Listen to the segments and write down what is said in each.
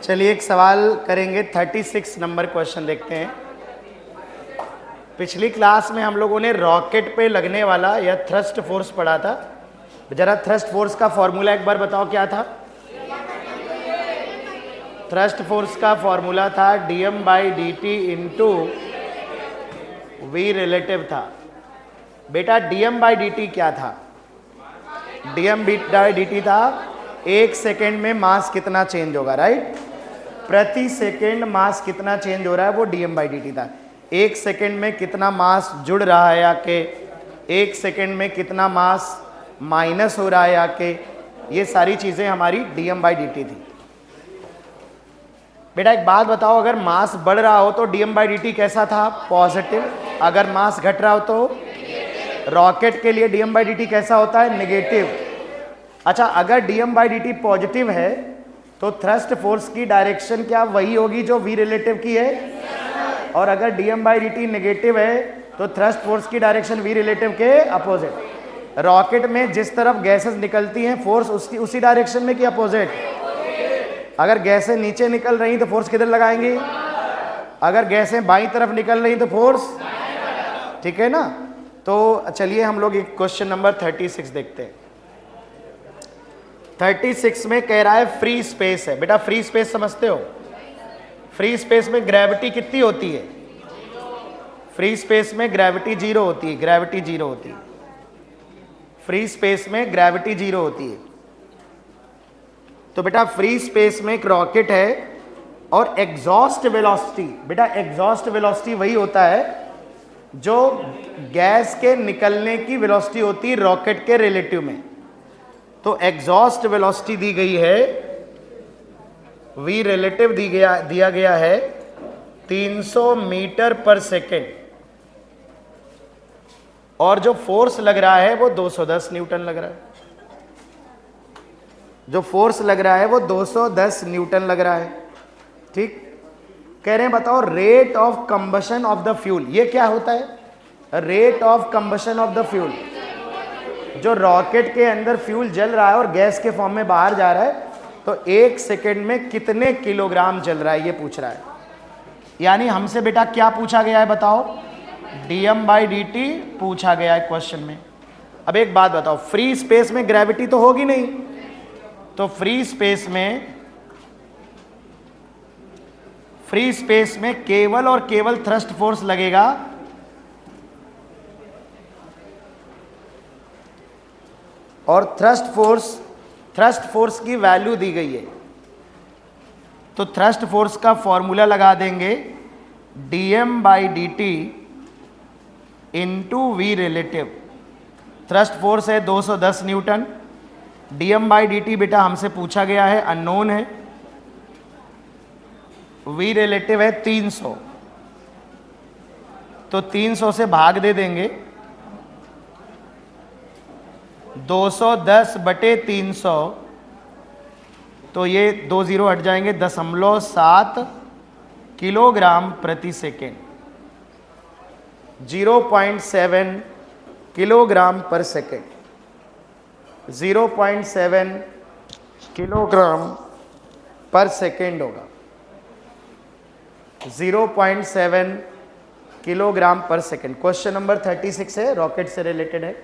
चलिए एक सवाल करेंगे, 36 नंबर क्वेश्चन देखते हैं। पिछली क्लास में हम लोगों ने रॉकेट पे लगने वाला या थ्रस्ट फोर्स पढ़ा था। जरा थ्रस्ट फोर्स का फॉर्मूला एक बार बताओ क्या था। थ्रस्ट फोर्स का फॉर्मूला था dm/dt इंटू वी रिलेटिव था। बेटा dm/dt क्या था? dm/dt था एक सेकेंड में मास कितना चेंज होगा, राइट। प्रति सेकेंड मास कितना चेंज हो रहा है वो dm/dt था। एक सेकेंड में कितना मास जुड़ रहा है आके, एक सेकेंड में कितना मास माइनस हो रहा है आके, ये सारी चीजें हमारी dm/dt थी। बेटा एक बात बताओ, अगर मास बढ़ रहा हो तो dm/dt कैसा था? पॉजिटिव। अगर मास घट रहा हो तो रॉकेट के लिए dm/dt कैसा होता है? नेगेटिव। अच्छा, अगर dm/dt पॉजिटिव है तो थ्रस्ट फोर्स की डायरेक्शन क्या वही होगी जो v रिलेटिव की है? और अगर dm/dt नेगेटिव है तो थ्रस्ट फोर्स की डायरेक्शन v रिलेटिव के अपोजिट। रॉकेट में जिस तरफ गैसेस निकलती हैं फोर्स उसकी उसी डायरेक्शन में कि अपोजिट? अगर गैसें नीचे निकल रही तो फोर्स किधर लगाएंगे? अगर गैसें बाईं तरफ निकल रही तो फोर्स, ठीक है ना। तो चलिए हम लोग एक क्वेश्चन नंबर 36 देखते हैं। 36 में कह रहा है फ्री स्पेस है। बेटा फ्री स्पेस समझते हो? फ्री स्पेस में ग्रेविटी कितनी होती है? फ्री स्पेस में ग्रेविटी जीरो होती है। ग्रेविटी जीरो होती है फ्री स्पेस में, ग्रेविटी जीरो होती है। तो बेटा फ्री स्पेस में एक रॉकेट है और एग्जॉस्ट वेलोसिटी, बेटा एग्जॉस्ट वेलोसिटी वही होता है जो गैस के निकलने की वेलोसिटी होती है रॉकेट के रिलेटिव में। तो एग्जॉस्ट वेलोसिटी दी गई है, वी रिलेटिव दिया गया है 300 मीटर पर सेकेंड, और जो फोर्स लग रहा है वो 210 न्यूटन लग रहा है। जो फोर्स लग रहा है वो 210 न्यूटन लग रहा है, ठीक। कह रहे हैं बताओ rate of combustion of the fuel. ये क्या होता है? Rate of combustion of the fuel. जो रॉकेट के अंदर फ्यूल जल रहा है और गैस के फॉर्म में बाहर जा रहा है, तो एक सेकेंड में कितने किलोग्राम जल रहा है ये पूछ रहा है। यानी हमसे बेटा क्या पूछा गया है बताओ? dm/dt पूछा गया है क्वेश्चन में। अब एक बात बताओ, फ्री स्पेस में ग्रेविटी तो होगी नहीं, तो फ्री स्पेस में केवल और केवल थ्रस्ट फोर्स लगेगा। और थ्रस्ट फोर्स की वैल्यू दी गई है, तो थ्रस्ट फोर्स का फॉर्मूला लगा देंगे dm/dt into v relative. Thrust force है 210 न्यूटन, dm/dt बेटा हमसे पूछा गया है, अननोन है। वी रिलेटिव है 300, तो 300 से भाग दे देंगे। 210/300, तो ये 2 जीरो हट जाएंगे, 0.7 किलोग्राम प्रति सेकेंड। 0.7 किलोग्राम पर सेकेंड। 0.7 किलोग्राम पर सेकेंड होगा। 0.7 किलोग्राम पर सेकेंड। क्वेश्चन नंबर 36 है, रॉकेट से रिलेटेड है।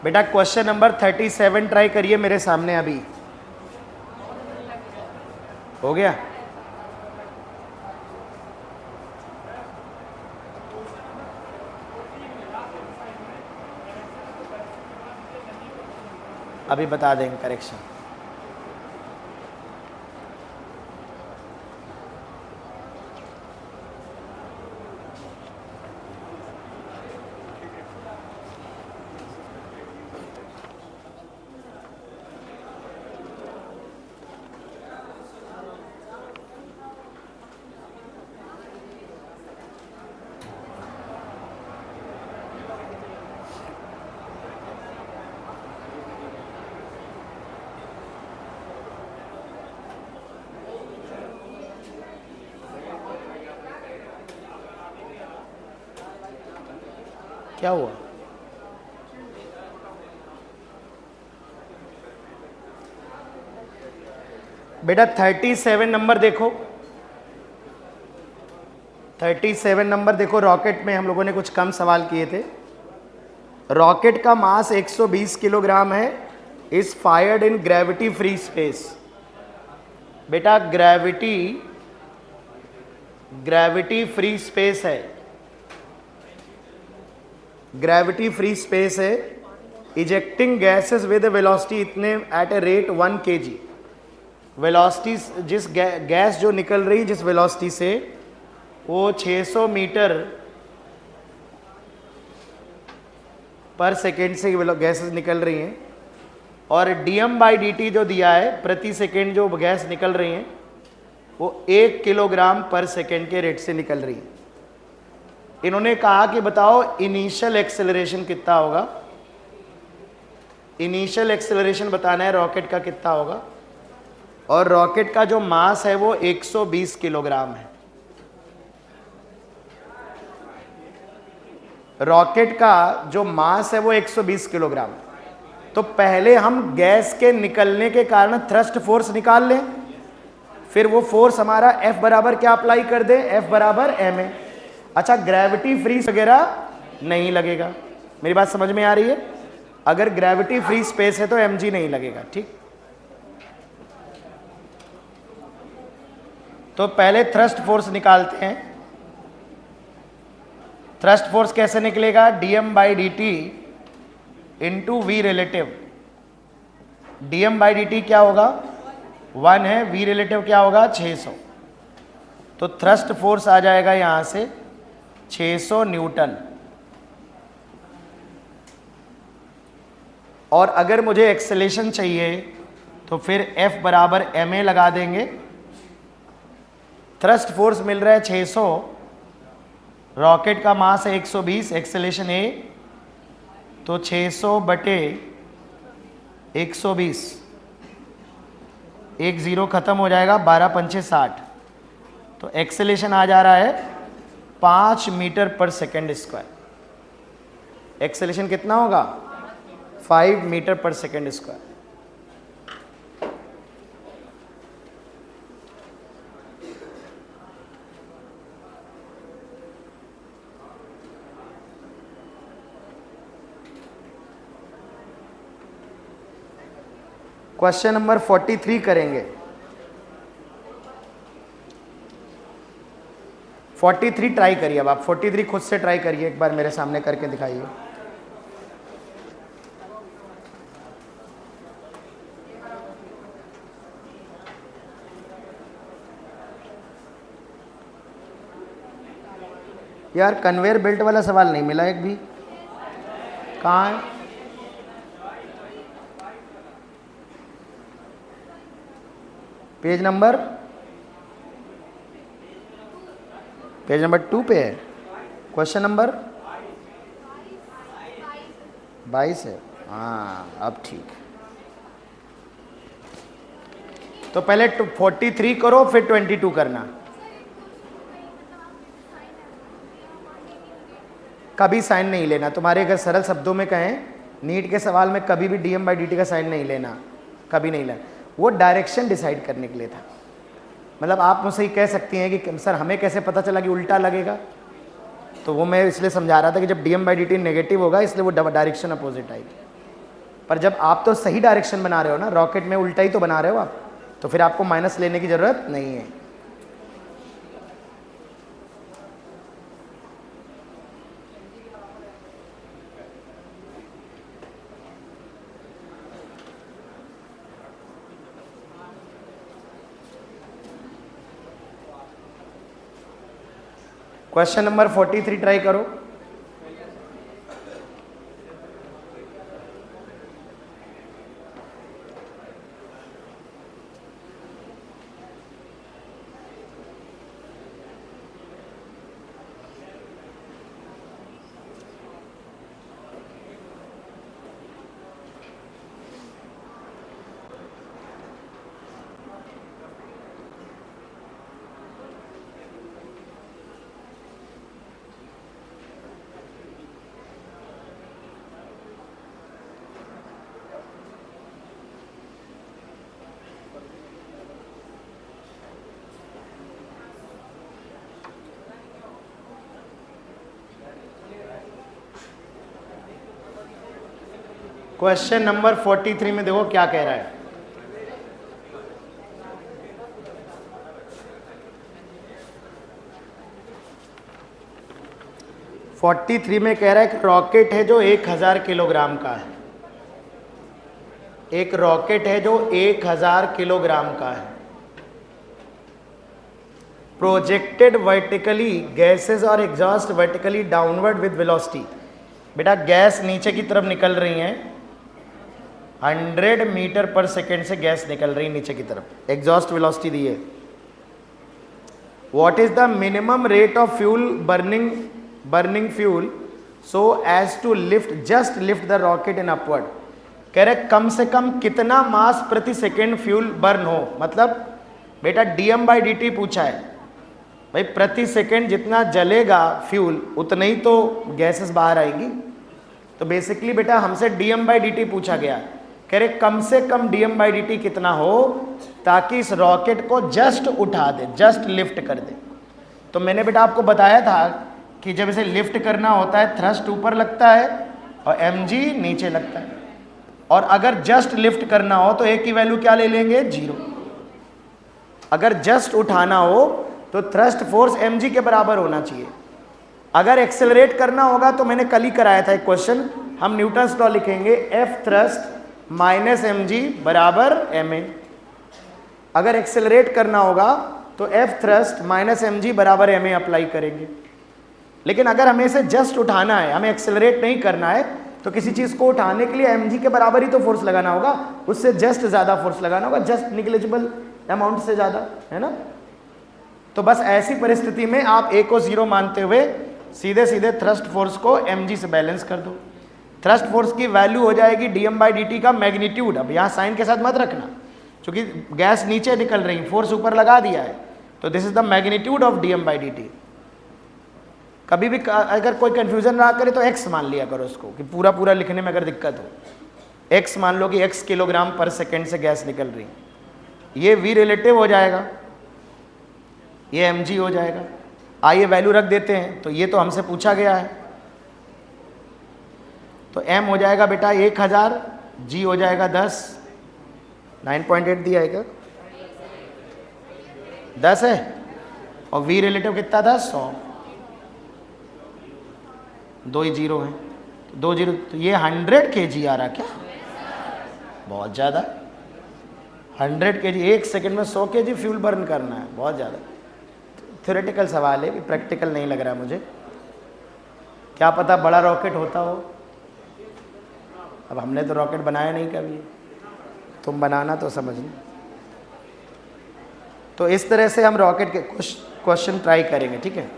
बेटा क्वेश्चन नंबर 37 ट्राई करिए मेरे सामने। अभी हो गया? अभी बता देंगे करेक्शन। क्या हुआ? बेटा 37 नंबर देखो, 37 नंबर देखो। रॉकेट में हम लोगों ने कुछ कम सवाल किए थे। रॉकेट का मास 120 किलोग्राम है, is fired in gravity free space. बेटा ग्रेविटी फ्री स्पेस है, ग्रेविटी फ्री स्पेस है। इजेक्टिंग गैसेस विद वेलोसिटी इतने eight a rate 1 kg। Velocity जिस गैस जो निकल रही जिस वेलोसिटी से, वो 600 मीटर पर सेकेंड से गैसेस निकल रही हैं। और dm/dt जो दिया है, प्रति सेकेंड जो गैस निकल रही हैं वो 1 किलोग्राम पर सेकेंड के रेट से निकल रही है। इन्होंने कहा कि बताओ इनिशियल एक्सेलरेशन कितना होगा। इनिशियल एक्सेलरेशन बताना है रॉकेट का कितना होगा, और रॉकेट का जो मास है वो 120 किलोग्राम है। रॉकेट का जो मास है वो 120 किलोग्राम। तो पहले हम गैस के निकलने के कारण थ्रस्ट फोर्स निकाल लें, फिर वो फोर्स हमारा F बराबर क्या अप्लाई कर दे, F बराबर ma। अच्छा, ग्रेविटी फ्री वगैरह नहीं लगेगा। मेरी बात समझ में आ रही है? अगर ग्रेविटी फ्री स्पेस है तो mg नहीं लगेगा। ठीक, तो पहले थ्रस्ट फोर्स निकालते हैं। थ्रस्ट फोर्स कैसे निकलेगा? dm/dt into v relative. dm/dt क्या होगा? 1 है, वी रिलेटिव क्या होगा? 600। तो थ्रस्ट फोर्स आ जाएगा यहां से 600 न्यूटन। और अगर मुझे एक्सेलेरेशन चाहिए तो फिर F बराबर ma लगा देंगे। थ्रस्ट फोर्स मिल रहा है 600, रॉकेट का मास है 120, एक्सेलेरेशन a, तो 600 बटे 120, एक जीरो खत्म हो जाएगा, 12 पंचे 60। तो एक्सेलेरेशन आ जा रहा है 5 मीटर पर सेकेंड स्क्वायर। एक्सेलेरेशन कितना होगा? 5 मीटर पर सेकेंड स्क्वायर। क्वेश्चन नंबर 43 करेंगे। 43 ट्राई करिए। अब आप 43 खुद से ट्राई करिए, एक बार मेरे सामने करके दिखाइए। यार कन्वेयर बेल्ट वाला सवाल नहीं मिला एक भी। कहाँ है? पेज नंबर 2 पे है। क्वेश्चन नंबर 22 है। हाँ, अब ठीक। तो पहले 43 करो, फिर 22 करना। कभी साइन नहीं लेना। तुम्हारे अगर सरल शब्दों में कहें, नीट के सवाल में कभी भी dm/dt का साइन नहीं लेना, कभी नहीं लेना। वो डायरेक्शन डिसाइड करने के लिए था। मतलब आप मुझसे ही कह सकती हैं कि सर हमें कैसे पता चला कि उल्टा लगेगा, तो वो मैं इसलिए समझा रहा था कि जब dm/dt नेगेटिव होगा इसलिए वो डायरेक्शन अपोजिट आएगी। पर जब आप तो सही डायरेक्शन बना रहे हो ना, रॉकेट में उल्टा ही तो बना रहे हो आप, तो फिर आपको माइनस लेने की ज़रूरत नहीं है। क्वेश्चन नंबर 43 ट्राई करो। क्वेश्चन नंबर 43 में देखो क्या कह रहा है। फोर्टी थ्री में कह रहा है कि रॉकेट है जो 1000 किलोग्राम का है। एक रॉकेट है जो 1000 किलोग्राम का है। प्रोजेक्टेड वर्टिकली, गैसेस और exhaust vertically downward with velocity. बेटा गैस नीचे की तरफ निकल रही हैं, 100 मीटर पर सेकेंड से गैस निकल रही है नीचे की तरफ, एग्जॉस्ट वेलोसिटी दी है। What is the minimum rate of fuel burning fuel so as to lift just lift the rocket in upward. कह रहे कम से कम कितना मास प्रति सेकेंड फ्यूल बर्न हो, मतलब बेटा dm/dt पूछा है भाई, प्रति सेकेंड जितना जलेगा फ्यूल उतना ही तो गैसेस बाहर आएगी। तो बेसिकली बेटा हमसे dm/dt पूछा गया। कह रहे कम से कम dm/dt कितना हो ताकि इस रॉकेट को जस्ट उठा दे, जस्ट लिफ्ट कर दे। तो मैंने बेटा आपको बताया था कि जब इसे लिफ्ट करना होता है थ्रस्ट ऊपर लगता है और mg नीचे लगता है, और अगर जस्ट लिफ्ट करना हो तो एक की वैल्यू क्या ले लेंगे, 0। अगर जस्ट उठाना हो तो थ्रस्ट फोर्स mg के बराबर होना चाहिए। अगर एक्सेलरेट करना होगा तो मैंने कल ही कराया था एक क्वेश्चन, हम न्यूटन्स लॉ लिखेंगे, F थ्रस्ट माइनस mg बराबर ma। अगर एक्सेलरेट करना होगा तो F थ्रस्ट माइनस mg बराबर ma अप्लाई करेंगे। लेकिन अगर हमें इसे जस्ट उठाना है, हमें एक्सेलरेट नहीं करना है, तो किसी चीज को उठाने के लिए mg के बराबर ही तो फोर्स लगाना होगा, उससे जस्ट ज्यादा फोर्स लगाना होगा, जस्ट निग्लिजिबल अमाउंट से ज्यादा, है ना। तो बस ऐसी परिस्थिति में आप a को 0 मानते हुए सीधे सीधे थ्रस्ट फोर्स को mg से बैलेंस कर दो। थ्रस्ट फोर्स की वैल्यू हो जाएगी dm/dt का मैग्नीट्यूड। अब यहाँ साइन के साथ मत रखना, क्योंकि गैस नीचे निकल रही, फोर्स ऊपर लगा दिया है, तो this is the magnitude of dm/dt। कभी भी अगर कोई कंफ्यूजन ना करे तो x मान लिया करो उसको, कि पूरा पूरा लिखने में अगर दिक्कत हो, x मान लो कि x किलोग्राम पर सेकेंड से गैस निकल रही, ये v रिलेटिव हो जाएगा, ये mg हो जाएगा। आइए वैल्यू रख देते हैं, तो ये तो हमसे पूछा गया है, तो m हो जाएगा बेटा 1000, g हो जाएगा 10, 9.8 दिया है क्या, 10 है, और v रिलेटिव कितना था, 100, 2 ही 0 हैं, 2 0, तो ये 100 kg आ रहा क्या, बहुत ज़्यादा, 100 kg, एक सेकंड में 100 kg फ्यूल बर्न करना है, बहुत ज़्यादा। थ्योरेटिकल सवाल है, प्रैक्टिकल नहीं लग रहा मुझे, क्या पता बड़ा रॉकेट होता हो। अब हमने तो रॉकेट बनाया नहीं कभी, तुम बनाना तो समझ लो। तो इस तरह से हम रॉकेट के कुछ क्वेश्चन ट्राई करेंगे, ठीक है।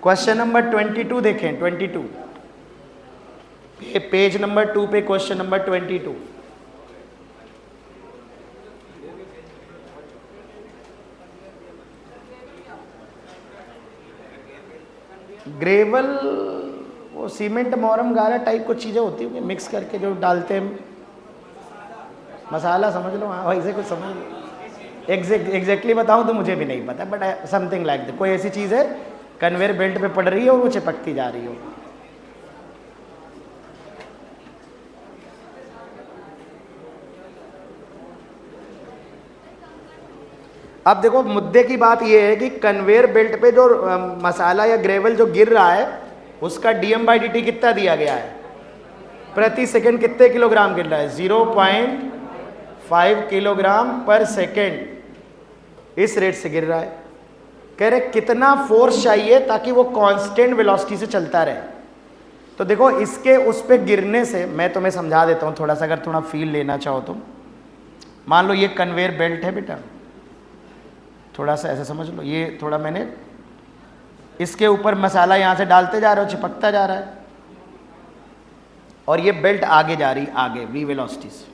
क्वेश्चन नंबर 22 देखें, 22 पेज नंबर 2 पे क्वेश्चन नंबर 22। ग्रेवल वो सीमेंट मोरम गारा टाइप कुछ चीज़ें होती होंगी मिक्स करके जो डालते हैं, मसाला समझ लो, हाँ वैसे कुछ समझ लो। एग्जैक्टली बताऊं तो मुझे भी नहीं पता, बट समथिंग लाइक दैट, कोई ऐसी चीज़ है कन्वेयर बेल्ट पे पड़ रही है और वो चिपकती जा रही हो। अब देखो मुद्दे की बात ये है कि कन्वेयर बेल्ट पे जो मसाला या ग्रेवल जो गिर रहा है उसका dm/dt कितना दिया गया है, प्रति सेकंड कितने किलोग्राम गिर रहा है, 0.5 किलोग्राम पर सेकंड, इस रेट से गिर रहा है। कह रहे कितना फोर्स चाहिए ताकि वो कांस्टेंट वेलोसिटी से चलता रहे। तो देखो इसके उस पे गिरने से, मैं तुम्हें समझा देता हूँ थोड़ा सा, अगर थोड़ा फील लेना चाहो तो। मान लो ये कन्वेयर बेल्ट है बेटा, थोड़ा सा ऐसे समझ लो, ये थोड़ा मैंने इसके ऊपर मसाला यहाँ से डालते जा रहे हो, चिपकता जा रहा है, और ये बेल्ट आगे जा रही, आगे v वेलोसिटी से।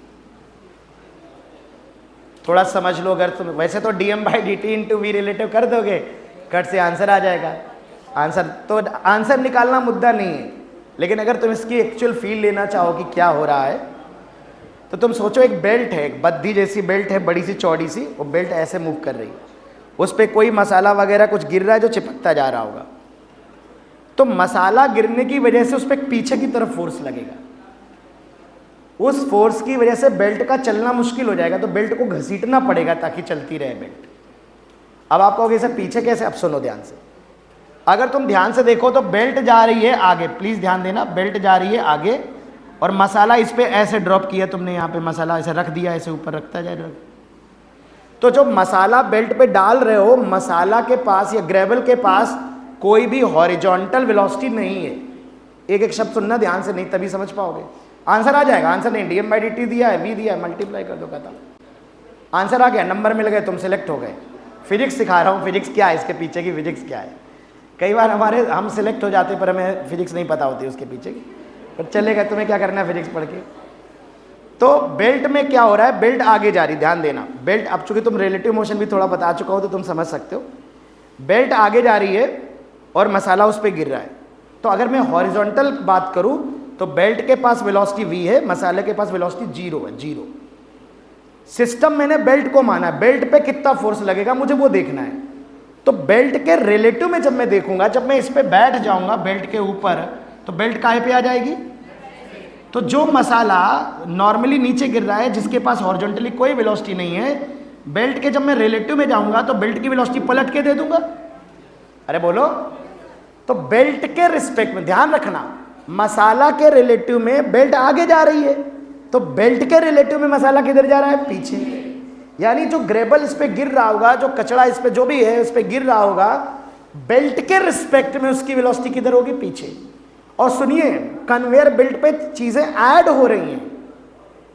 थोड़ा समझ लो, अगर तुम वैसे तो dm/dt इंटू v रिलेटिव कर दोगे, कट से आंसर आ जाएगा। आंसर निकालना मुद्दा नहीं है, लेकिन अगर तुम इसकी एक्चुअल फील लेना चाहो कि क्या हो रहा है, तो तुम सोचो एक बेल्ट है, एक बद्धी जैसी बेल्ट है, बड़ी सी चौड़ी सी, वो बेल्ट ऐसे मूव कर रही है, उस पर कोई मसाला वगैरह कुछ गिर रहा है जो चिपकता जा रहा होगा। तो मसाला गिरने की वजह से उस पर पीछे की तरफ फोर्स लगेगा, उस फोर्स की वजह से बेल्ट का चलना मुश्किल हो जाएगा, तो बेल्ट को घसीटना पड़ेगा ताकि चलती रहे बेल्ट। अब आप कहोगे सर पीछे कैसे? अब सुनो ध्यान से, अगर तुम ध्यान से देखो तो बेल्ट जा रही है आगे, प्लीज ध्यान देना, बेल्ट जा रही है आगे और मसाला इस पे ऐसे ड्रॉप किया तुमने, यहाँ पे मसाला ऐसे रख दिया, ऐसे ऊपर रखता जाए। तो जो मसाला बेल्ट पे डाल रहे हो, मसाला के पास या ग्रेवल के पास कोई भी हॉरिजॉन्टल वेलोसिटी नहीं है। एक एक शब्द सुनना ध्यान से, नहीं तभी समझ पाओगे। आंसर आ जाएगा, आंसर नहीं, dm/dt दिया है, v दिया है, मल्टीप्लाई कर दो, खत्म। आंसर आ गया, नंबर मिल गए, तुम सिलेक्ट हो गए। फिजिक्स सिखा रहा हूँ, फिजिक्स क्या है, इसके पीछे की फिजिक्स क्या है। कई बार हम सिलेक्ट हो जाते पर हमें फिजिक्स नहीं पता होती उसके पीछे की, पर चलेगा, तुम्हें क्या करना है फिजिक्स पढ़ के। तो बेल्ट में क्या हो रहा है, बेल्ट आगे जा रही, ध्यान देना, बेल्ट, अब चूंकि तुम रिलेटिव मोशन भी थोड़ा बता चुका हो तो तुम समझ सकते हो, बेल्ट आगे जा रही है और मसाला उस पर गिर रहा है। तो अगर मैं हॉरिजॉन्टल बात करूं तो बेल्ट के पास वेलोसिटी v है, मसाले के पास वेलोसिटी 0 है, 0। सिस्टम मैंने बेल्ट को माना है, बेल्ट पे कितना फोर्स लगेगा मुझे वो देखना है। तो बेल्ट के रिलेटिव में जब मैं देखूंगा, जब मैं इस पे बैठ जाऊंगा बेल्ट के ऊपर, तो बेल्ट काहे पे आ जाएगी? तो जो मसाला नॉर्मली नीचे गिर रहा है, जिसके पास हॉरिजॉन्टली कोई वेलोसिटी नहीं है, बेल्ट के जब मैं रिलेटिव में जाऊंगा तो बेल्ट की वेलोसिटी पलट के दे दूंगा। अरे बोलो, तो बेल्ट के रिस्पेक्ट में ध्यान रखना, मसाला के रिलेटिव में बेल्ट आगे जा रही है, तो बेल्ट के रिलेटिव में मसाला किधर जा रहा है? पीछे। यानी जो ग्रेबल इस पे गिर रहा होगा, जो कचरा इस पे जो भी है इस पे गिर रहा होगा, बेल्ट के रिस्पेक्ट में उसकी वेलोसिटी किधर होगी? पीछे। और सुनिए, कन्वेयर बेल्ट पे चीजें ऐड हो रही हैं,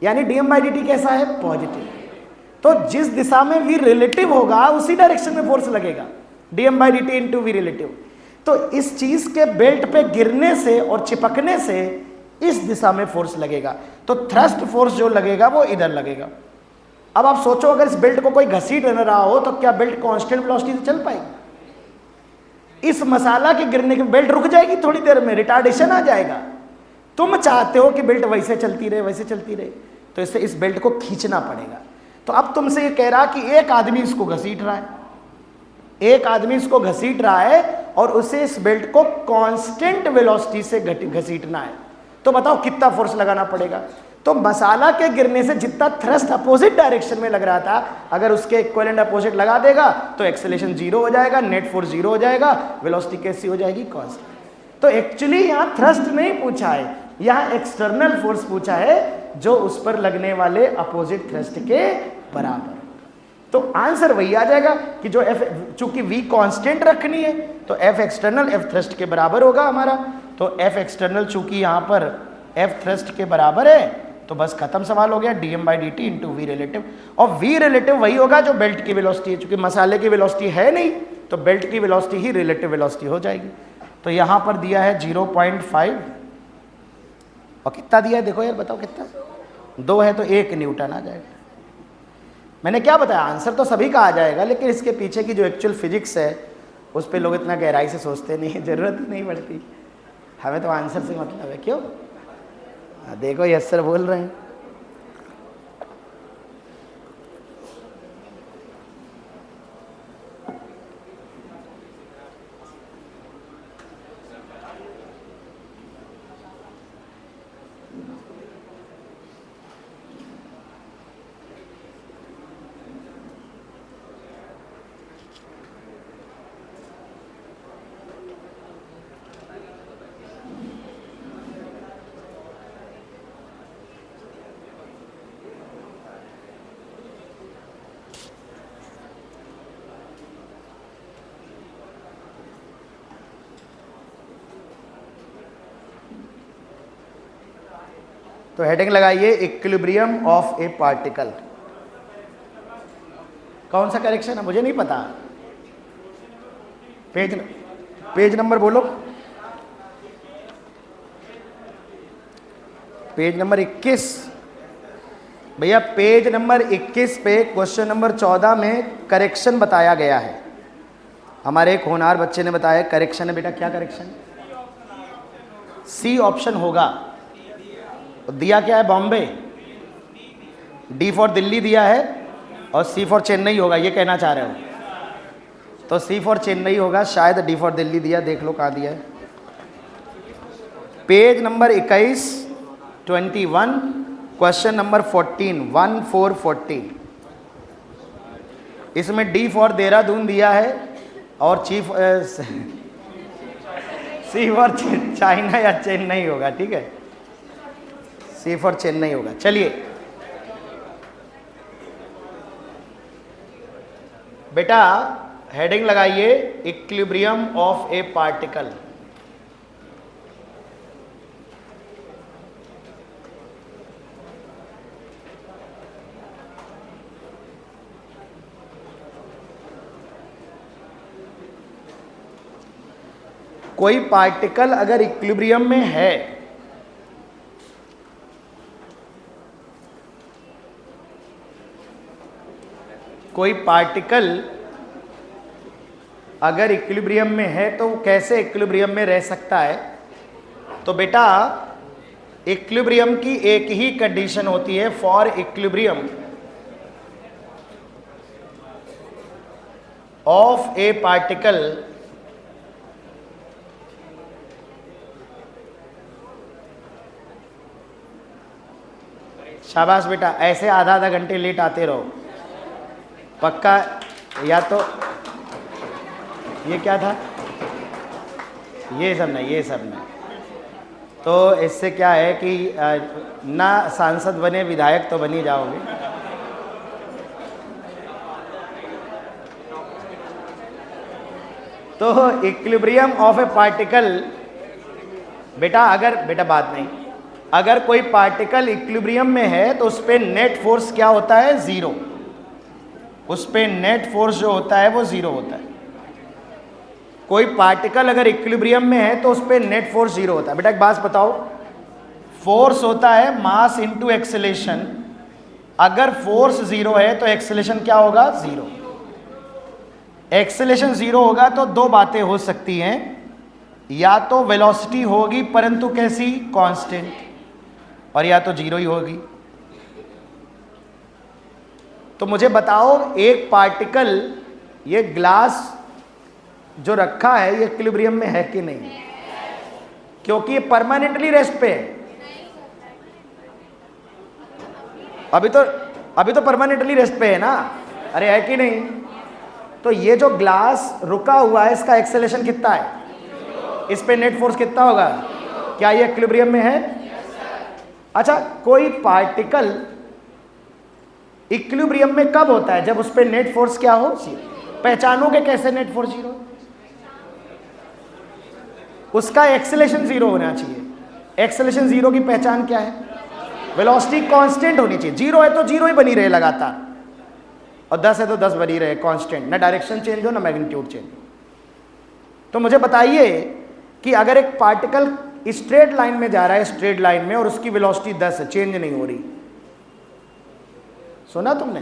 यानी dm/dt कैसा है? पॉजिटिव। तो जिस दिशा में v रिलेटिव होगा उसी डायरेक्शन में फोर्स लगेगा, dm/dt इंटू v रिलेटिव। तो इस चीज के बेल्ट पे गिरने से और चिपकने से इस दिशा में फोर्स लगेगा, तो थ्रस्ट फोर्स जो लगेगा वो इधर लगेगा। अब आप सोचो, अगर इस बेल्ट को कोई घसीट न रहा हो तो क्या बेल्ट कांस्टेंट वेलोसिटी से चल पाएगी? इस मसाला के गिरने के बेल्ट रुक जाएगी, थोड़ी देर में रिटार्डेशन आ जाएगा। तुम चाहते हो कि बेल्ट वैसे चलती रहे, वैसे चलती रहे, तो इससे इस बेल्ट को खींचना पड़ेगा। तो अब तुमसे ये कह रहा कि एक आदमी इसको घसीट रहा है, एक आदमी इसको घसीट रहा है और उसे इस बेल्ट को कांस्टेंट वेलोसिटी से घसीटना है, तो बताओ कितना फोर्स लगाना पड़ेगा? तो मसाला के गिरने से जितना थ्रस्ट अपोजिट डायरेक्शन में लग रहा था, अगर उसके इक्विवेलेंट अपोजिट लगा देगा तो एक्सेलरेशन 0 हो जाएगा, नेट फोर्स 0 हो जाएगा, वेलोसिटी कैसी हो जाएगी? कांस्टेंट। तो एक्चुअली यहाँ थ्रस्ट नहीं पूछा है, यहाँ एक्सटर्नल फोर्स पूछा है जो उस पर लगने वाले अपोजिट थ्रस्ट के बराबर। तो आंसर वही आ जाएगा कि जो F, चूंकि V कांस्टेंट रखनी है तो F एक्सटर्नल F थ्रस्ट के बराबर होगा हमारा। तो F एक्सटर्नल चूंकि यहाँ पर F थ्रस्ट के बराबर है, तो बस खत्म सवाल हो गया, dm/dt इंटू v रिलेटिव। और v रिलेटिव वही होगा जो बेल्ट की वेलोसिटी है, चूंकि मसाले की वेलोसिटी है नहीं तो बेल्ट की वेलोसिटी ही रिलेटिव वेलोसिटी हो जाएगी। तो यहाँ पर दिया है 0.5 और कितना दिया है देखो यार, बताओ कितना? 2 है तो 1 न्यूटन आ जाएगा। मैंने क्या बताया, आंसर तो सभी का आ जाएगा, लेकिन इसके पीछे की जो एक्चुअल फिजिक्स है उस पर लोग इतना गहराई से सोचते नहीं है, जरूरत ही नहीं पड़ती। हमें तो आंसर से मतलब है। क्यों? देखो यस सर बोल रहे हैं। तो हेडिंग लगाइए इक्विलिब्रियम ऑफ ए पार्टिकल। कौन सा करेक्शन है मुझे नहीं पता, पेज नंबर बोलो। पेज नंबर 21 भैया, पेज नंबर 21 पे क्वेश्चन नंबर 14 में करेक्शन बताया गया है। हमारे एक होनहार बच्चे ने बताया करेक्शन है। बेटा क्या करेक्शन? सी ऑप्शन होगा। दिया क्या है? बॉम्बे। डी फॉर दिल्ली दिया है और सी फॉर चेन्नई होगा, ये कहना चाह रहे हो? तो सी फॉर चेन्नई होगा, शायद डी फॉर दिल्ली दिया, देख लो कहाँ दिया है। Page number 21, 21, question number 14, 1414। इसमें डी फॉर देहरादून दिया है और सी फॉर चाइना या चेन्नई होगा, ठीक है, सी फॉर चेन्नई होगा। चलिए बेटा हेडिंग लगाइए, इक्विलिब्रियम ऑफ ए पार्टिकल। कोई पार्टिकल अगर इक्विलिब्रियम में है कोई पार्टिकल अगर इक्विलिब्रियम में है तो कैसे इक्विलिब्रियम में रह सकता है? तो बेटा इक्विलिब्रियम की एक ही कंडीशन होती है, for equilibrium of A particle शाबाश बेटा, ऐसे आधा आधा घंटे लेट आते रहो पक्का। या तो ये क्या था, ये सब नहीं, ये सब नहीं, तो इससे क्या है कि ना सांसद बने विधायक तो बन ही जाओगे। तो इक्विलिब्रियम ऑफ ए पार्टिकल बेटा, अगर बेटा बात नहीं, अगर कोई पार्टिकल इक्विलिब्रियम में है तो उस पर नेट फोर्स क्या होता है? जीरो। उस पर नेट फोर्स जो होता है वो जीरो होता है। कोई पार्टिकल अगर इक्विलिब्रियम में है तो उस पर नेट फोर्स जीरो होता है। बेटा एक बात बताओ, फोर्स होता है मास इनटू एक्सेलेरेशन। अगर फोर्स जीरो है तो एक्सेलेरेशन क्या होगा? जीरो। एक्सेलेरेशन जीरो होगा तो दो बातें हो सकती हैं, या तो वेलोसिटी होगी परंतु कैसी? कांस्टेंट, और या तो जीरो ही होगी। तो मुझे बताओ एक पार्टिकल, ये ग्लास जो रखा है ये इक्विलिब्रियम में है कि नहीं? क्योंकि ये परमानेंटली रेस्ट पे है। अभी तो परमानेंटली रेस्ट पे है ना, अरे है कि नहीं? तो ये जो ग्लास रुका हुआ है इसका एक्सेलेरेशन कितना है? इस पे नेट फोर्स कितना होगा? क्या ये इक्विलिब्रियम में है? अच्छा, कोई पार्टिकल इक्विलिब्रियम में कब होता है? जब उस पे नेट फोर्स क्या हो? जीरो। पहचानोगे कैसे नेट फोर्स जीरो? उसका एक्सेलेरेशन जीरो होना चाहिए। एक्सेलेरेशन जीरो की पहचान क्या है? वेलोसिटी कांस्टेंट होनी चाहिए। जीरो है तो जीरो ही बनी रहे लगातार, और 10 है तो 10 बनी रहे कांस्टेंट, ना डायरेक्शन चेंज हो ना मैग्नीट्यूड चेंज हो। तो मुझे बताइए कि अगर एक पार्टिकल स्ट्रेट लाइन में जा रहा है, स्ट्रेट लाइन में, और उसकी वेलोसिटी 10 है, चेंज नहीं हो रही, सुना तुमने?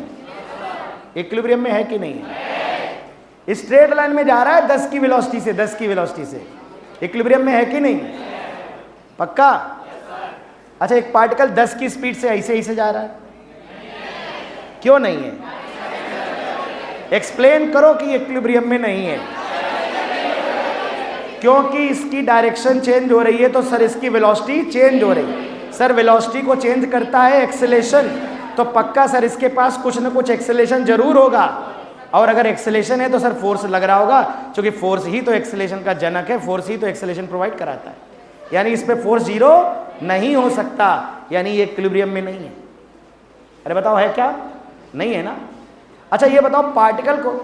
इक्विलिब्रियम में है कि नहीं है? स्ट्रेट लाइन में जा रहा है 10 की वेलोसिटी से, 10 की वेलोसिटी से, इक्विलिब्रियम में है कि नहीं? पक्का? अच्छा, एक पार्टिकल 10 की स्पीड से ऐसे जा रहा है, क्यों नहीं है? एक्सप्लेन करो कि इक्विलिब्रियम में नहीं है। क्योंकि इसकी डायरेक्शन चेंज हो रही है, तो सर इसकी वेलोसिटी चेंज हो रही है। सर वेलोसिटी को चेंज करता है एक्सेलेरेशन, तो पक्का सर इसके पास कुछ ना कुछ एक्सेलेरेशन जरूर होगा, और अगर एक्सेलेरेशन है तो सर फोर्स लग रहा होगा, क्योंकि फोर्स ही तो एक्सेलेरेशन का जनक है, फोर्स ही तो एक्सेलेरेशन प्रोवाइड कराता है। यानी इस पे फोर्स जीरो नहीं हो सकता, यानी ये इक्विलिब्रियम में नहीं है। अरे बताओ है क्या? नहीं है ना? अच्छा ये बताओ, पार्टिकल को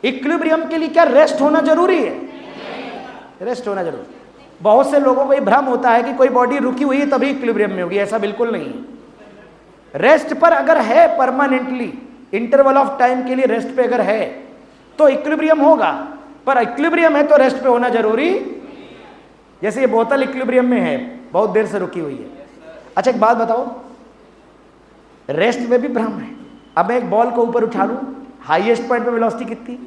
इक्विलिब्रियम के लिए क्या रेस्ट होना जरूरी है? रेस्ट होना जरूरी। बहुत से लोगों को ये भ्रम होता है कि कोई बॉडी रुकी हुई है तभी इक्विलिब्रियम में होगी, ऐसा बिल्कुल नहीं है। रेस्ट पर अगर है परमानेंटली, इंटरवल ऑफ टाइम के लिए रेस्ट पे अगर है तो इक्विलिब्रियम होगा, पर इक्विलिब्रियम है तो रेस्ट पे होना जरूरी। जैसे ये बोतल इक्विलिब्रियम में है, बहुत देर से रुकी हुई है। अच्छा एक बात बताओ, रेस्ट में भी भ्रम है। अब मैं एक बॉल को ऊपर उठा लूं, हाईएस्ट पॉइंट पे वेलोसिटी कितनी?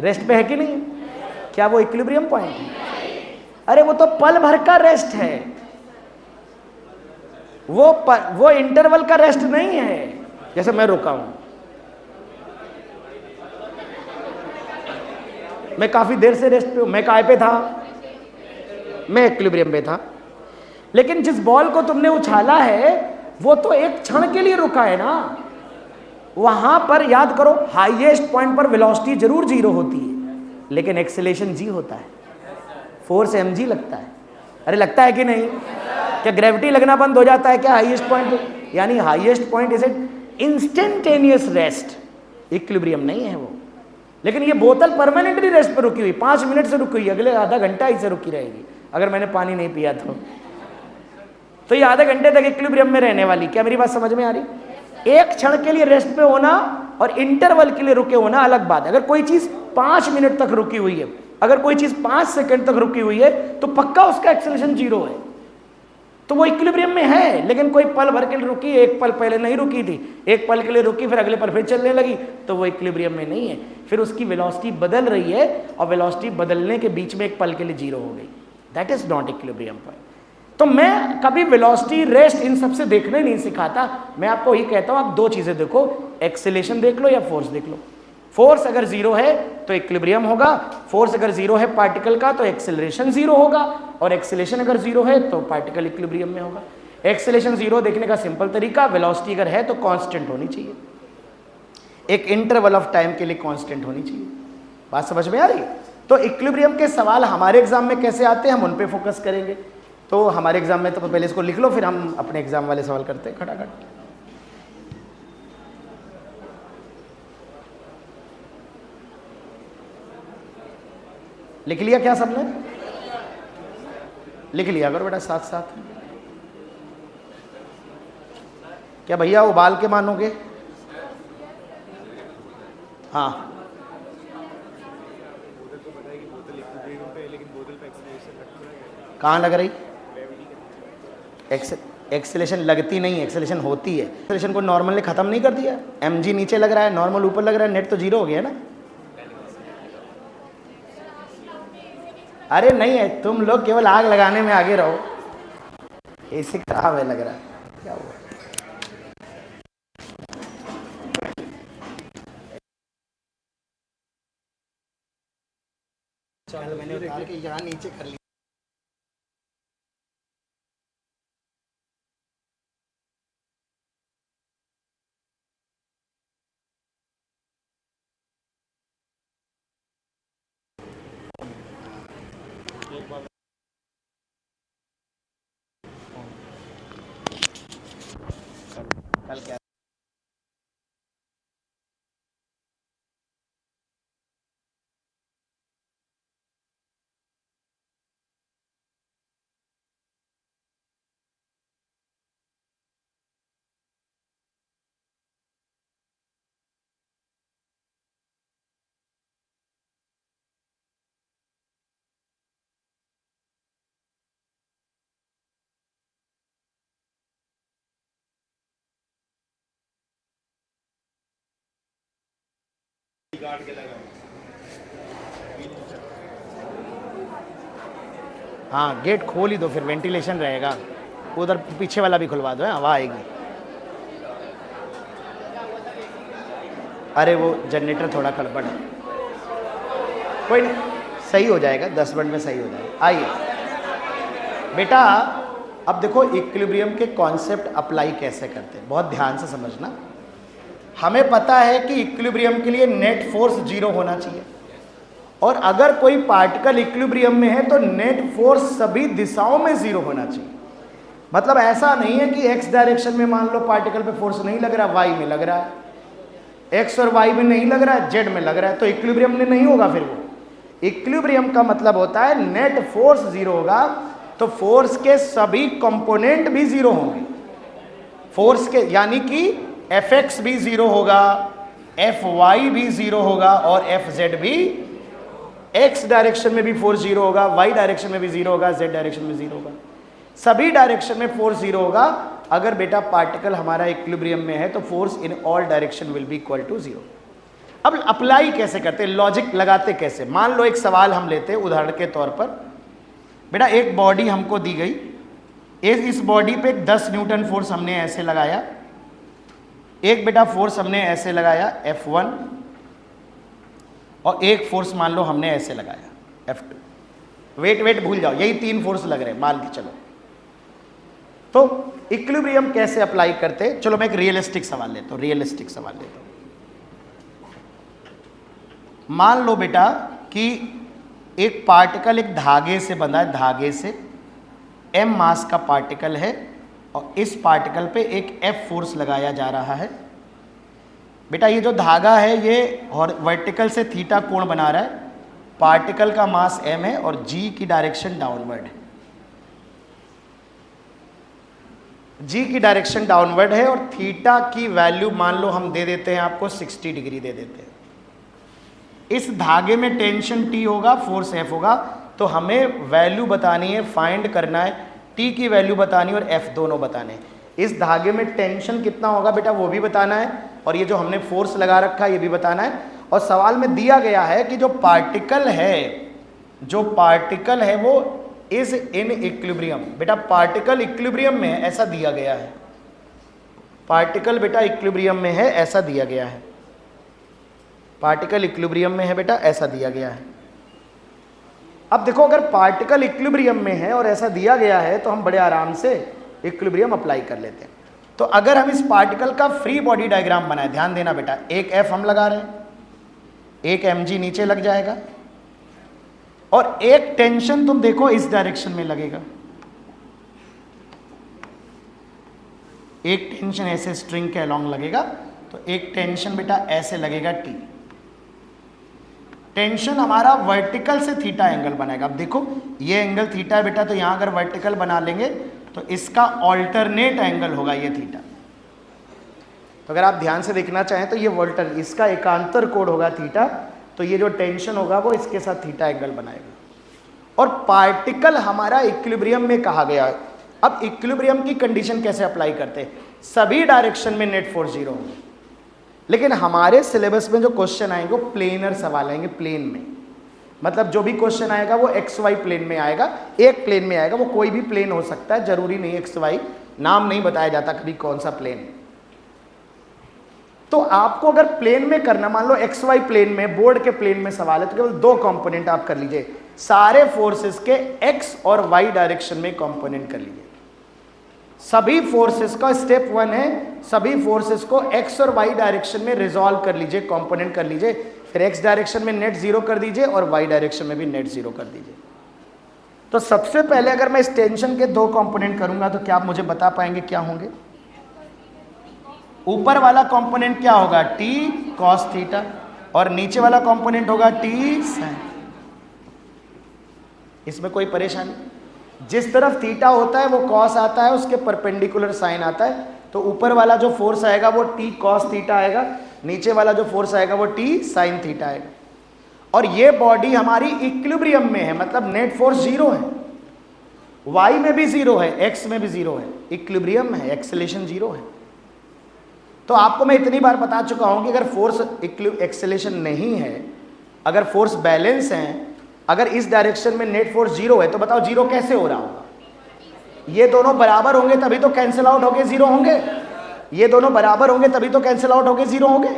रेस्ट पे है कि नहीं? क्या वो इक्विलिब्रियम पॉइंट है? अरे वो तो पल भर का रेस्ट है, वो इंटरवल का रेस्ट नहीं है। जैसे मैं रुका हूं, मैं काफी देर से रेस्ट पे हूं, मैं काय पे था? मैं इक्विलिब्रियम पे था। लेकिन जिस बॉल को तुमने उछाला है वो तो एक क्षण के लिए रुका है ना। वहां पर याद करो, हाईएस्ट पॉइंट पर वेलोसिटी जरूर जीरो होती है लेकिन एक्सेलेरेशन जी होता है, फोर्स mg लगता है। अरे लगता है कि नहीं? क्या ग्रेविटी लगना बंद हो जाता है क्या हाईएस्ट पॉइंट पे? यानी highest point is it instantaneous rest, equilibrium नहीं है वो। लेकिन ये बोतल परमानेंटली रेस्ट पर रुकी हुई, 5 मिनट से रुकी हुई, अगले आधा घंटा इसे रुकी रहेगी अगर मैंने पानी नहीं पिया तो ये आधे घंटे तक इक्विलिब्रियम में रहने वाली। क्या मेरी बात समझ में आ रही? एक क्षण के लिए रेस्ट पे होना और इंटरवल के लिए रुके होना अलग बात है। अगर कोई चीज 5 मिनट तक रुकी हुई है, अगर कोई चीज 5 सेकंड तक रुकी हुई है तो पक्का उसका एक्सेलरेशन जीरो है, तो वो इक्विलिब्रियम में है। लेकिन कोई पल भर के लिए रुकी, एक पल पहले नहीं रुकी थी, एक पल के लिए रुकी फिर अगले पल फिर चलने लगी, तो वो इक्विलिब्रियम में नहीं है। फिर उसकी वेलोसिटी बदल रही है और वेलोसिटी बदलने के बीच में एक पल के लिए जीरो हो गई, that is not equilibrium point. तो मैं कभी वेलोसिटी, रेस्ट इन सबसे देखने नहीं सिखाता। मैं आपको ही कहता हूं आप दो चीजें देखो, एक्सेलेरेशन देख लो या फोर्स देख लो। फोर्स अगर जीरो है तो इक्विलिब्रियम होगा, फोर्स अगर जीरो है पार्टिकल का तो एक्सेलरेशन जीरो होगा, और एक्सेलरेशन अगर जीरो है तो पार्टिकल इक्विलिब्रियम में होगा। एक्सेलरेशन जीरो देखने का सिंपल तरीका, वेलोसिटी अगर है तो कांस्टेंट होनी चाहिए, एक इंटरवल ऑफ टाइम के लिए कांस्टेंट होनी चाहिए। बात समझ में आ रही है? तो इक्विलिब्रियम के सवाल हमारे एग्जाम में कैसे आते हैं हम उन पे फोकस करेंगे। तो हमारे एग्जाम में तो पहले इसको लिख लो, फिर हम अपने एग्जाम वाले सवाल करते हैं खटाखट। लिख लिया क्या सबने? लिख लिया करो बेटा साथ साथ। क्या भैया उबाल के मानोगे? हाँ, कहाँ लग रही? एक्सेलेरेशन लगती नहीं, एक्सेलेरेशन होती है। एक्सेलेरेशन को नॉर्मल ने खत्म नहीं कर दिया, mg नीचे लग रहा है, नॉर्मल ऊपर लग रहा है, नेट तो जीरो हो गया ना। अरे नहीं है, तुम लोग केवल आग लगाने में आगे रहो, एसी खराब है लग रहा है। क्या हुआ? चल मैंने उतार के यहाँ नीचे कर लिया। कल क्या हाँ गेट खोल ही दो, फिर वेंटिलेशन रहेगा। उधर पीछे वाला भी खुलवा दो, हवा आएगी। अरे वो जनरेटर थोड़ा गड़बड़ है, कोई नहीं, सही हो जाएगा, 10 मिनट में सही हो जाएगा। आइए बेटा, अब देखो इक्विलिब्रियम के कॉन्सेप्ट अप्लाई कैसे करते हैं, बहुत ध्यान से समझना। हमें पता है कि इक्विलिब्रियम के लिए नेट फोर्स जीरो होना चाहिए, और अगर कोई पार्टिकल इक्विलिब्रियम में है तो नेट फोर्स सभी दिशाओं में जीरो होना चाहिए। मतलब ऐसा नहीं है कि एक्स डायरेक्शन में मान लो पार्टिकल पे फोर्स नहीं लग रहा, वाई में लग रहा है, एक्स और वाई में नहीं लग रहा है, जेड में लग रहा है, तो इक्विलिब्रियम में नहीं होगा। फिर वो इक्विलिब्रियम का मतलब होता है नेट फोर्स जीरो होगा, तो फोर्स के सभी कंपोनेंट भी जीरो होंगे। फोर्स के यानी कि एफ एक्स भी जीरो होगा, एफ वाई भी जीरो होगा, और एफ जेड भी, एक्स डायरेक्शन में भी फोर्स जीरो होगा, वाई डायरेक्शन में भी जीरो होगा, जेड डायरेक्शन में जीरो होगा, सभी डायरेक्शन में फोर्स जीरो होगा। अगर बेटा पार्टिकल हमारा इक्विलिब्रियम में है तो force in all direction will be equal to zero. अब अप्लाई कैसे करते हैं, लॉजिक लगाते कैसे? मान लो एक सवाल हम लेते हैं उदाहरण के तौर पर। बेटा एक बॉडी हमको दी गई, इस बॉडी पे 10 न्यूटन फोर्स हमने ऐसे लगाया, एक बेटा फोर्स हमने ऐसे लगाया F1, और एक फोर्स मान लो हमने ऐसे लगाया F2। वेट वेट भूल जाओ, यही 3 फोर्स लग रहे हैं मान के चलो। तो इक्विलिब्रियम कैसे अप्लाई करते हैं, चलो मैं एक रियलिस्टिक सवाल लेता हूं, रियलिस्टिक सवाल लेता हूं। मान लो बेटा कि एक पार्टिकल एक धागे से बंधा है, धागे से m मास का पार्टिकल है और इस पार्टिकल पे एक F फोर्स लगाया जा रहा है। बेटा ये जो धागा है ये और वर्टिकल से थीटा कोण बना रहा है, पार्टिकल का मास m है और g की डायरेक्शन डाउनवर्ड है, g की डायरेक्शन डाउनवर्ड है और थीटा की वैल्यू मान लो हम दे देते हैं आपको 60 डिग्री दे देते हैं। इस धागे में टेंशन T होगा, फोर्स F होगा, तो हमें वैल्यू बतानी है, फाइंड करना है, T की वैल्यू बतानी है और F दोनों बताने हैं। इस धागे में टेंशन कितना होगा बेटा वो भी बताना है और ये जो हमने फोर्स लगा रखा है ये भी बताना है। और सवाल में दिया गया है कि जो पार्टिकल है वो इज इन इक्विलिब्रियम। बेटा पार्टिकल इक्विलिब्रियम में है ऐसा दिया गया है, पार्टिकल बेटा इक्विलिब्रियम में है ऐसा दिया गया है, पार्टिकल इक्विलिब्रियम में है बेटा ऐसा दिया गया है। अब देखो अगर पार्टिकल इक्विलिब्रियम में है और ऐसा दिया गया है तो हम बड़े आराम से इक्विलिब्रियम अप्लाई कर लेते हैं। तो अगर हम इस पार्टिकल का फ्री बॉडी डायग्राम बनाए, ध्यान देना बेटा, एक F हम लगा रहे हैं, एक mg नीचे लग जाएगा और एक टेंशन तुम देखो इस डायरेक्शन में लगेगा, एक टेंशन ऐसे स्ट्रिंग के अलोंग लगेगा, तो एक टेंशन बेटा ऐसे लगेगा T। टेंशन हमारा वर्टिकल से थीटा एंगल बनाएगा। अब देखो ये एंगल थीटा है बेटा, तो यहां अगर वर्टिकल बना लेंगे तो इसका ऑल्टरनेट एंगल होगा ये थीटा। तो अगर आप ध्यान से देखना चाहें तो ये वोल्टर इसका एकांतर कोण होगा थीटा, तो ये जो टेंशन होगा वो इसके साथ थीटा एंगल बनाएगा। और पार्टिकल हमारा इक्विलिब्रियम में कहा गया है। अब इक्विलिब्रियम की कंडीशन कैसे अप्लाई करते हैं, सभी डायरेक्शन में नेट फोर्स 0 होंगे, लेकिन हमारे सिलेबस में जो क्वेश्चन आएंगे वो प्लेनर सवाल आएंगे, प्लेन में, मतलब जो भी क्वेश्चन आएगा वो एक्स वाई प्लेन में आएगा, एक प्लेन में आएगा, वो कोई भी प्लेन हो सकता है, जरूरी नहीं एक्स वाई, नाम नहीं बताया जाता कभी कौन सा प्लेन। तो आपको अगर प्लेन में करना, मान लो एक्स वाई प्लेन में, बोर्ड के प्लेन में सवाल है, तो केवल 2 कंपोनेंट आप कर लीजिए, सारे फोर्सेस के एक्स और वाई डायरेक्शन में कंपोनेंट कर लीजिए। सभी फोर्सेस का स्टेप 1 है, सभी फोर्सेस को एक्स और वाई डायरेक्शन में रिजॉल्व कर लीजिए, कंपोनेंट कर लीजिए, फिर एक्स डायरेक्शन में नेट 0 कर दीजिए और वाई डायरेक्शन में भी नेट 0 कर दीजिए। तो सबसे पहले अगर मैं इस टेंशन के 2 कंपोनेंट करूंगा तो क्या आप मुझे बता पाएंगे क्या होंगे? ऊपर वाला कंपोनेंट क्या होगा, टी कॉस थीटा, और नीचे वाला कंपोनेंट होगा टी साइन। इसमें कोई परेशानी, जिस तरफ थीटा होता है वो कॉस आता है, उसके परपेंडिकुलर साइन आता है, तो ऊपर वाला जो फोर्स आएगा वो टी कॉस थीटा आएगा, नीचे वाला जो फोर्स आएगा वो टी साइन थीटा आएगा। और ये बॉडी हमारी इक्विलिब्रियम में है, मतलब नेट फोर्स 0 है, वाई में भी 0 है, एक्स में भी 0 है, इक्विलिब्रियम है, एक्सेलेरेशन 0 है। तो आपको मैं इतनी बार बता चुका हूं कि अगर फोर्स एक्सेलेरेशन नहीं है, अगर फोर्स बैलेंस है, अगर इस डायरेक्शन में नेट फोर्स 0 है, तो बताओ 0 कैसे हो रहा होगा? ये दोनों बराबर होंगे तभी तो कैंसिल आउट होके 0 होंगे, ये दोनों बराबर होंगे तभी तो कैंसिल आउट होके 0 होंगे।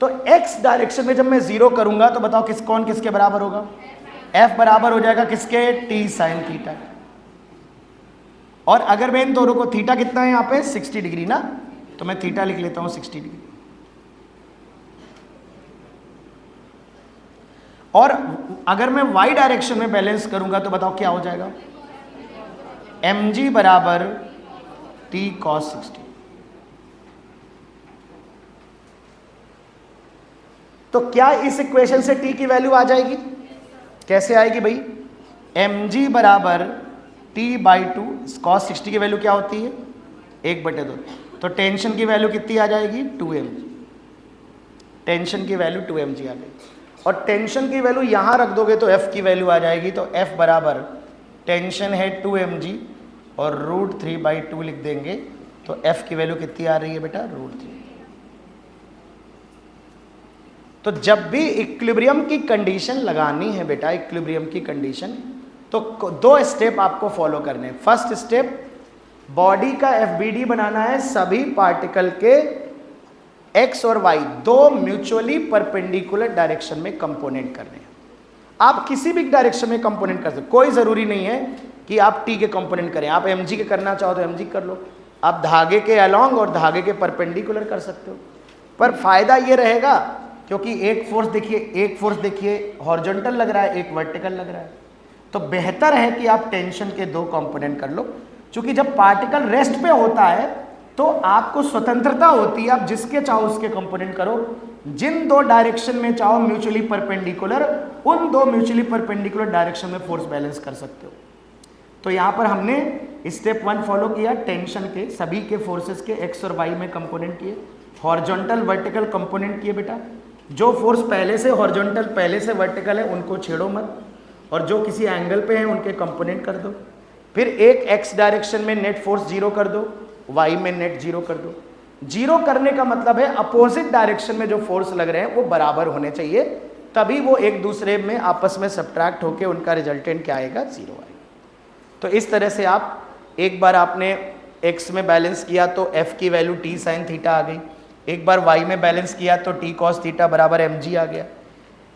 तो x डायरेक्शन में जब मैं 0 करूंगा तो बताओ कौन किसके बराबर होगा? f बराबर हो जाएगा किसके? t sine theta. और अगर मैं इन दोनों को, थीटा कितना है यहाँ पे 60 डिग्री ना, तो मैं थीटा लिख लेता हूं 60 डिग्री। और अगर मैं y डायरेक्शन में बैलेंस करूंगा तो बताओ क्या हो जाएगा? mg बराबर t cos 60। तो क्या इस इक्वेशन से t की वैल्यू आ जाएगी? कैसे आएगी भाई? mg बराबर t/2, cos 60 की वैल्यू क्या होती है? 1/2। तो टेंशन की वैल्यू कितनी आ जाएगी? 2mg। टेंशन की वैल्यू 2mg आ गई। और टेंशन की वैल्यू यहां रख दोगे तो f की वैल्यू आ जाएगी। तो f बराबर टेंशन है 2mg और √3/2 लिख देंगे, तो f की वैल्यू कितनी आ रही है बेटा? √3। तो जब भी इक्विलिब्रियम की कंडीशन लगानी है बेटा, इक्विलिब्रियम की कंडीशन, तो 2 स्टेप आपको फॉलो करने हैं। फर्स्ट स्टेप, बॉडी का FBD बनाना है, सभी पार्टिकल के x और y 2 म्यूचुअली परपेंडिकुलर डायरेक्शन में कंपोनेंट करने हैं। आप किसी भी डायरेक्शन में कंपोनेंट कर सकते, कोई जरूरी नहीं है कि आप टी के कंपोनेंट करें, आप एमजी के करना चाहो तो एमजी कर लो, आप धागे के अलोंग और धागे के परपेंडिकुलर कर सकते हो। पर फायदा ये रहेगा क्योंकि एक फोर्स देखिए हॉरिजॉन्टल लग रहा है, एक वर्टिकल लग रहा है, तो बेहतर है कि आप टेंशन के दो कंपोनेंट कर लो। क्योंकि जब पार्टिकल रेस्ट पे होता है तो आपको स्वतंत्रता होती है, आप जिसके चाहो उसके कंपोनेंट करो, जिन दो डायरेक्शन में चाहो म्यूचुअली परपेंडिकुलर, उन दो म्यूचुअली परपेंडिकुलर डायरेक्शन में फोर्स बैलेंस कर सकते हो। तो यहाँ पर हमने स्टेप 1 फॉलो किया, टेंशन के सभी के फोर्सेस के एक्स और वाई में कंपोनेंट किए, हॉरिजॉन्टल वर्टिकल कंपोनेंट किए बेटा। जो फोर्स पहले से हॉरिजॉन्टल पहले से वर्टिकल है उनको छेड़ो मत, और जो किसी एंगल पे है उनके कंपोनेंट कर दो। फिर एक एक्स डायरेक्शन में नेट फोर्स जीरो कर दो, वाई में नेट जीरो कर दो। जीरो करने का मतलब है अपोजिट डायरेक्शन में जो फोर्स लग रहे हैं वो बराबर होने चाहिए, तभी वो एक दूसरे में आपस में सब्ट्रैक्ट होकर उनका रिजल्टेंट क्या आएगा, जीरो आएगा। तो इस तरह से आप एक बार आपने x में बैलेंस किया तो f की वैल्यू t साइन थीटा आ गई, एक बार y में बैलेंस किया तो t कॉस थीटा बराबर mg आ गया।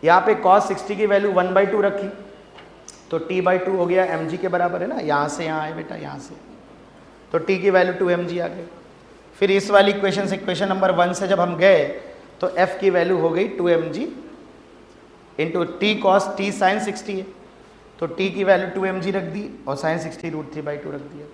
यहाँ पे cos 60 की वैल्यू 1/2 रखी तो t/2 हो गया, mg के बराबर है ना, यहाँ से यहाँ आए बेटा, यहाँ से तो t की वैल्यू 2mg आ गई। फिर इस वाली इक्वेशन से इक्वेशन नंबर 1 से जब हम गए तो f की वैल्यू हो गई 2mg into T cos t sine 60 है तो t की वैल्यू 2mg रख दी और साइन 60 √3/2 रख दिया।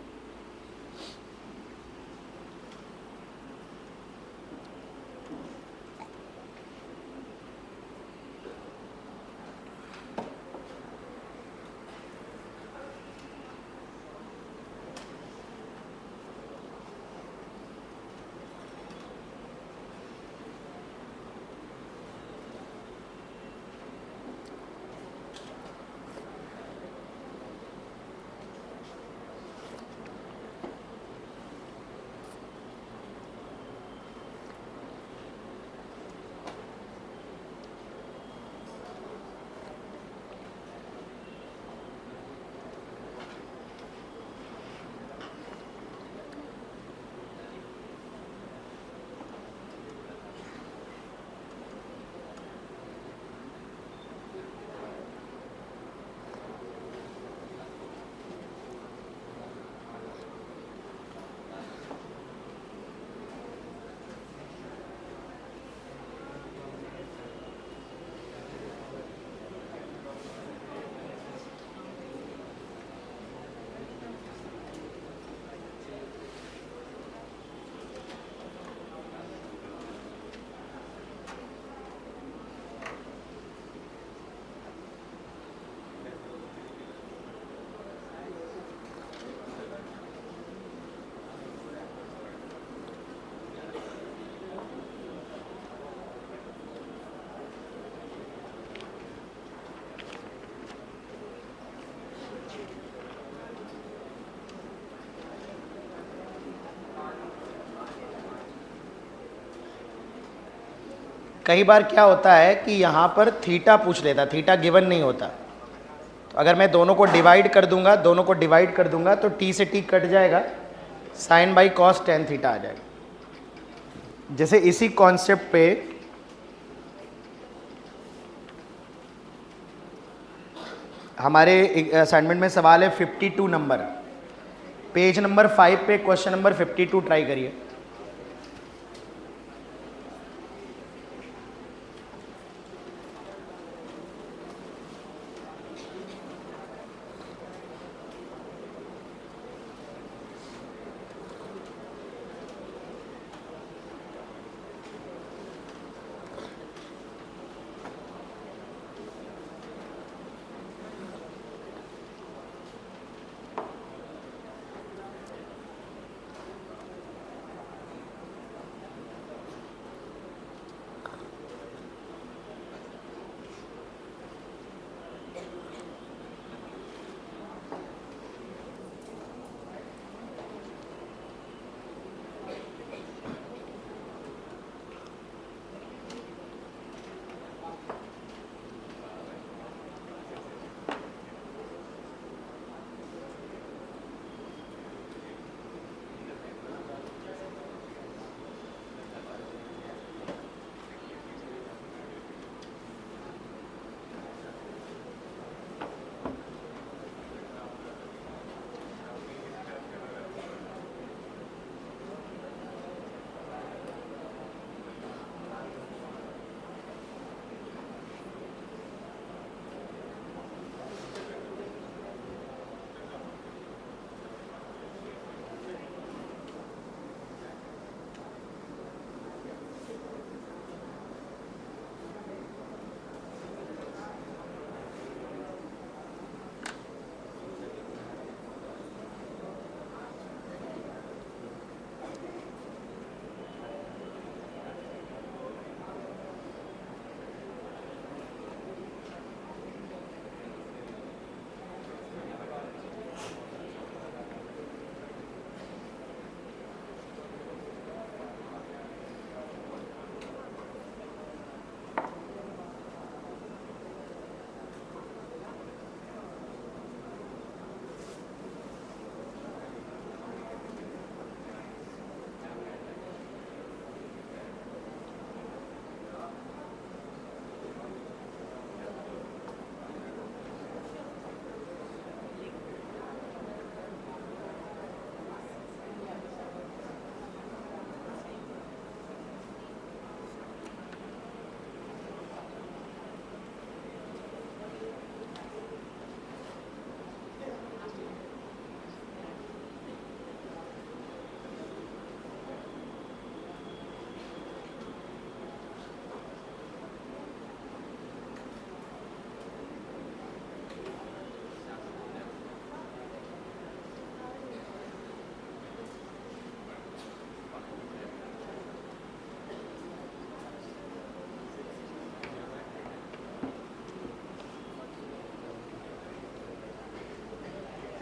कई बार क्या होता है कि यहाँ पर थीटा पूछ लेता, थीटा गिवन नहीं होता, तो अगर मैं दोनों को डिवाइड कर दूंगा तो t से t कट जाएगा, sine by cos tan theta आ जाएगा। जैसे इसी कॉन्सेप्ट पे हमारे असाइनमेंट में सवाल है 52 नंबर, पेज नंबर 5 पे क्वेश्चन नंबर 52 ट्राई करिए।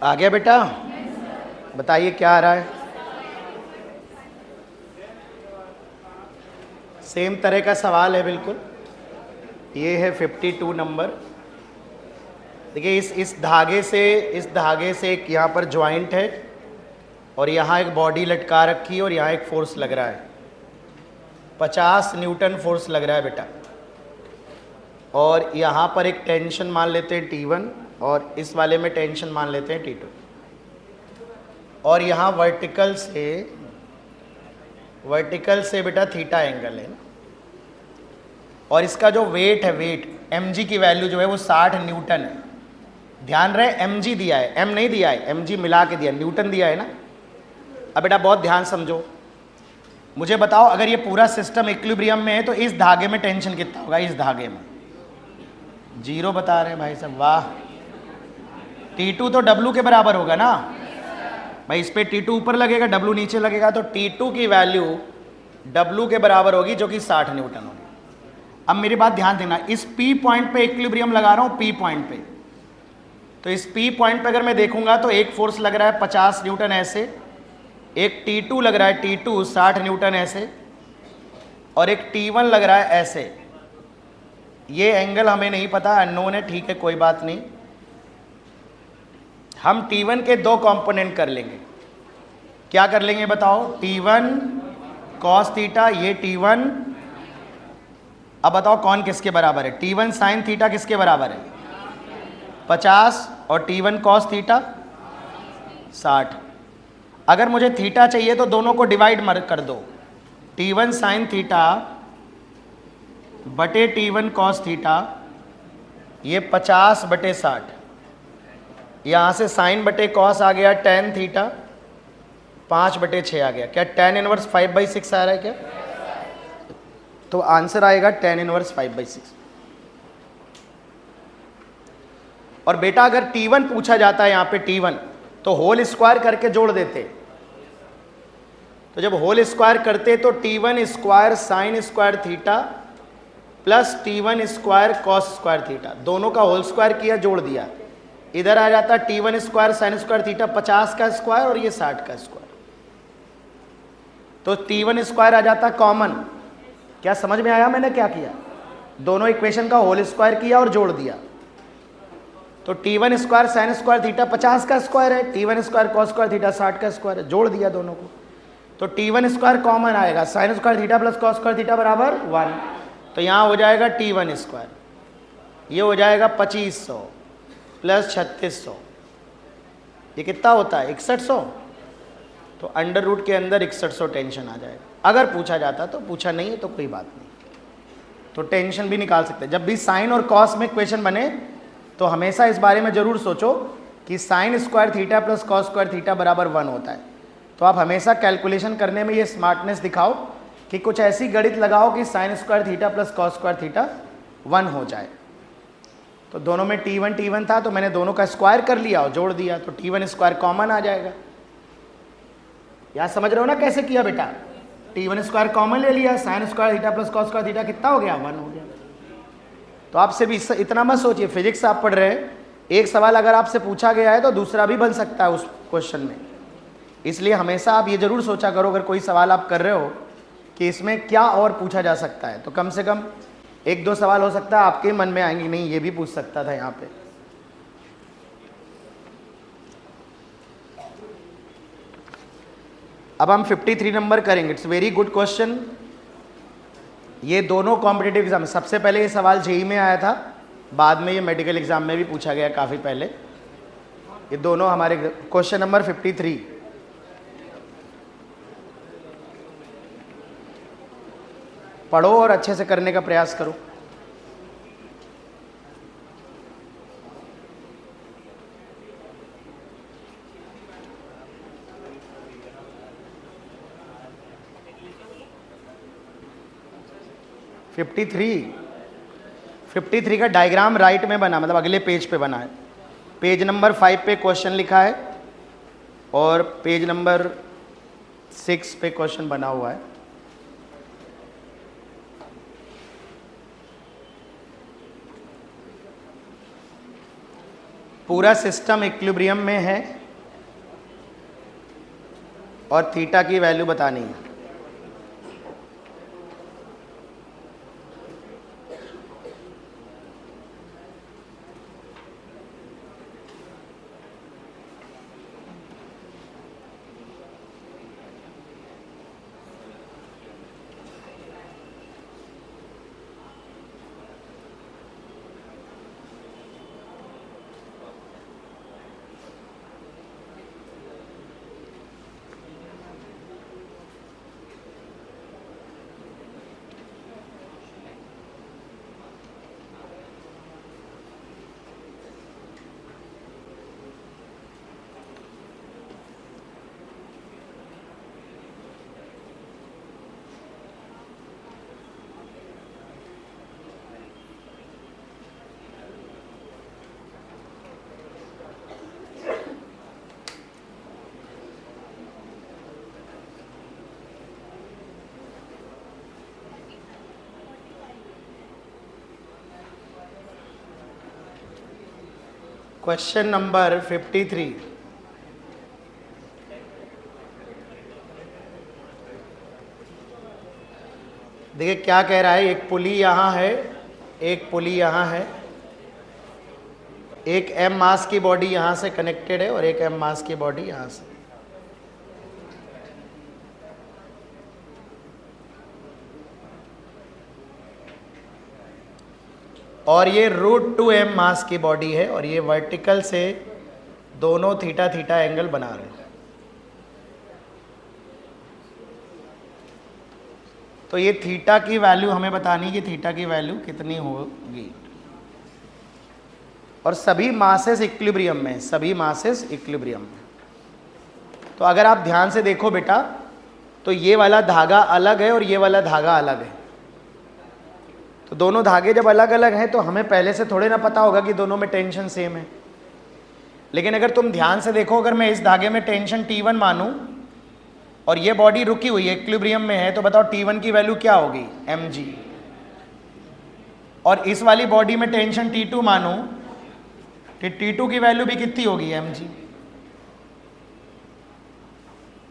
आ गया बेटा? बताइए क्या आ रहा है? सेम तरह का सवाल है बिल्कुल। ये है 52 नंबर। देखिए इस धागे से एक यहाँ पर ज्वाइंट है और यहाँ एक बॉडी लटका रखी है और यहाँ एक फोर्स लग रहा है, 50 न्यूटन फोर्स लग रहा है बेटा। और यहाँ पर एक टेंशन मान लेते हैं T1 और इस वाले में टेंशन मान लेते हैं T2। और यहाँ वर्टिकल से बेटा थीटा एंगल है ना। और इसका जो वेट है, वेट mg की वैल्यू जो है वो 60 न्यूटन है। ध्यान रहे mg दिया है, m नहीं दिया है, mg मिला के दिया, न्यूटन दिया है ना। अब बेटा बहुत ध्यान समझो, मुझे बताओ अगर ये पूरा सिस्टम इक्विलिब्रियम में है तो इस धागे में टेंशन कितना होगा? इस धागे में 0 बता रहे हैं भाई साहब, वाह। T2 तो W के बराबर होगा ना भाई, इस पे T2 ऊपर लगेगा, W नीचे लगेगा, तो T2 की वैल्यू W के बराबर होगी जो कि 60 न्यूटन होगी। अब मेरी बात ध्यान देना, इस P पॉइंट पे इक्विलिब्रियम लगा रहा हूं, P पॉइंट पे। तो इस P पॉइंट पे अगर मैं देखूंगा तो एक फोर्स लग रहा है 50 न्यूटन ऐसे, एक T2 लग रहा है T2 60 न्यूटन ऐसे, और एक T1 लग रहा है ऐसे। ये एंगल हमें नहीं पता, अननोन है, ठीक है कोई बात नहीं। हम T1 के दो कंपोनेंट कर लेंगे। क्या कर लेंगे बताओ? T1 cos थीटा, ये T1। अब बताओ कौन किसके बराबर है? T1 sin थीटा किसके बराबर है? 50, और T1 cos थीटा 60। अगर मुझे थीटा चाहिए तो दोनों को डिवाइड कर दो, T1 sin थीटा बटे T1 cos थीटा, ये 50 बटे 60। यहाँ से साइन बटे कॉस आ गया tan थीटा, 5 बटे 6 आ गया। क्या tan इनवर्स 5/6 आ रहा है क्या? तो आंसर आएगा tan इनवर्स 5/6। और बेटा अगर T1 पूछा जाता है यहाँ पे T1, तो होल स्क्वायर करके जोड़ देते। तो जब होल स्क्वायर करते तो T1 square sine square theta plus T1 square cos square theta, दोनों का होल स्क्वायर किया, जोड़ दिया। इधर आ जाता T1 square sine square theta 50 का स्क्वायर और ये 60 का स्क्वायर, तो T1 स्क्वायर आ जाता कॉमन। क्या समझ में आया मैंने क्या किया? दोनों इक्वेशन का होल स्क्वायर किया और जोड़ दिया। तो T1 square sine square theta 50 का स्क्वायर है, T1 square cos square theta 60 का स्क्वायर है, जोड़ दिया दोनों को। तो T1 स्क्वायर कॉमन आएगा, sign square theta plus cos square theta बराबर 1। तो यहाँ हो जाएगा T1 स्क्वायर, ये हो जाएगा 2500 प्लस 3600, ये कितना होता है? 6100। तो अंडर रूट के अंदर 6100 टेंशन आ जाएगा। अगर पूछा जाता तो, पूछा नहीं है तो कोई बात नहीं, तो टेंशन भी निकाल सकते हैं। जब भी साइन और कॉस में क्वेश्चन बने तो हमेशा इस बारे में जरूर सोचो कि sign square theta plus cos square theta बराबर 1 होता है। तो आप हमेशा कैलकुलेशन करने में ये स्मार्टनेस दिखाओ कि कुछ ऐसी गणित लगाओ कि sign square theta plus cos square theta 1 हो जाए। तो दोनों में T1 था तो मैंने दोनों का स्क्वायर कर लिया और जोड़ दिया, तो T1 स्क्वायर कॉमन आ जाएगा। यहाँ समझ रहे हो ना कैसे किया बेटा? T1 स्क्वायर कॉमन ले लिया, sign square theta plus cos square theta कितना हो गया? 1 हो गया। तो आपसे भी इतना मत सोचिए, फिजिक्स आप पढ़ रहे हैं, एक सवाल अगर आपसे पूछा गया है तो दूसरा भी बन सकता है उस क्वेश्चन में। इसलिए हमेशा आप ये जरूर सोचा करो अगर कोई सवाल आप कर रहे हो कि इसमें क्या और पूछा जा सकता है, तो कम से कम 1-2 सवाल हो सकता है आपके मन में आएंगे, नहीं ये भी पूछ सकता था यहाँ पे। अब हम 53 नंबर करेंगे। It's very good question. ये दोनों कॉम्पिटिटिव एग्जाम, सबसे पहले ये सवाल जेईई में आया था, बाद में ये मेडिकल एग्जाम में भी पूछा गया काफ़ी पहले। ये दोनों हमारे क्वेश्चन नंबर 53। पढ़ो और अच्छे से करने का प्रयास करो। फिफ्टी थ्री का डायग्राम राइट में बना, मतलब अगले पेज पे बना है। पेज नंबर 5 पे क्वेश्चन लिखा है और पेज नंबर 6 पे क्वेश्चन बना हुआ है। पूरा सिस्टम इक्विलिब्रियम में है और थीटा की वैल्यू बतानी है। Question number 53। देखिए क्या कह रहा है, एक पुली यहाँ है, एक पुली यहाँ है, एक m मास की बॉडी यहाँ से कनेक्टेड है और एक m मास की बॉडी यहाँ से। और ये √2m मास की बॉडी है और ये वर्टिकल से दोनों थीटा थीटा एंगल बना रहे हैं। तो ये थीटा की वैल्यू हमें बतानी कि थीटा की वैल्यू कितनी होगी। और सभी मासेस इक्विलिब्रियम में, सभी मासेस इक्विलिब्रियम में। तो अगर आप ध्यान से देखो बेटा, तो ये वाला धागा अलग है और ये वाला धागा अलग है। तो दोनों धागे जब अलग अलग हैं तो हमें पहले से थोड़े ना पता होगा कि दोनों में टेंशन सेम है। लेकिन अगर तुम ध्यान से देखो, अगर मैं इस धागे में टेंशन T1 मानूं और ये बॉडी रुकी हुई है, इक्विलिब्रियम में है, तो बताओ T1 की वैल्यू क्या होगी, mg। और इस वाली बॉडी में टेंशन T2 मानूं तो T2 की वैल्यू भी कितनी होगी, mg।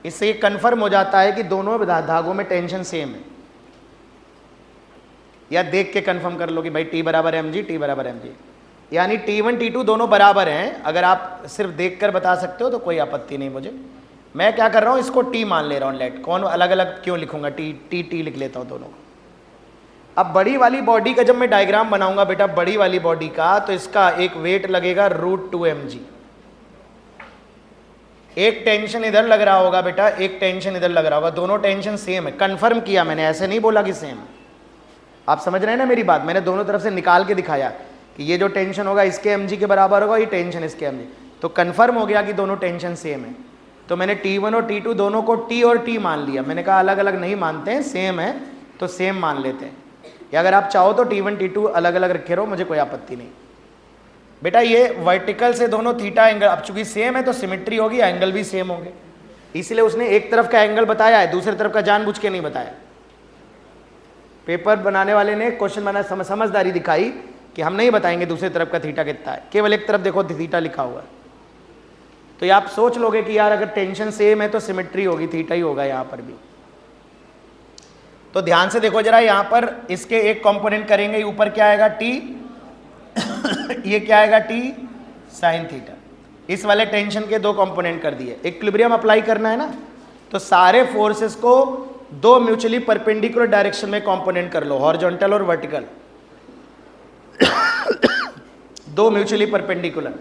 इससे ये कंफर्म हो जाता है कि दोनों धागों में टेंशन सेम है। या देख के कंफर्म कर लो कि भाई T बराबर mg, T बराबर mg, यानी T1 T2 दोनों बराबर हैं। अगर आप सिर्फ देखकर बता सकते हो तो कोई आपत्ति नहीं मुझे। मैं क्या कर रहा हूँ, इसको T मान ले रहा हूँ। लेट कौन अलग अलग क्यों लिखूंगा, T लिख लेता हूँ दोनों को। अब बड़ी वाली बॉडी का जब मैं डायग्राम बनाऊंगा बेटा, बड़ी वाली बॉडी का, तो इसका एक वेट लगेगा √2mg। एक टेंशन इधर लग रहा होगा बेटा, एक टेंशन इधर लग रहा होगा, दोनों टेंशन सेम है। कंफर्म किया मैंने, ऐसे नहीं बोला कि सेम। आप समझ रहे हैं ना मेरी बात, मैंने दोनों तरफ से निकाल के दिखाया कि ये जो टेंशन होगा इसके mg के बराबर होगा, ये टेंशन इसके mg। तो कंफर्म हो गया कि दोनों टेंशन सेम है। तो मैंने T1 और T2 दोनों को T और T मान लिया। मैंने कहा अलग अलग नहीं मानते हैं, सेम है तो सेम मान लेते हैं। या अगर आप चाहो तो T1 T2 अलग अलग रखे रहो, मुझे कोई आपत्ति नहीं। बेटा ये वर्टिकल से दोनों थीटा एंगल, अब चूंकि सेम है तो सिमेट्री होगी, एंगल भी सेम होंगे, इसलिए उसने एक तरफ का एंगल बताया है, दूसरी तरफ का जानबूझ के नहीं बताया। पेपर बनाने वाले ने क्वेश्चन बना समझदारी दिखाई कि हम नहीं बताएंगे दूसरी तरफ का थीटा कितना है, केवल एक तरफ देखो थीटा लिखा हुआ है। तो ये आप सोच लोगे कि यार अगर टेंशन सेम है तो सिमेट्री होगी, थीटा ही होगा यहाँ पर भी। तो ध्यान से देखो जरा, यहाँ पर इसके एक कंपोनेंट करेंगे, ऊपर क्या आएगा T, ये क्या आएगा T साइन थीटा। इस वाले टेंशन के दो कंपोनेंट कर दिए। इक्विलिब्रियम अप्लाई करना है ना, तो सारे फोर्सेस को दो म्यूचुअली परपेंडिकुलर डायरेक्शन में कंपोनेंट कर लो, हॉरिजॉन्टल और वर्टिकल, दो म्यूचुअली परपेंडिकुलर।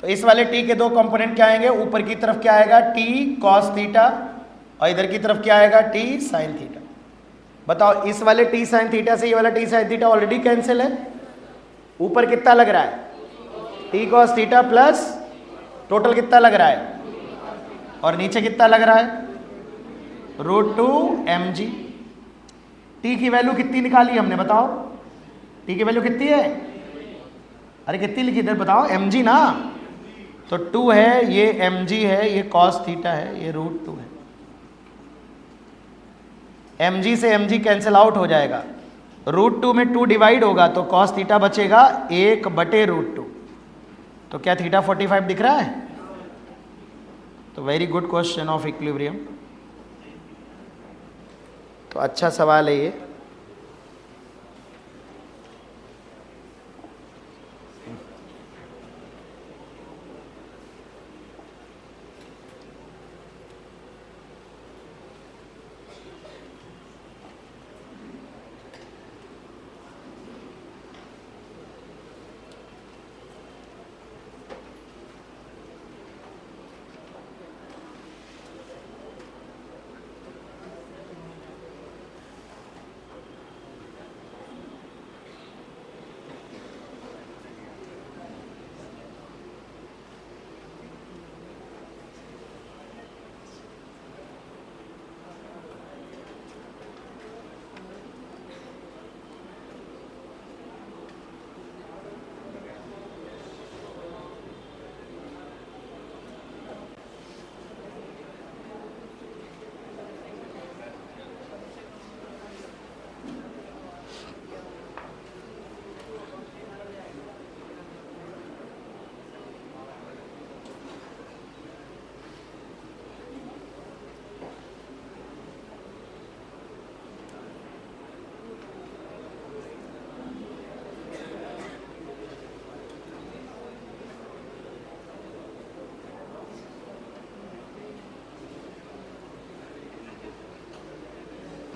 तो इस वाले T के दो कंपोनेंट क्या आएंगे, ऊपर की तरफ क्या आएगा T cos थीटा और इधर की तरफ क्या आएगा T sin थीटा। बताओ इस वाले T sin थीटा से ये वाला T sin theta already cancel है। ऊपर कितना लग रहा है, T cos theta plus total कितना लग रहा है, और नीचे कितना लग रहा है √2mg। T की वैल्यू कितनी निकाली हमने, बताओ T की वैल्यू कितनी है, अरे कितनी लिखी इधर बताओ, mg ना। तो 2 है, ये mg है, ये cos थीटा है, ये √2 है। mg से mg कैंसिल आउट हो जाएगा, √2 में 2 डिवाइड होगा तो cos थीटा बचेगा 1/√2। तो क्या थीटा 45 दिख रहा है? तो very good question of equilibrium, तो अच्छा सवाल है ये।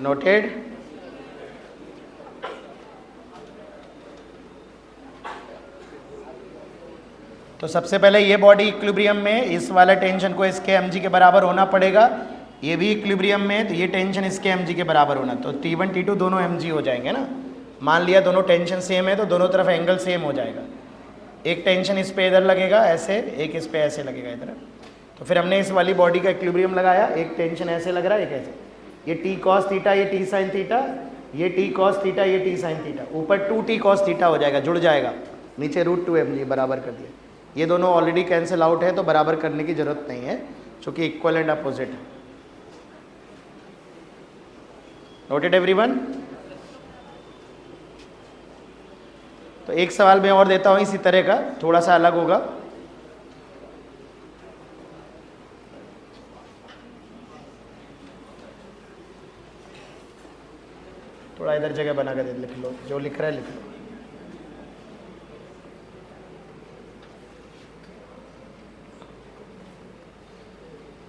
नोटेड। तो सबसे पहले ये बॉडी इक्विलिब्रियम में, इस वाला टेंशन को इसके mg के बराबर होना पड़ेगा। ये भी इक्विलिब्रियम में, तो ये टेंशन इसके mg के बराबर होना, तो T1 T2 दोनों mg हो जाएंगे ना। मान लिया दोनों टेंशन सेम है तो दोनों तरफ एंगल सेम हो जाएगा। एक टेंशन इस पे इधर लगेगा ऐसे, एक इस पे ऐसे लगेगा इधर। तो फिर हमने इस वाली बॉडी का इक्विलिब्रियम लगाया, एक टेंशन ऐसे लग रहा है, एक ऐसे। ये टी कॉस थीटा, ये टी साइन थीटा, ये टी कॉस थीटा, ये टी साइन थीटा, ऊपर 2t कॉस थीटा हो जाएगा, जुड़ जाएगा, नीचे √2mg बराबर कर दिया। ये दोनों ऑलरेडी कैंसिल आउट है तो बराबर करने की जरूरत नहीं है, क्योंकि इक्वल एंड अपोजिट है। Noted everyone. तो एक सवाल मैं और देता हूं इसी तरह का, थोड़ा सा अलग होगा। थोड़ा इधर जगह बना कर लिख लो, जो लिख रहा है लिख लो।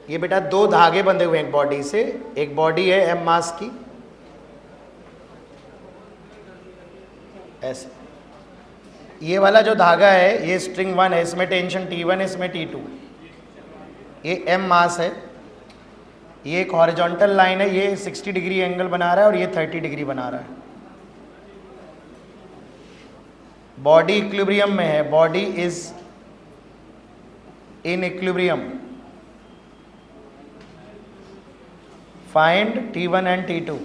ये बेटा दो धागे बंधे हुए हैं एक बॉडी से, एक बॉडी है m मास की ऐसे। ये वाला जो धागा है ये स्ट्रिंग 1 है, इसमें टेंशन T1 है, इसमें T2। ये m मास है, ये एक हॉरिजॉन्टल लाइन है, ये 60 डिग्री एंगल बना रहा है और ये 30 डिग्री बना रहा है। बॉडी इक्विलिब्रियम में है, body is in equilibrium. Find T1 and T2।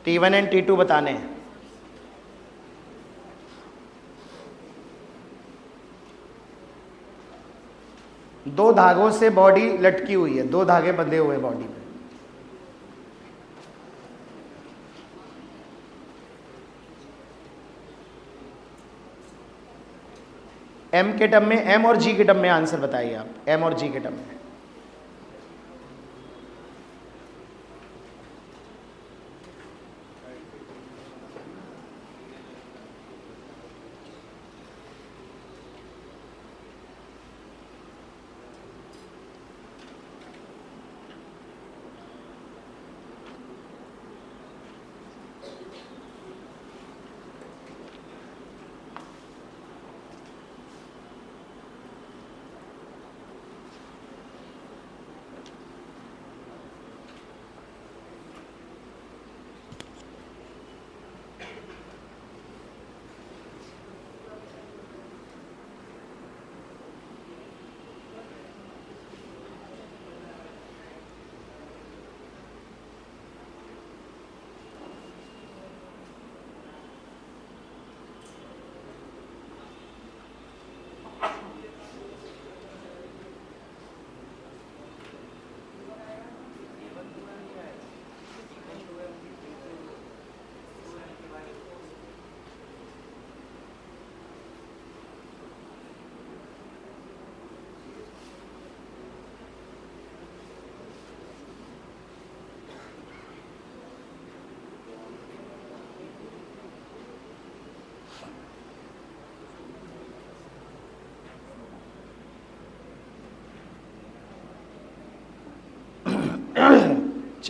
T1 and T2 बताने हैं। दो धागों से बॉडी लटकी हुई है, दो धागे बंधे हुए हैं बॉडी में। m के टर्म में, m और g के टर्म में आंसर बताइए आप, m और g के टर्म में।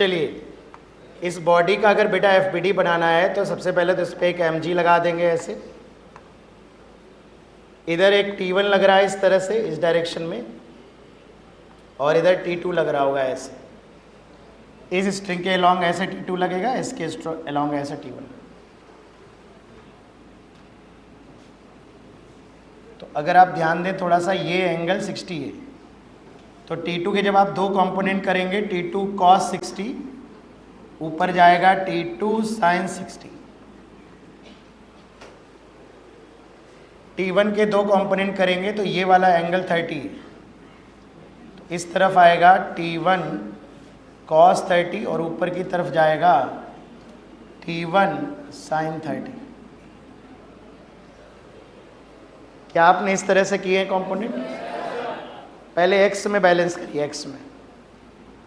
चलिए, इस बॉडी का अगर बेटा एफबीडी बनाना है तो सबसे पहले तो इस पर एक mg लगा देंगे ऐसे। इधर एक T1 लग रहा है इस तरह से, इस डायरेक्शन में, और इधर T2 लग रहा होगा ऐसे। इस स्ट्रिंग के अलोंग ऐसे T2 लगेगा, इसके अलोंग ऐसे T1। तो अगर आप ध्यान दें थोड़ा सा, ये एंगल 60 है, तो T2 के जब आप दो कंपोनेंट करेंगे, T2 cos 60 ऊपर जाएगा T2 sin 60। T1 के दो कंपोनेंट करेंगे तो ये वाला एंगल 30 है, तो इस तरफ आएगा T1 cos 30 और ऊपर की तरफ जाएगा T1 sin 30। क्या आपने इस तरह से किए हैं कंपोनेंट? पहले x में बैलेंस करिए।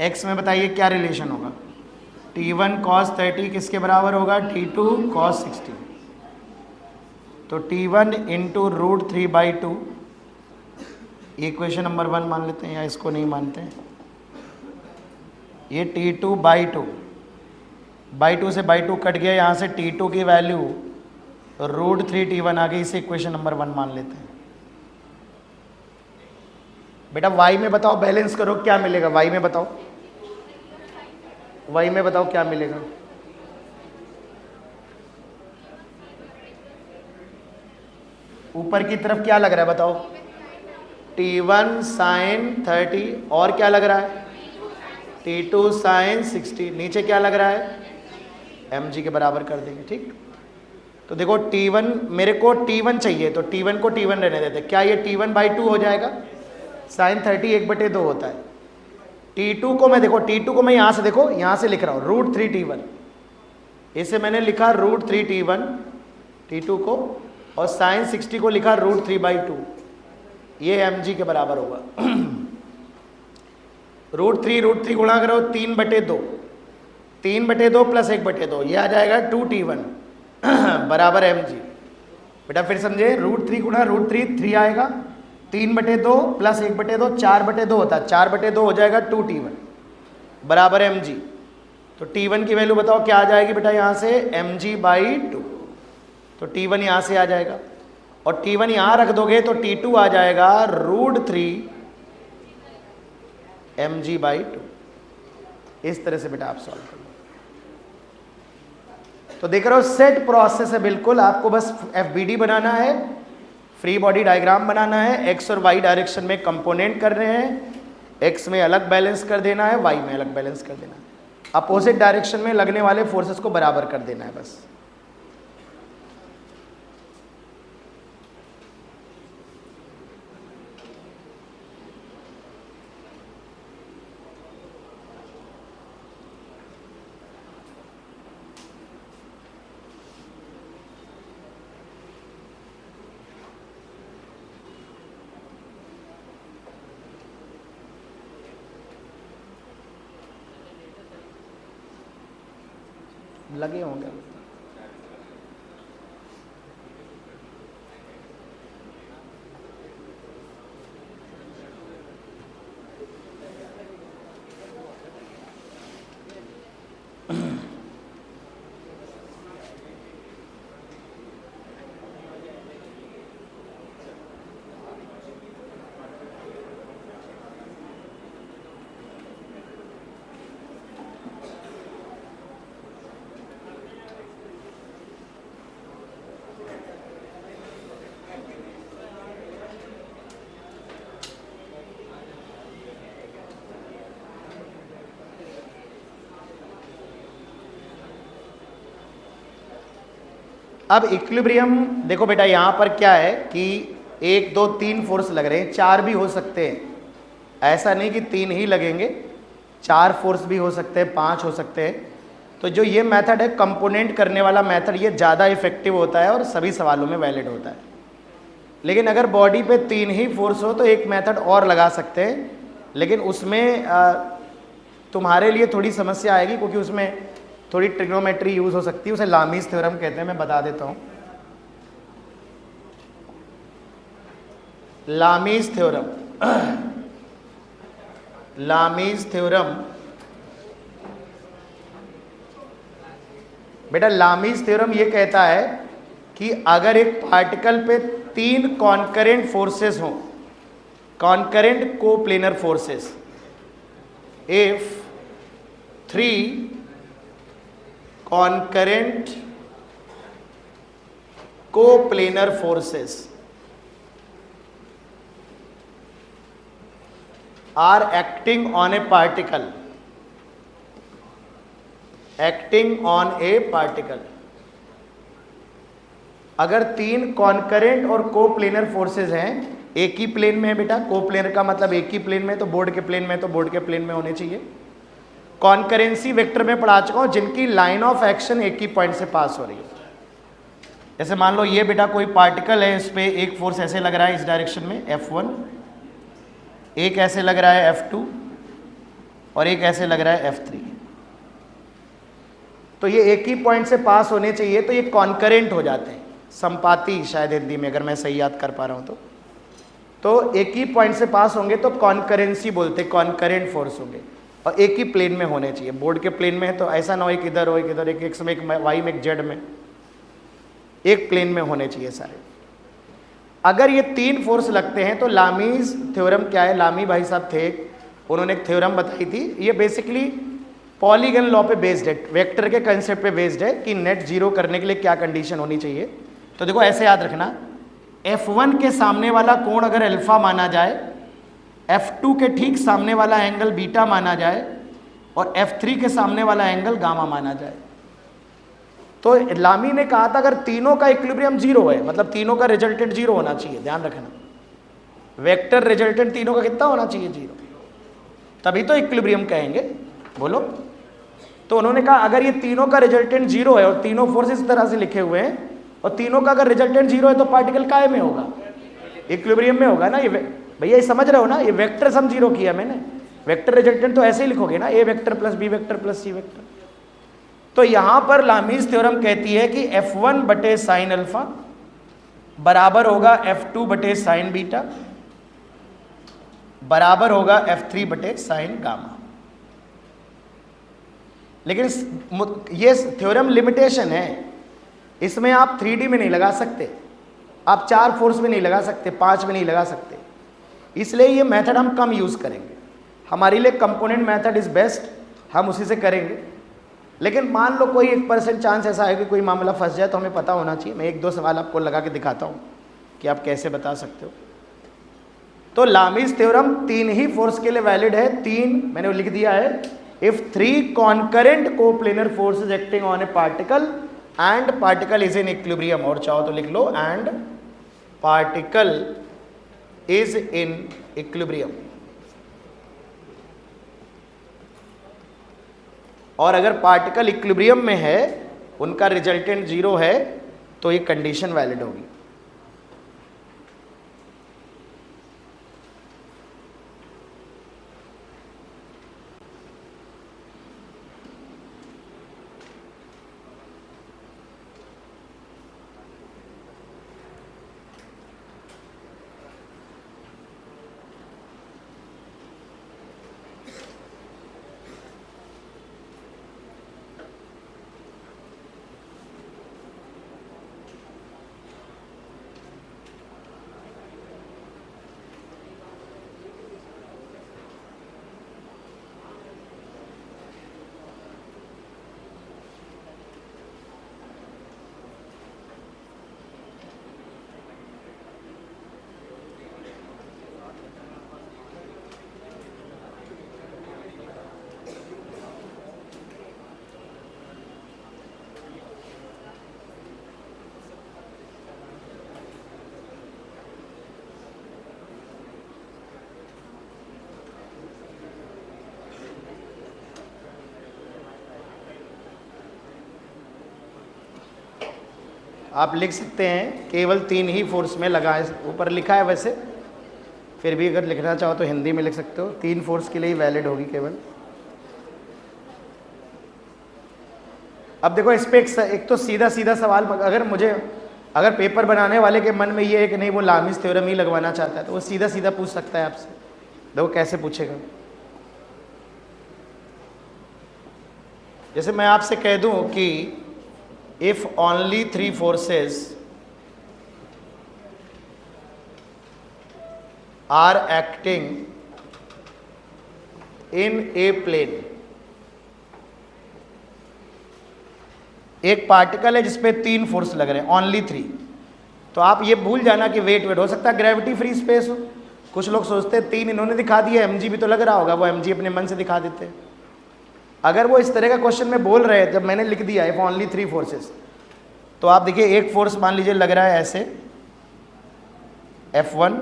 x में बताइए क्या रिलेशन होगा? T1 cos 30 किसके बराबर होगा? T2 cos 60। तो T1 इंटू √3/2, ये इक्वेशन नंबर 1 मान लेते हैं, या इसको नहीं मानते हैं। ये T2/2 से बाई 2 कट गया, यहाँ से T2 की वैल्यू √3 T1 आ गई, इसे इक्वेशन नंबर 1 मान लेते हैं। बेटा y में बताओ, बैलेंस करो क्या मिलेगा? y में बताओ, y में बताओ क्या मिलेगा? ऊपर की तरफ क्या लग रहा है बताओ? T1 sin 30 और क्या लग रहा है? T2 sin 60। नीचे क्या लग रहा है? mg के बराबर कर देंगे। ठीक, तो देखो T1, मेरे को T1 चाहिए तो T1 को T1 रहने देते। क्या ये T1/2 हो जाएगा? sin 30 1/2 होता है। T2 को मैं, देखो T2 को मैं यहाँ से, देखो यहाँ से लिख रहा हूँ √3 T1, इसे मैंने लिखा √3 T1 T2 को, और sin 60 को लिखा √3/2। ये mg के बराबर होगा। √3 गुणा करो 3/2, 3/2 प्लस 1/2, ये आ जाएगा 2 T1 बराबर mg। बेटा फिर समझे, √3 गुणा √3 3 आएगा, 3/2 प्लस 1/2 4/2 होता है, 4/2 हो जाएगा 2 T1 बराबर mg। तो T1 की वैल्यू बताओ क्या आ जाएगी बेटा? यहाँ से mg/2, तो T1 यहाँ से आ जाएगा, और T1 यहाँ रख दोगे तो T2 आ जाएगा √3 mg/2। इस तरह से बेटा आप सॉल्व करो। तो देख रहे हो, सेट प्रोसेस है बिल्कुल। आपको बस एफबीडी बनाना है, फ्री बॉडी डायग्राम बनाना है, एक्स और वाई डायरेक्शन में कंपोनेंट कर रहे हैं, एक्स में अलग बैलेंस कर देना है, वाई में अलग बैलेंस कर देना है, अपोजिट डायरेक्शन में लगने वाले फोर्सेस को बराबर कर देना है बस। लगे होंगे। अब इक्विलिब्रियम देखो बेटा, यहां पर क्या है कि 1 2 3 फोर्स लग रहे हैं, 4 भी हो सकते हैं, ऐसा नहीं कि 3 ही लगेंगे, 4 फोर्स भी हो सकते हैं, 5 हो सकते हैं। तो जो ये मेथड है कंपोनेंट करने वाला मेथड, ये ज़्यादा इफेक्टिव होता है और सभी सवालों में वैलिड होता है। लेकिन अगर बॉडी पे 3 ही फोर्स हो तो एक मेथड और लगा सकते हैं, लेकिन उसमें तुम्हारे लिए थोड़ी समस्या आएगी, क्योंकि उसमें थोड़ी ट्रिग्नोमेट्री यूज हो सकती है, उसे लामीज थ्योरम कहते हैं। मैं बता देता हूँ, लामीज थ्योरम, लामीज थ्योरम बेटा लामीज थ्योरम ये कहता है कि अगर एक पार्टिकल पे 3 कॉन्करेंट फोर्सेस हों, concurrent coplanar forces, if 3 concurrent coplanar forces are acting on a particle, अगर 3 कॉन्करेंट और कोप्लेनर फोर्सेस हैं, एक ही प्लेन में है बेटा, कोप्लेनर का मतलब एक ही प्लेन में, तो बोर्ड के प्लेन में, तो बोर्ड के प्लेन में होने चाहिए। कॉन्करेंसी वेक्टर में पढ़ा चुका हूं, जिनकी लाइन ऑफ एक्शन एक ही पॉइंट से पास हो रही है। जैसे मान लो ये बेटा कोई पार्टिकल है, इस पे एक फोर्स ऐसे लग रहा है इस डायरेक्शन में F1, एक ऐसे लग रहा है F2 और एक ऐसे लग रहा है F3। तो ये एक ही पॉइंट से पास होने चाहिए, तो ये कॉन्करेंट हो जाते हैं, संपाती शायद हिंदी में, अगर मैं सही याद कर पा रहा हूं तो एक ही पॉइंट से पास होंगे तो कॉन्करेंसी बोलते, कॉन्करेंट फोर्स होंगे, और एक ही प्लेन में होने चाहिए। बोर्ड के प्लेन में है तो ऐसा ना हो एक इधर हो, एक इधर, एक एक्स में, एक वाई में, एक जेड में, एक प्लेन में होने चाहिए सारे। अगर ये 3 फोर्स लगते हैं तो लामीज थ्योरम क्या है, लामी भाई साहब थे, उन्होंने एक थ्योरम बताई थी, ये बेसिकली पॉलीगन लॉ पे बेस्ड है, वेक्टर के कंसेप्ट पे बेस्ड है कि नेट जीरो करने के लिए क्या कंडीशन होनी चाहिए। तो देखो ऐसे याद रखना, F1 के सामने वाला कोण अगर अल्फा माना जाए, F2 के ठीक सामने वाला एंगल बीटा माना जाए और F3 के सामने वाला एंगल गामा माना जाए। तो लामी ने कहा था अगर तीनों का इक्विलिब्रियम जीरो है, मतलब तीनों का रिजल्टेंट जीरो होना चाहिए, ध्यान रखना, वेक्टर रिजल्टेंट तीनों का कितना होना चाहिए, जीरो, तभी तो इक्विलिब्रियम कहेंगे, बोलो। तो उन्होंने कहा अगर ये तीनों का रिजल्टेंट जीरो है और तीनों फोर्स इस तरह से लिखे हुए हैं और तीनों का अगर रिजल्टेंट जीरो है तो पार्टिकल काय में होगा, इक्विलिब्रियम में होगा ना। ये भैया ये समझ रहे हो ना, ये वेक्टर सम जीरो किया मैंने, वेक्टर रिजल्टेंट तो ऐसे ही लिखोगे ना, A vector plus B vector plus C vector. तो यहां पर लामीज थ्योरम कहती है कि F1 बटे साइन अल्फा बराबर होगा F2 बटे साइन बीटा बराबर होगा F3 बटे साइन गामा। लेकिन ये थ्योरम लिमिटेशन है, इसमें आप 3D में नहीं लगा सकते, आप 4 फोर्स में नहीं लगा सकते, 5 में नहीं लगा सकते, इसलिए ये मेथड हम कम यूज करेंगे। हमारे लिए कंपोनेंट मेथड इज बेस्ट, हम उसी से करेंगे। लेकिन मान लो कोई 1% चांस ऐसा है कि कोई मामला फंस जाए, तो हमें पता होना चाहिए। मैं 1-2 सवाल आपको लगा के दिखाता हूं कि आप कैसे बता सकते हो। तो लामीज थ्योरम 3 ही फोर्स के लिए वैलिड है, 3 मैंने लिख दिया है, if 3 concurrent coplanar forces acting on a particle and particle is in equilibrium, और चाहो तो लिख लो and particle is in equilibrium. और अगर पार्टिकल इक्विलिब्रियम में है, उनका रिजल्टेंट जीरो है, तो ये कंडीशन वैलिड होगी। आप लिख सकते हैं केवल 3 ही फोर्स में लगा है, ऊपर लिखा है वैसे, फिर भी अगर लिखना चाहो तो हिंदी में लिख सकते हो, 3 फोर्स के लिए ही वैलिड होगी केवल। अब देखो इस पे एक तो सीधा सीधा सवाल, अगर पेपर बनाने वाले के मन में ये है कि नहीं वो लामीज थ्योरम ही लगवाना चाहता है, तो वो सीधा सीधा पूछ सकता है आपसे। देखो कैसे पूछेगा, जैसे मैं आपसे कह दूं कि if only three forces are acting in a plane, एक पार्टिकल है जिसपे 3 फोर्स लग रहे हैं, ओनली 3, तो आप ये भूल जाना कि वेट हो सकता है ग्रेविटी फ्री स्पेस हो। कुछ लोग सोचते हैं 3 इन्होंने दिखा दिया, mg भी तो लग रहा होगा, वो mg अपने मन से दिखा देते हैं। अगर वो इस तरह का क्वेश्चन में बोल रहे हैं, जब मैंने लिख दिया इफ ओनली 3 फोर्सेस, तो आप देखिए एक फोर्स मान लीजिए लग रहा है ऐसे F1,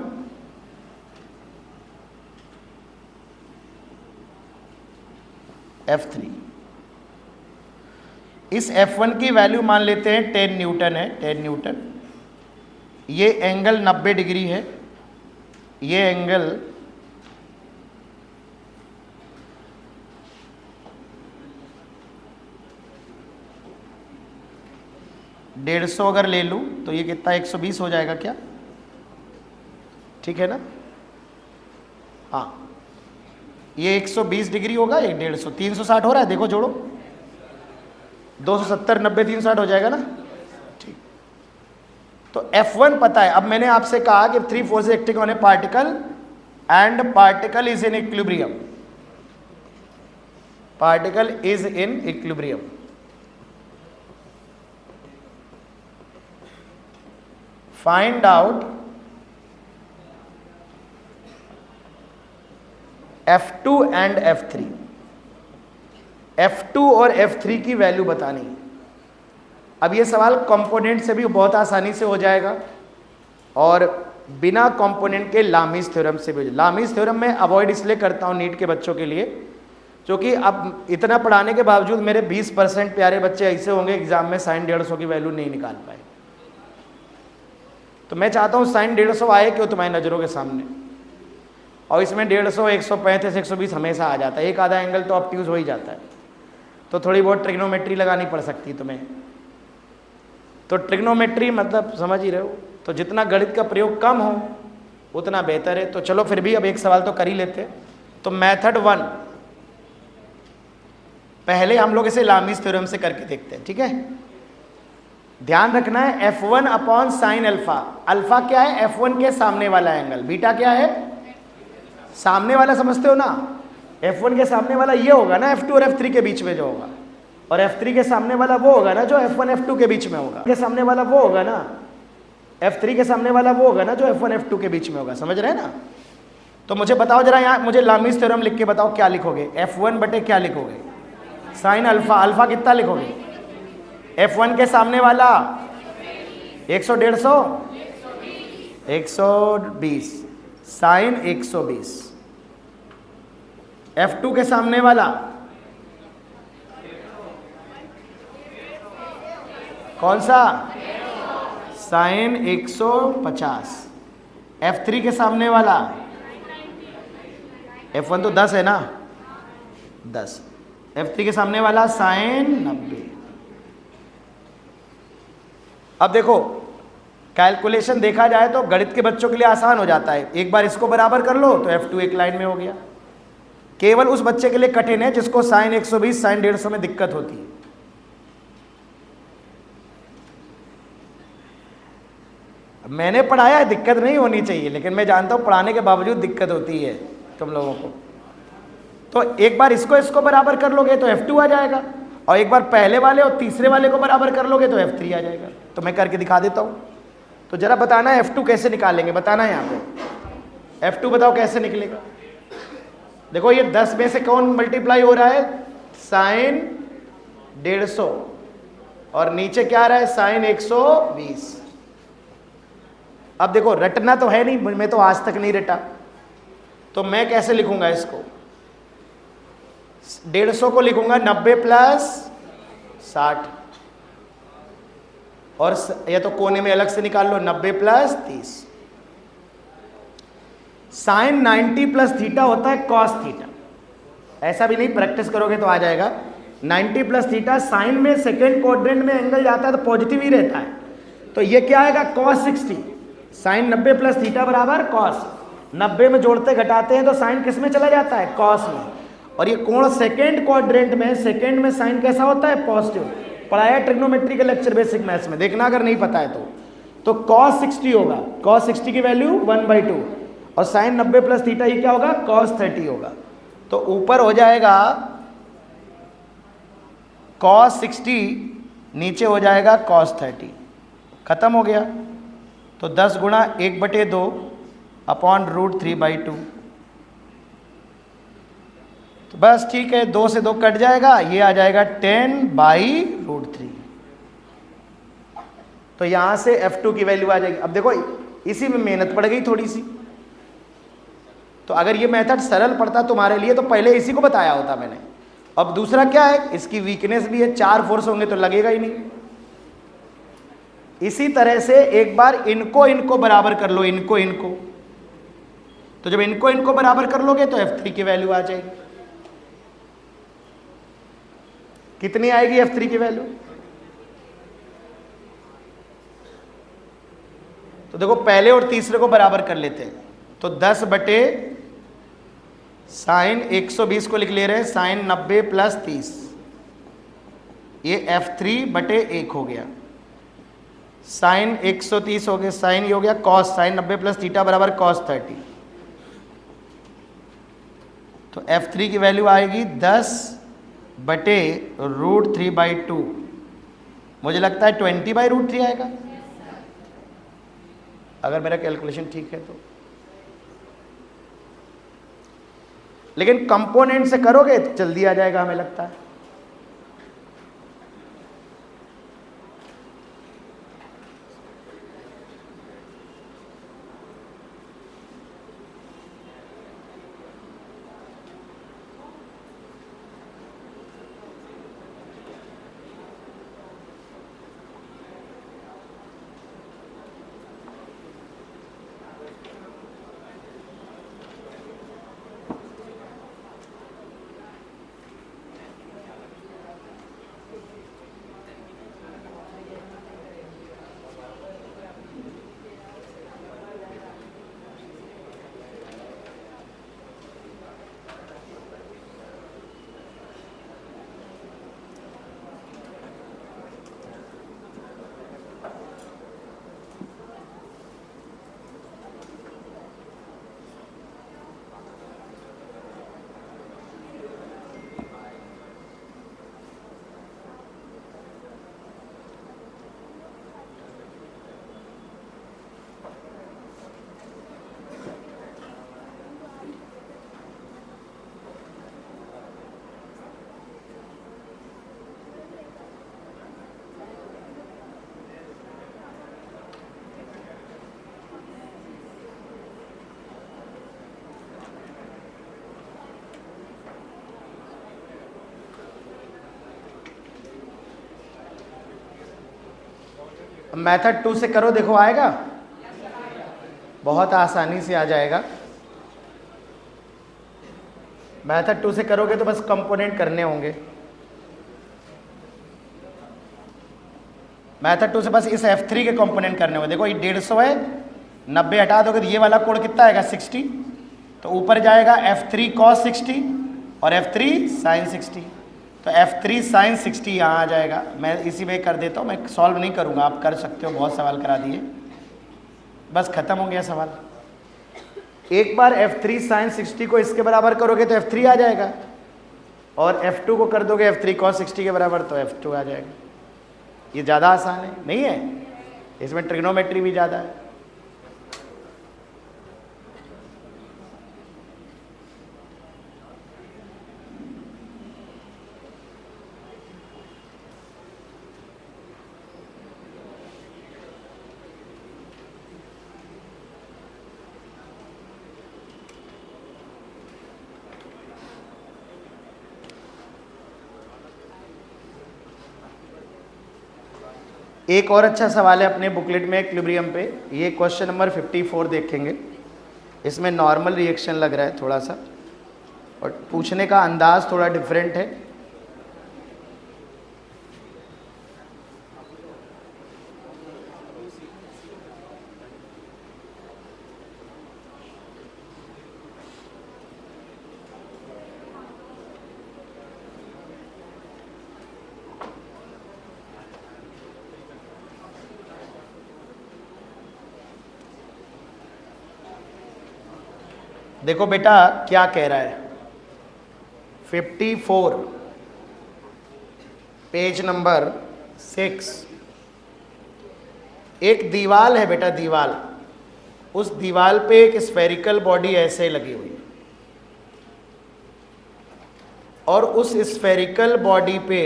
F3, इस F1 की वैल्यू मान लेते हैं 10 न्यूटन है, 10 न्यूटन। ये एंगल 90 डिग्री है, ये एंगल 150 अगर ले लूं तो ये कितना 120 हो जाएगा क्या? ठीक है ना? हाँ, ये 120 डिग्री होगा, ये 150, 360 हो रहा है, देखो जोड़ो, 270 90 360 हो जाएगा ना। ठीक, तो F1 पता है। अब मैंने आपसे कहा कि 3 forces acting on a particle and particle is in equilibrium, particle is in equilibrium. Find out F2 and F3, F2 और F3 की वैल्यू बतानी है। अब ये सवाल कंपोनेंट से भी बहुत आसानी से हो जाएगा और बिना कंपोनेंट के लामीज थ्योरम से भी। लामीज थ्योरम में अवॉइड इसलिए करता हूँ नीट के बच्चों के लिए, क्योंकि अब इतना पढ़ाने के बावजूद मेरे 20% प्यारे बच्चे ऐसे होंगे एग्जाम में sin 150 की वैल्यू नहीं निकाल पाए। तो मैं चाहता हूँ sin 150 आए क्यों तुम्हारी नज़रों के सामने, और इसमें 150 135 120 हमेशा आ जाता है, एक आधा एंगल तो ऑब्ट्यूज हो ही जाता है, तो थोड़ी बहुत ट्रिग्नोमेट्री लगानी पड़ सकती है तुम्हें। तो ट्रिग्नोमेट्री मतलब समझ ही रहे हो, तो जितना गणित का प्रयोग कम हो उतना बेहतर है। तो चलो फिर भी अब एक सवाल तो कर ही लेते। तो मेथड 1 पहले हम लोग इसे लामीज थ्योरम से करके देखते हैं, ठीक है? ध्यान रखना है F1 upon sine alpha. Alpha क्या है? F1 के सामने वाला एंगल। बीटा क्या है? सामने वाला, समझते हो ना? F1 के सामने वाला ये होगा ना F2 और F3 के बीच में जो होगा, और F3 के सामने वाला वो होगा ना जो F1 F2 के बीच में होगा। के सामने वाला वो होगा ना, F3 के सामने वाला वो होगा ना जो F1 F2 के बीच में होगा। समझ रहे हैं ना? तो मुझे बताओ जरा, यहाँ मुझे लामीज थ्योरम लिख के बताओ क्या लिखोगे? F1 बटे क्या लिखोगे? Sine alpha. अल्फा कितना लिखोगे? F1 के सामने वाला 100 150 120 साइन 120। F2 के सामने वाला कौन सा? साइन 150। F3 के सामने वाला, F1 तो 10 है ना, 10। F3 के सामने वाला साइन 90। अब देखो कैलकुलेशन देखा जाए तो गणित के बच्चों के लिए आसान हो जाता है, एक बार इसको बराबर कर लो तो F2 एक लाइन में हो गया। केवल उस बच्चे के लिए कठिन है जिसको साइन 120 साइन 150 में दिक्कत होती है। मैंने पढ़ाया है, दिक्कत नहीं होनी चाहिए, लेकिन मैं जानता हूं पढ़ाने के बावजूद दिक्कत होती है तुम लोगों को। तो एक बार इसको बराबर कर लोगे तो F2 आ जाएगा, और एक बार पहले वाले और तीसरे वाले को बराबर कर लोगे तो F3 आ जाएगा। तो मैं करके दिखा देता हूं। तो जरा बताना है F2 कैसे निकालेंगे, बताना है यहाँ पे। F2 बताओ कैसे निकलेगा। देखो ये 10 में से कौन मल्टीप्लाई हो रहा है? साइन 150, और नीचे क्या आ रहा है? साइन 120। अब देखो रटना तो है नहीं, मैं तो आज तक नहीं रटा, तो मैं कैसे लिखूंगा इसको? 150 को लिखूंगा 90 प्लस 60, और या तो कोने में अलग से निकाल लो 90 प्लस 30। साइन 90 प्लस थीटा होता है कॉस थीटा, ऐसा भी नहीं, प्रैक्टिस करोगे तो आ जाएगा। 90 प्लस थीटा, साइन में सेकेंड क्वाड्रेंट में एंगल जाता है तो पॉजिटिव ही रहता है, तो ये क्या आएगा? कॉस 60। साइन 90 प्लस थीटा बराबर कॉस। 90 में जोड़ते घटाते हैं तो साइन किस में चला जाता है? कॉस में। और ये कोण सेकेंड क्वाड्रेंट में, सेकेंड में साइन कैसा होता है? पॉजिटिव। पढ़ाया ट्रिग्नोमेट्री के लेक्चर बेसिक मैथ्स में, देखना अगर नहीं पता है तो cos 60 होगा, cos 60 की वैल्यू 1/2 और sin 90 प्लस थीटा ही क्या होगा, cos 30 होगा। तो ऊपर हो जाएगा cos 60, नीचे हो जाएगा cos 30, खत्म हो गया। तो 10 गुणा 1/2 अपॉन √3/2, तो बस ठीक है, 2 से 2 कट जाएगा, ये आ जाएगा 10/√3। तो यहां से F2 की वैल्यू आ जाएगी। अब देखो इसी में मेहनत पड़ गई थोड़ी सी, तो अगर ये मेथड सरल पड़ता तुम्हारे लिए तो पहले इसी को बताया होता मैंने। अब दूसरा क्या है, इसकी वीकनेस भी है, 4 फोर्स होंगे तो लगेगा ही नहीं। इसी तरह से एक बार इनको बराबर कर लो, इनको, तो जब इनको बराबर कर लोगे तो F3 की वैल्यू आ जाएगी। कितनी आएगी F3 की वैल्यू, तो देखो पहले और तीसरे को बराबर कर लेते हैं। तो 10/sin 120 को लिख ले रहे हैं, sin 90 प्लस 30, ये F3/1 हो गया। sin 130 हो गया, sin ये हो गया cos, sin 90 प्लस थीटा बराबर cos 30। तो F3 की वैल्यू आएगी 10/√3/2, मुझे लगता है 20/√3 आएगा अगर मेरा कैलकुलेशन ठीक है तो। लेकिन कंपोनेंट से करोगे तो जल्दी आ जाएगा हमें लगता है। मेथड 2 से करो, देखो आएगा, बहुत आसानी से आ जाएगा। मेथड 2 से करोगे तो बस कंपोनेंट करने होंगे। मेथड 2 से बस इस F3 के कंपोनेंट करने होंगे। देखो ये 150 है, 90 हटा दोगे तो ये वाला कोण कितना आएगा, 60, तो ऊपर जाएगा F3 cos 60 और F3 sin 60, तो F3 sin 60 यहाँ आ जाएगा। मैं इसी में कर देता हूँ, मैं सॉल्व नहीं करूँगा, आप कर सकते हो, बहुत सवाल करा दिए, बस ख़त्म हो गया सवाल। एक बार F3 sin 60 को इसके बराबर करोगे तो F3 आ जाएगा, और F2 को कर दोगे F3 cos 60 के बराबर तो F2 आ जाएगा। ये ज़्यादा आसान है, नहीं है, इसमें ट्रिग्नोमेट्री भी ज़्यादा है। एक और अच्छा सवाल है अपने बुकलेट में इक्विलिब्रियम पे, ये क्वेश्चन नंबर 54 देखेंगे। इसमें नॉर्मल रिएक्शन लग रहा है थोड़ा सा, और पूछने का अंदाज थोड़ा डिफरेंट है। देखो बेटा क्या कह रहा है, 54 पेज नंबर 6। एक दीवाल है बेटा, दीवाल, उस दीवाल पे एक स्फेरिकल बॉडी ऐसे लगी हुई है और उस स्फेरिकल बॉडी पे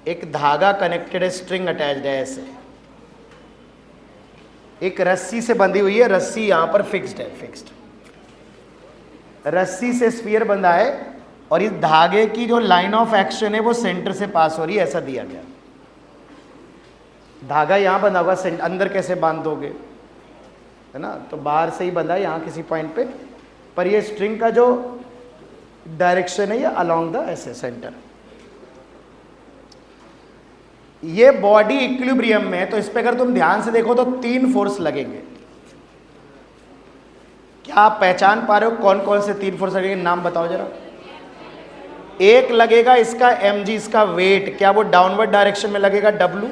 एक धागा कनेक्टेड है, स्ट्रिंग अटैच्ड है ऐसे, एक रस्सी से बंधी हुई है, रस्सी यहां पर फिक्स्ड है, फिक्स्ड रस्सी से स्फीयर बंधा है और इस धागे की जो लाइन ऑफ एक्शन है वो सेंटर से पास हो रही है, ऐसा दिया गया। धागा यहां बंधा होगा, अंदर कैसे बांध दोगे, है ना, तो बाहर से ही बंधा है यहां किसी पॉइंट पे, पर ये स्ट्रिंग का जो डायरेक्शन है ये अलोंग द ऐसे सेंटर। ये बॉडी इक्विलिब्रियम में है, तो इस पे अगर तुम ध्यान से देखो तो 3 फोर्स लगेंगे। क्या आप पहचान पा रहे हो कौन कौन से 3 फोर्स लगेंगे? नाम बताओ जरा। एक लगेगा इसका mg, इसका वेट, क्या वो डाउनवर्ड डायरेक्शन में लगेगा W।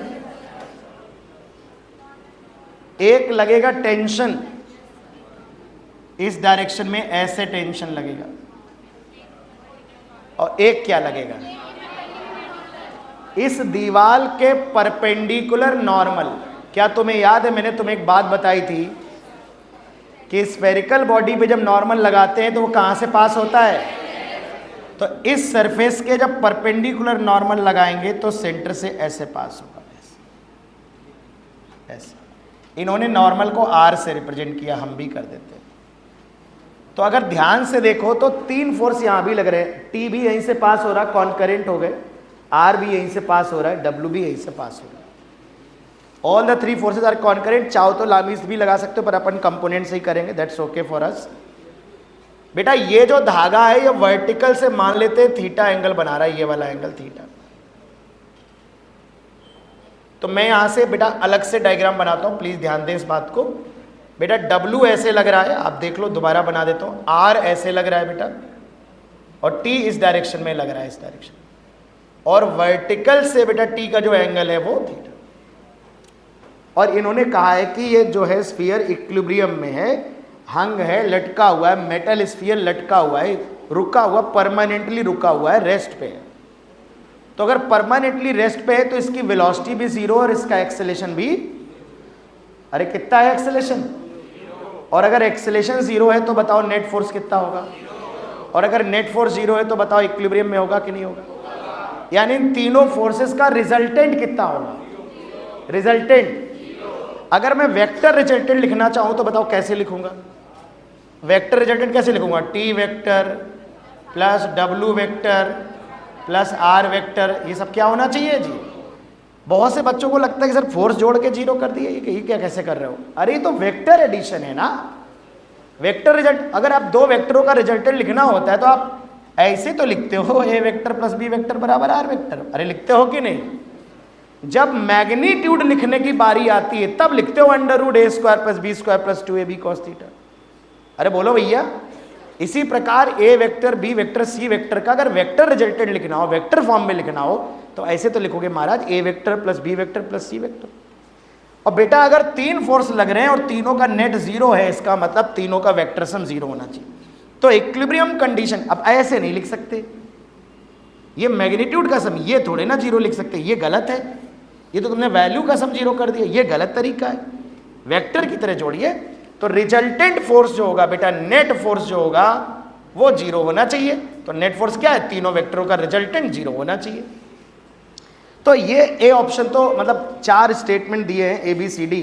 एक लगेगा टेंशन, इस डायरेक्शन में ऐसे टेंशन लगेगा, और एक क्या लगेगा, इस दीवाल के परपेंडिकुलर नॉर्मल। क्या तुम्हें याद है मैंने तुम्हें एक बात बताई थी कि स्फेरिकल बॉडी पे जब नॉर्मल लगाते हैं तो वो कहां से पास होता है, तो इस सरफेस के जब परपेंडिकुलर नॉर्मल लगाएंगे तो सेंटर से ऐसे पास होगा, ऐसे। इन्होंने नॉर्मल को R से रिप्रेजेंट किया, हम भी कर देते हैं। तो अगर ध्यान से देखो तो 3 फोर्स यहां भी लग रहे हैं, T भी यहीं से पास हो रहा है, कॉन्करेंट हो गए, R भी यहीं से पास हो रहा है, W भी यहीं से पास हो रहा है। All the 3 forces are concurrent. चाहो तो लामिस भी लगा सकते हो, पर अपन कंपोनेंट से ही करेंगे, दैट्स ओके फॉर अस। बेटा ये जो धागा है ये वर्टिकल से मान लेते हैं थीटा एंगल बना रहा है, ये वाला एंगल थीटा। तो मैं यहां से बेटा अलग से डायग्राम बनाता हूं, प्लीज ध्यान दें इस बात को। बेटा W ऐसे लग रहा है, आप देख लो, दोबारा बना देता हूं। R ऐसे लग रहा है बेटा, और T इस डायरेक्शन में लग रहा है, इस डायरेक्शन, और वर्टिकल से बेटा T का जो एंगल है वो थीटा। और इन्होंने कहा है कि ये जो है स्फीयर इक्विलिब्रियम में है, हंग है, लटका हुआ है, मेटल स्फीयर लटका हुआ है, रुका हुआ, परमानेंटली रुका हुआ है, रेस्ट पे है। तो अगर परमानेंटली रेस्ट पे है तो इसकी वेलोसिटी भी 0 और इसका एक्सेलेरेशन भी, अरे कितना है एक्सेलेरेशन, और अगर एक्सेलेरेशन 0 है तो बताओ नेट फोर्स कितना होगा, और अगर नेट फोर्स 0 है तो बताओ इक्विलिब्रियम में होगा कि नहीं होगा। यानी इन तीनों फोर्सेस का रिजल्टेंट कितना होगा, रिजल्टेंट। अगर मैं वेक्टर रिजल्टेंट लिखना चाहूं तो बताओ कैसे लिखूंगा, वेक्टर रिजल्टेंट कैसे लिखूंगा, T vector plus W vector plus R vector, ये सब क्या होना चाहिए जी। बहुत से बच्चों को लगता है कि सर फोर्स जोड़ के 0 कर दिए, ये क्या कैसे कर रहे हो, अरे तो वेक्टर एडिशन है ना, वेक्टर रिजल्ट। अगर आप 2 वेक्टरों का रिजल्टेंट लिखना होता है तो आप ऐसे तो लिखते हो, A vector plus B vector बराबर R वेक्टर, अरे लिखते हो कि नहीं। जब मैग्नीट्यूड लिखने की बारी आती है तब लिखते हो √A² plus B² plus 2AB cos theta. अरे बोलो भैया, इसी प्रकार A vector, B vector, C vector का अगर वेक्टर रिजल्टेंट लिखना हो, वेक्टर फॉर्म में लिखना हो, तो ऐसे तो लिखोगे महाराज A vector plus B vector plus C vector. और बेटा अगर 3 फोर्स लग रहे हैं और तीनों का नेट 0 है, इसका मतलब तीनों का वेक्टर सम 0 होना चाहिए। तो इक्विलिब्रियम कंडीशन, अब ऐसे नहीं लिख सकते, ये मैग्नीट्यूड का सम, ये थोड़े ना 0 लिख सकते, ये गलत है, ये तो तुमने वैल्यू का सम 0 कर दिया, ये गलत तरीका है। वेक्टर की तरह जोड़िए, तो रिजल्टेंट फोर्स जो होगा बेटा, नेट फोर्स जो होगा वो 0 होना चाहिए। तो नेट फोर्स क्या है, तीनों वेक्टरों का रिजल्टेंट 0 होना चाहिए। तो ये ए ऑप्शन, तो मतलब 4 स्टेटमेंट दिए हैं ABCD,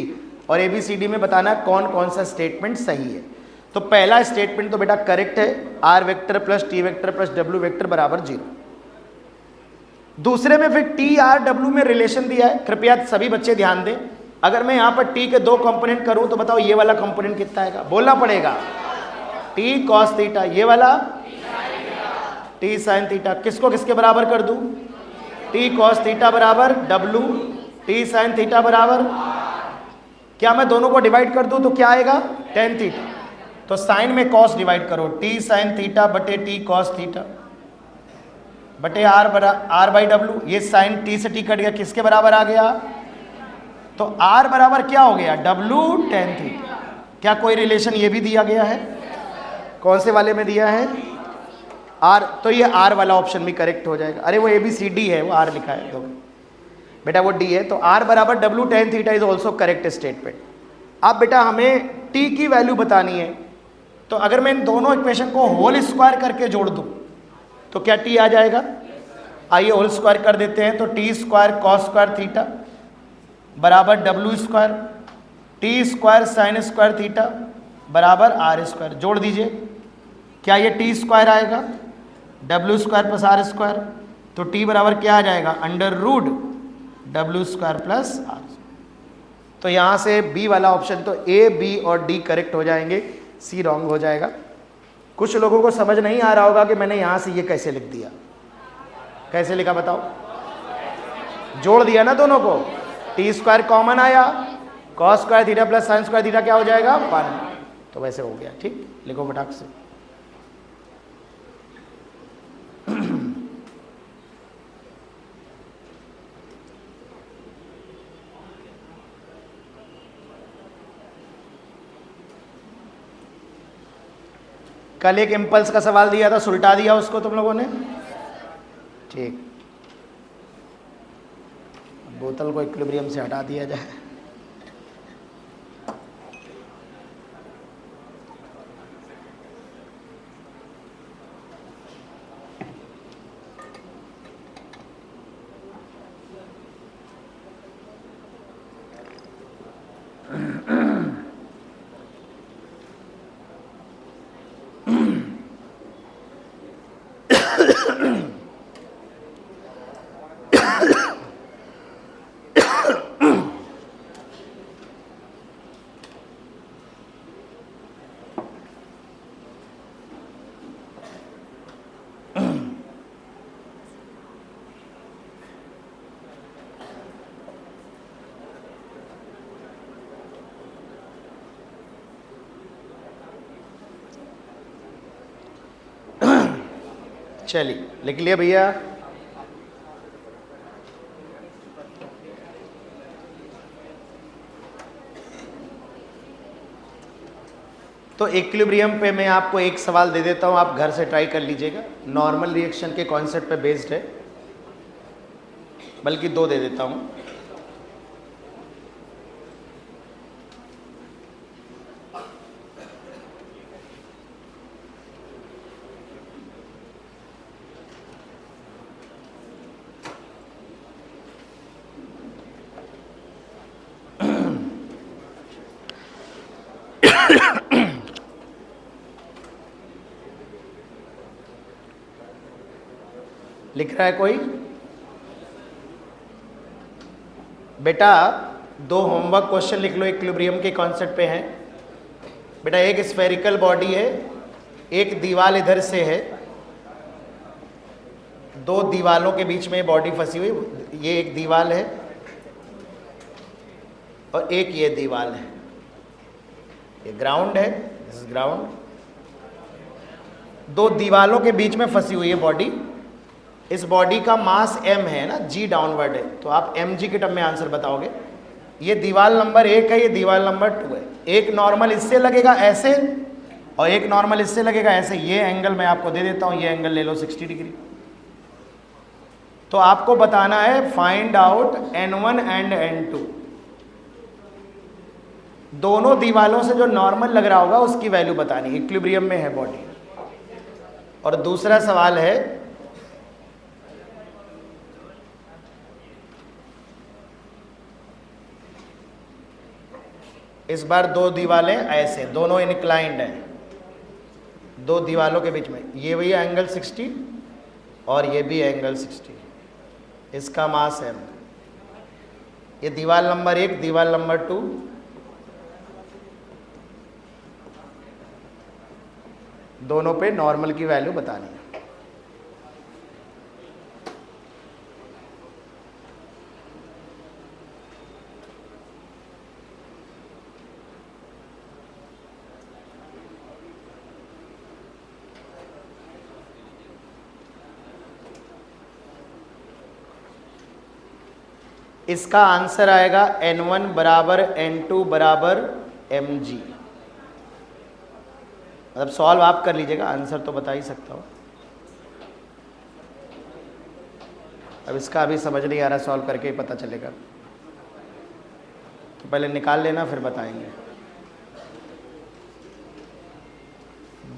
और ABCD में बताना कौन कौन सा स्टेटमेंट सही है। तो पहला स्टेटमेंट तो बेटा करेक्ट है, R vector plus T vector plus W vector बराबर 0। दूसरे में फिर TRW में रिलेशन दिया है, कृपया सभी बच्चे ध्यान दें। अगर मैं यहां पर T के 2 कंपोनेंट करूं तो बताओ ये वाला कंपोनेंट कितना आएगा, बोलना पड़ेगा, T cos थीटा, ये वाला T sin थीटा। किसको किसके बराबर कर दूं, T cos थीटा बराबर W, T sin थीटा बराबर, क्या मैं दोनों को डिवाइड कर दूं तो क्या आएगा, tan थीटा। तो साइन में cos डिवाइड करो, T sin थीटा बटे T cos थीटा बटे R बाई W। ये साइन T से T कट गया, किसके बराबर आ गया, तो R बराबर क्या हो गया, W tan थीटा। क्या कोई रिलेशन ये भी दिया गया है, कौन से वाले में दिया है? आर, तो ये आर वाला ऑप्शन भी करेक्ट हो जाएगा। अरे वो ABCD है, वो आर लिखा है तो बेटा वो डी है। तो आर बराबर W tan theta is also correct statement. अब बेटा हमें टी की वैल्यू बतानी है, तो अगर मैं इन दोनों इक्वेशन को होल स्क्वायर करके जोड़ दूं तो क्या टी आ जाएगा? आइए होल स्क्वायर कर देते हैं। तो T square cos square theta बराबर W square T square sine square theta बराबर आर स्क्वायर। जोड़ दीजिए, क्या ये टी स्क्वायर आएगा? W square plus R square, तो टी बराबर क्या आ जाएगा? Under root W square plus R. तो यहाँ से बी वाला ऑप्शन तो ए, बी और डी करेक्ट हो जाएंगे, सी रॉन्ग हो जाएगा। कुछ लोगों को समझ नहीं आ रहा होगा कि मैंने यहाँ से ये कैसे लिख दिया। कैसे लिखा बताओ? जोड़ दिया ना दोनों को, टी स्क्वायर कॉमन आया, cos square theta plus sign square theta क्या हो जाएगा? 1। तो वैसे हो गया। ठीक, लिखो फटाक से। कल एक इम्पल्स का सवाल दिया था, सुलटा दिया उसको तुम लोगों ने। ठीक, बोतल को इक्विलिब्रियम से हटा दिया जाए। चलिए लिख लिया भैया। तो इक्विलिब्रियम पे मैं आपको एक सवाल दे देता हूं, आप घर से ट्राई कर लीजिएगा। नॉर्मल रिएक्शन के कॉन्सेप्ट पे बेस्ड है, बल्कि 2 दे देता हूं। लिख रहा है कोई? बेटा 2 होमवर्क क्वेश्चन लिख लो, इक्विलिब्रियम के कॉन्सेप्ट पे हैं। बेटा एक स्फेरिकल बॉडी है, एक दीवार इधर से है, 2 दीवालों के बीच में बॉडी फंसी हुई। ये एक दीवार है और एक ये दीवार है। ये ग्राउंड है, दिस इज ग्राउंड। 2 दीवालों के बीच में फंसी हुई है बॉडी। इस बॉडी का मास m है ना, g डाउनवर्ड है, तो आप mg के टर्म में आंसर बताओगे। ये दीवार नंबर 1 है, ये दीवार नंबर 2 है। एक नॉर्मल इससे लगेगा ऐसे और एक नॉर्मल इससे लगेगा ऐसे। ये एंगल मैं आपको दे देता हूं, ये एंगल ले लो 60 डिग्री। तो आपको बताना है find out n1 and n2। दोनों दीवालों से जो नॉर्मल लग रहा होगा उसकी वैल्यू बतानी। इक्विलिब्रियम में है बॉडी। और दूसरा सवाल है, इस बार 2 दीवालें ऐसे, दोनों इनक्लाइंड हैं, 2 दीवालों के बीच में ये वही एंगल 60 और ये भी एंगल 60। इसका मास m। ये दीवार नंबर 1, दीवार नंबर 2। दोनों पे नॉर्मल की वैल्यू बतानी है। इसका आंसर आएगा n1 बराबर n2 बराबर mg। मतलब सॉल्व आप कर लीजिएगा, आंसर तो बता ही सकता हूँ। अब इसका अभी समझ नहीं आ रहा, सॉल्व करके ही पता चलेगा। तो पहले निकाल लेना फिर बताएंगे।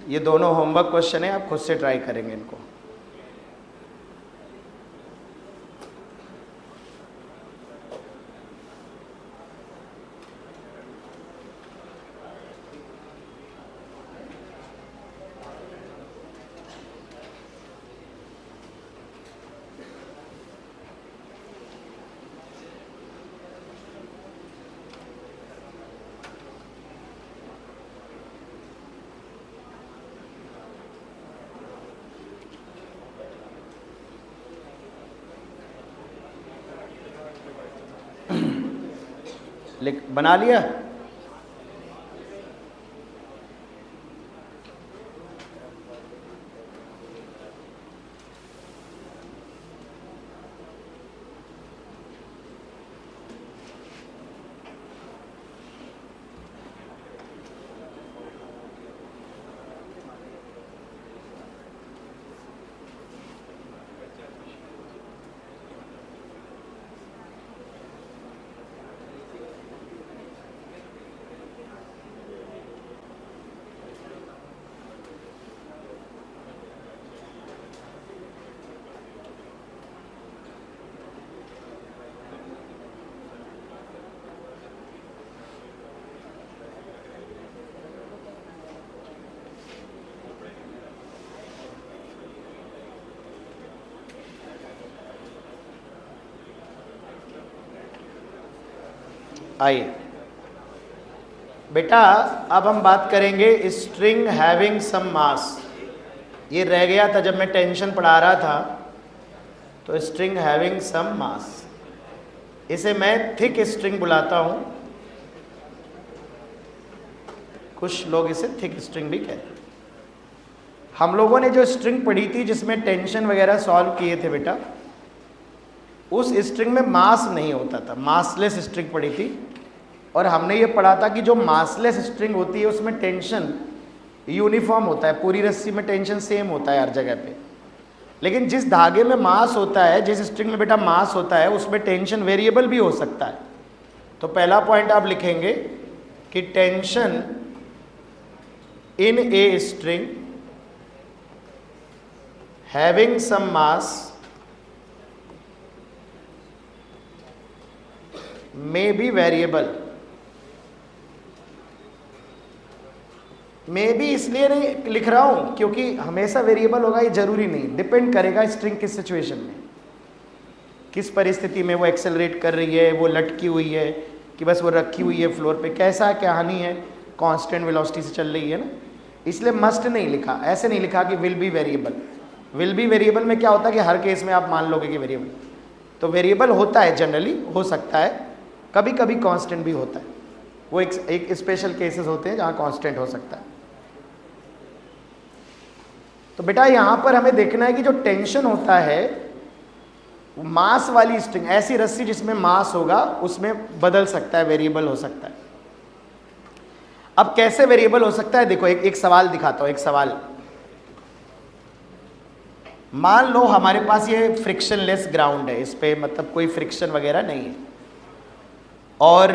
ये दोनों होमवर्क क्वेश्चन है, आप खुद से ट्राई करेंगे इनको। लिख बना लिया? आइए बेटा, अब हम बात करेंगे स्ट्रिंग हैविंग सम मास। ये रह गया था जब मैं टेंशन पढ़ा रहा था, तो स्ट्रिंग हैविंग सम मास, इसे मैं थिक स्ट्रिंग बुलाता हूं। कुछ लोग इसे थिक स्ट्रिंग भी कहते हैं। हम लोगों ने जो स्ट्रिंग पढ़ी थी जिसमें टेंशन वगैरह सॉल्व किए थे बेटा, उस स्ट्रिंग में मास नहीं होता था, मासलेस स्ट्रिंग पढ़ी थी। और हमने ये पढ़ा था कि जो मासलेस स्ट्रिंग होती है उसमें टेंशन यूनिफॉर्म होता है, पूरी रस्सी में टेंशन सेम होता है हर जगह पे। लेकिन जिस धागे में मास होता है, जिस स्ट्रिंग में बेटा मास होता है, उसमें टेंशन वेरिएबल भी हो सकता है। तो पहला पॉइंट आप लिखेंगे कि tension in a string having some mass may be variable। May भी इसलिए नहीं लिख रहा हूं क्योंकि हमेशा वेरिएबल होगा ये जरूरी नहीं, डिपेंड करेगा स्ट्रिंग किस सिचुएशन में, किस परिस्थिति में वो एक्सेलरेट कर रही है, वो लटकी हुई है कि बस वो रखी हुई है फ्लोर पे, कैसा कहानी है, कांस्टेंट वेलोसिटी से चल रही है ना, इसलिए मस्ट नहीं लिखा। ऐसे नहीं लिखा कि will be variable. Will be variable में क्या होता है कि हर केस में आप मान लोगे कि वेरिएबल, तो वेरिएबल होता है जनरली, हो सकता है, कभी कभी कांस्टेंट भी होता है। वो एक स्पेशल केसेस होते हैं जहां कांस्टेंट हो सकता है। तो बेटा यहां पर हमें देखना है कि जो टेंशन होता है मास वाली स्ट्रिंग, ऐसी रस्सी जिसमें मास होगा उसमें बदल सकता है, वेरिएबल हो सकता है। अब कैसे वेरिएबल हो सकता है, देखो एक सवाल दिखाता हूं। एक सवाल, मान लो हमारे पास ये फ्रिक्शनलेस ग्राउंड है, इस पे मतलब कोई फ्रिक्शन वगैरह नहीं है, और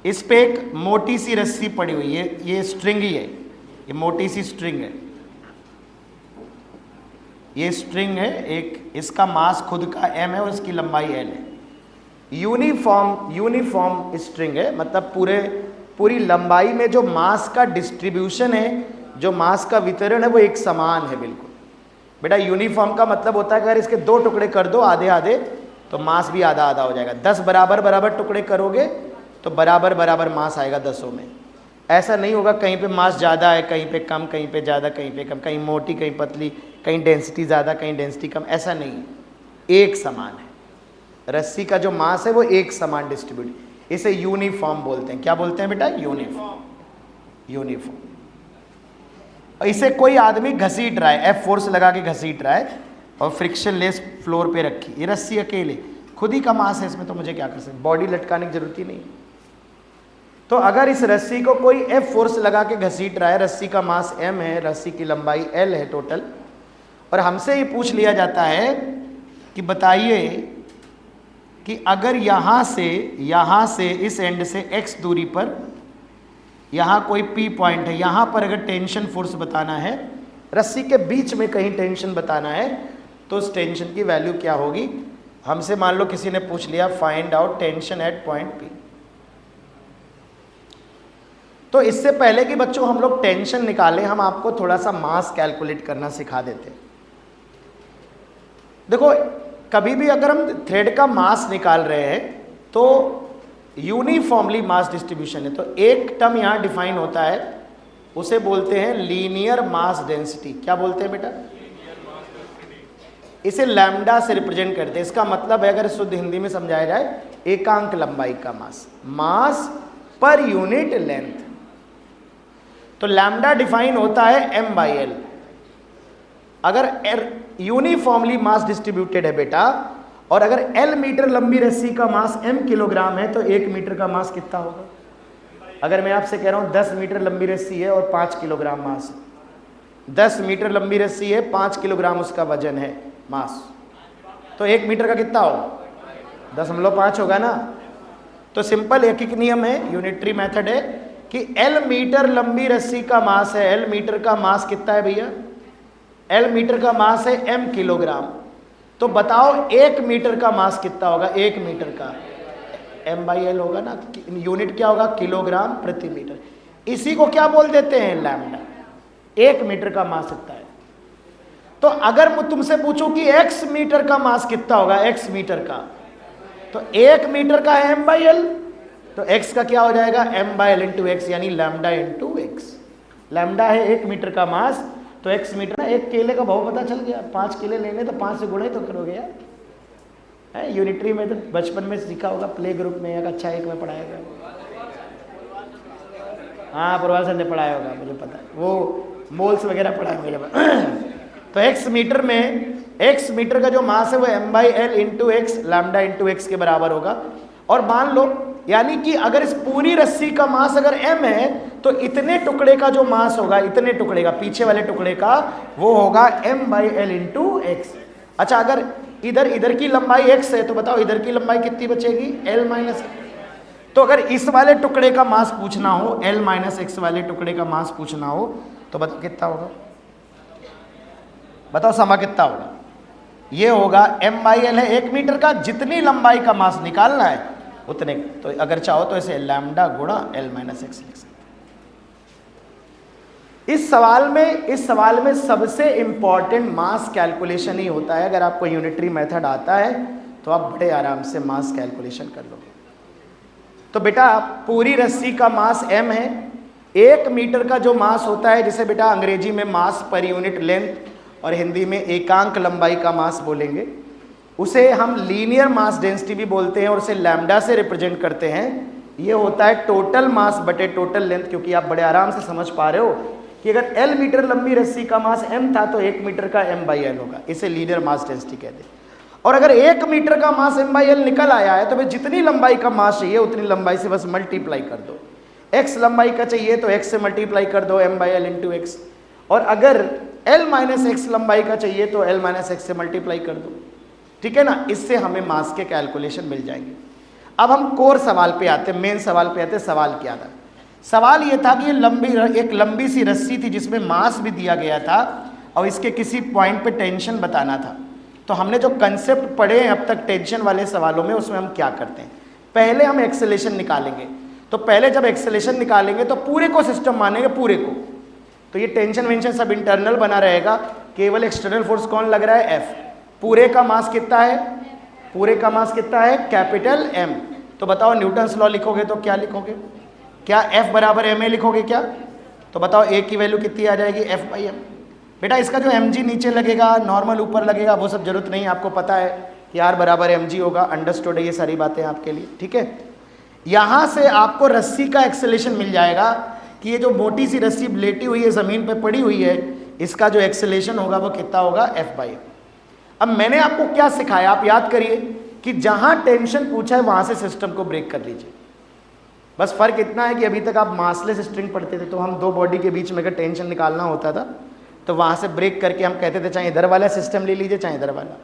इस पे एक मोटी सी रस्सी पड़ी हुई है, ये स्ट्रिंग ही है, ये मोटी सी स्ट्रिंग है, ये स्ट्रिंग है एक, इसका मास खुद का m है और इसकी लंबाई l है। यूनिफॉर्म स्ट्रिंग है, मतलब पूरी लंबाई में जो मास का डिस्ट्रीब्यूशन है, जो मास का वितरण है वो एक समान है बिल्कुल। बेटा यूनिफॉर्म का मतलब होता है कि अगर इसके दो टुकड़े कर दो आधे आधे तो मास भी आधा आधा हो जाएगा। 10 बराबर टुकड़े करोगे तो बराबर मास आएगा 10 में। ऐसा नहीं होगा कहीं पे मास ज़्यादा है, कहीं पे कम, कहीं पे ज़्यादा, कहीं पे कम, कहीं मोटी, कहीं पतली, कहीं डेंसिटी ज़्यादा, कहीं डेंसिटी कम, ऐसा नहीं है, एक समान है। रस्सी का जो मास है वो एक समान डिस्ट्रीब्यूट, इसे यूनिफॉर्म बोलते हैं। क्या बोलते हैं बेटा? यूनिफॉर्म। इसे कोई आदमी घसीट रहा है, F फोर्स लगा के घसीट रहा है और फ्रिक्शनलेस फ्लोर पे रखी, ये रस्सी अकेले खुद ही का मास है इसमें, तो मुझे क्या कर सकते, बॉडी लटकाने की जरूरत ही नहीं। तो अगर इस रस्सी को कोई F फोर्स लगा के घसीट रहा है, रस्सी का मास m है, रस्सी की लंबाई l है टोटल, और हमसे ये पूछ लिया जाता है कि बताइए कि अगर यहाँ से इस एंड से x दूरी पर यहाँ कोई P पॉइंट है, यहाँ पर अगर टेंशन फोर्स बताना है, रस्सी के बीच में कहीं टेंशन बताना है, तो उस टेंशन की वैल्यू क्या होगी। हमसे मान लो किसी ने पूछ लिया find out tension eight point P। तो इससे पहले कि बच्चों हम लोग टेंशन निकालें, हम आपको थोड़ा सा मास कैलकुलेट करना सिखा देते हैं। देखो, कभी भी अगर हम थ्रेड का मास निकाल रहे हैं तो यूनिफॉर्मली मास डिस्ट्रीब्यूशन है, तो एक टर्म यहाँ डिफाइन होता है, उसे बोलते हैं लीनियर मास डेंसिटी। क्या बोलते हैं बेटा? इसे लैम्डा से रिप्रेजेंट करते हैं। इसका मतलब है, अगर शुद्ध हिंदी में समझाया जाए, एकांक लंबाई का मास, मास पर यूनिट लेंथ। तो लैम्डा डिफाइन होता है m/l। अगर यूनिफॉर्मली मास डिस्ट्रीब्यूटेड है बेटा, और अगर l मीटर लंबी रस्सी का मास m किलोग्राम है, तो 1 मीटर का मास कितना होगा? अगर मैं आपसे कह रहा हूं 10 मीटर लंबी रस्सी है और 5 किलोग्राम मास है, 10 मीटर लंबी रस्सी है, 5 किलोग्राम उसका वजन है, मास, तो 1 मीटर का कितना होगा? 0.5 होगा ना। तो सिंपल एक ही नियम है, यूनिटरी मेथड है कि L मीटर लंबी रस्सी का मास है, L मीटर का मास कितना है भैया? L मीटर का मास है m किलोग्राम। तो बताओ 1 मीटर का मास कितना होगा? 1 मीटर का m/l होगा ना। यूनिट क्या होगा? किलोग्राम प्रति मीटर। इसी को क्या बोल देते हैं? लैम्डा। 1 मीटर का मास कितना है। तो अगर मैं तुमसे पूछूं कि x मीटर का मास कितना होगा, x मीटर का, तो 1 मीटर का है m/l, तो x का क्या हो जाएगा? m/l इंटू एक्स, यानी लैम्डा इंटू एक्स। लैम्डा है 1 मीटर का मास, तो x मीटर। एक केले का भाव पता चल गया, 5 केले लेने तो 5 से गुणे तो करोगे यार। है यूनिटरी में तो बचपन में सीखा होगा, प्ले ग्रुप में या कक्षा 1 में पढ़ाएगा। हाँ, प्रवाल सर ने पढ़ाया होगा, मुझे पता है, वो मोल्स वगैरह पढ़ाया मुझे। तो x मीटर में, x मीटर का जो मास है वो m/l into x, lambda into x के बराबर होगा। और मान लो, यानी कि अगर इस पूरी रस्सी का मास अगर m है, तो इतने टुकड़े का जो मास होगा, इतने टुकड़े का, पीछे वाले टुकड़े का, वो होगा m/l इंटू एक्स। अच्छा, अगर इधर की लंबाई x है, तो बताओ इधर की लंबाई कितनी बचेगी? l-। तो अगर इस वाले टुकड़े का मास पूछना हो, l-x वाले टुकड़े का मास पूछना हो, तो बताओ कितना होगा? बताओ समा कितना होगा? ये होगा m/l है 1 मीटर का, जितनी लंबाई का मास निकालना है उतने। तो अगर चाहो तो इसे लैम्डा गुणा l-x लिख सकते। इस सवाल में सबसे इंपॉर्टेंट मास कैलकुलेशन ही होता है। अगर आपको यूनिटरी मेथड आता है तो आप बड़े आराम से मास कैलकुलेशन कर लोगे। तो बेटा पूरी रस्सी का मास m है, 1 मीटर का जो मास होता है, जिसे बेटा अंग्रेजी में मास पर यूनिट लेंथ और हिंदी में एकांक लंबाई का मास बोलेंगे, उसे हम लीनियर मास डेंसिटी भी बोलते हैं और उसे लैम्डा से रिप्रेजेंट करते हैं। ये होता है टोटल मास बटे टोटल लेंथ, क्योंकि आप बड़े आराम से समझ पा रहे हो कि अगर l मीटर लंबी रस्सी का मास m था, तो 1 मीटर का m/l होगा, इसे लीनियर मास डेंसिटी कहते हैं। और अगर 1 मीटर का मास m/l निकल आया है, तो भाई जितनी लंबाई का मास चाहिए उतनी लंबाई से बस मल्टीप्लाई कर दो। x लंबाई का चाहिए तो x से मल्टीप्लाई कर दो, m/l इंटू एक्स। और अगर l-x लंबाई का चाहिए तो l-x से मल्टीप्लाई कर दो। ठीक है ना। इससे हमें मास के कैलकुलेशन मिल जाएंगे। अब हम कोर सवाल पे आते हैं, मेन सवाल पे आते हैं। सवाल क्या था? सवाल ये था कि एक लंबी सी रस्सी थी जिसमें मास भी दिया गया था और इसके किसी पॉइंट पे टेंशन बताना था। तो हमने जो कंसेप्ट पढ़े हैं अब तक टेंशन वाले सवालों में, उसमें हम क्या करते हैं, पहले हम एक्सेलेरेशन निकालेंगे। तो पहले जब एक्सेलेरेशन निकालेंगे तो पूरे को सिस्टम मानेंगे, पूरे को। तो ये टेंशन वेंशन सब इंटरनल बना रहेगा, केवल एक्सटर्नल फोर्स कौन लग रहा है? F। पूरे का मास कितना है? पूरे का मास कितना है? Capital M। तो बताओ न्यूटन्स लॉ लिखोगे तो क्या लिखोगे? क्या F बराबर ma लिखोगे क्या? तो बताओ A की वैल्यू कितनी आ जाएगी? F/m। बेटा इसका जो mg नीचे लगेगा, नॉर्मल ऊपर लगेगा, वो सब जरूरत नहीं, आपको पता है कि R बराबर mg होगा। अंडरस्टूड है ये सारी बातें आपके लिए, ठीक है। यहाँ से आपको रस्सी का एक्सेलेरेशन मिल जाएगा कि ये जो मोटी सी रस्सी लेटी हुई है, ज़मीन पे पड़ी हुई है, इसका जो एक्सेलेरेशन होगा वो कितना होगा? F/m। अब मैंने आपको क्या सिखाया, आप याद करिए कि जहां टेंशन पूछा है वहां से सिस्टम को ब्रेक कर लीजिए। बस फर्क इतना है कि अभी तक आप मासलेस स्ट्रिंग पढ़ते थे, तो हम दो बॉडी के बीच में अगर टेंशन निकालना होता था तो वहां से ब्रेक करके हम कहते थे चाहे इधर वाला सिस्टम ले लीजिए चाहे इधर वाला।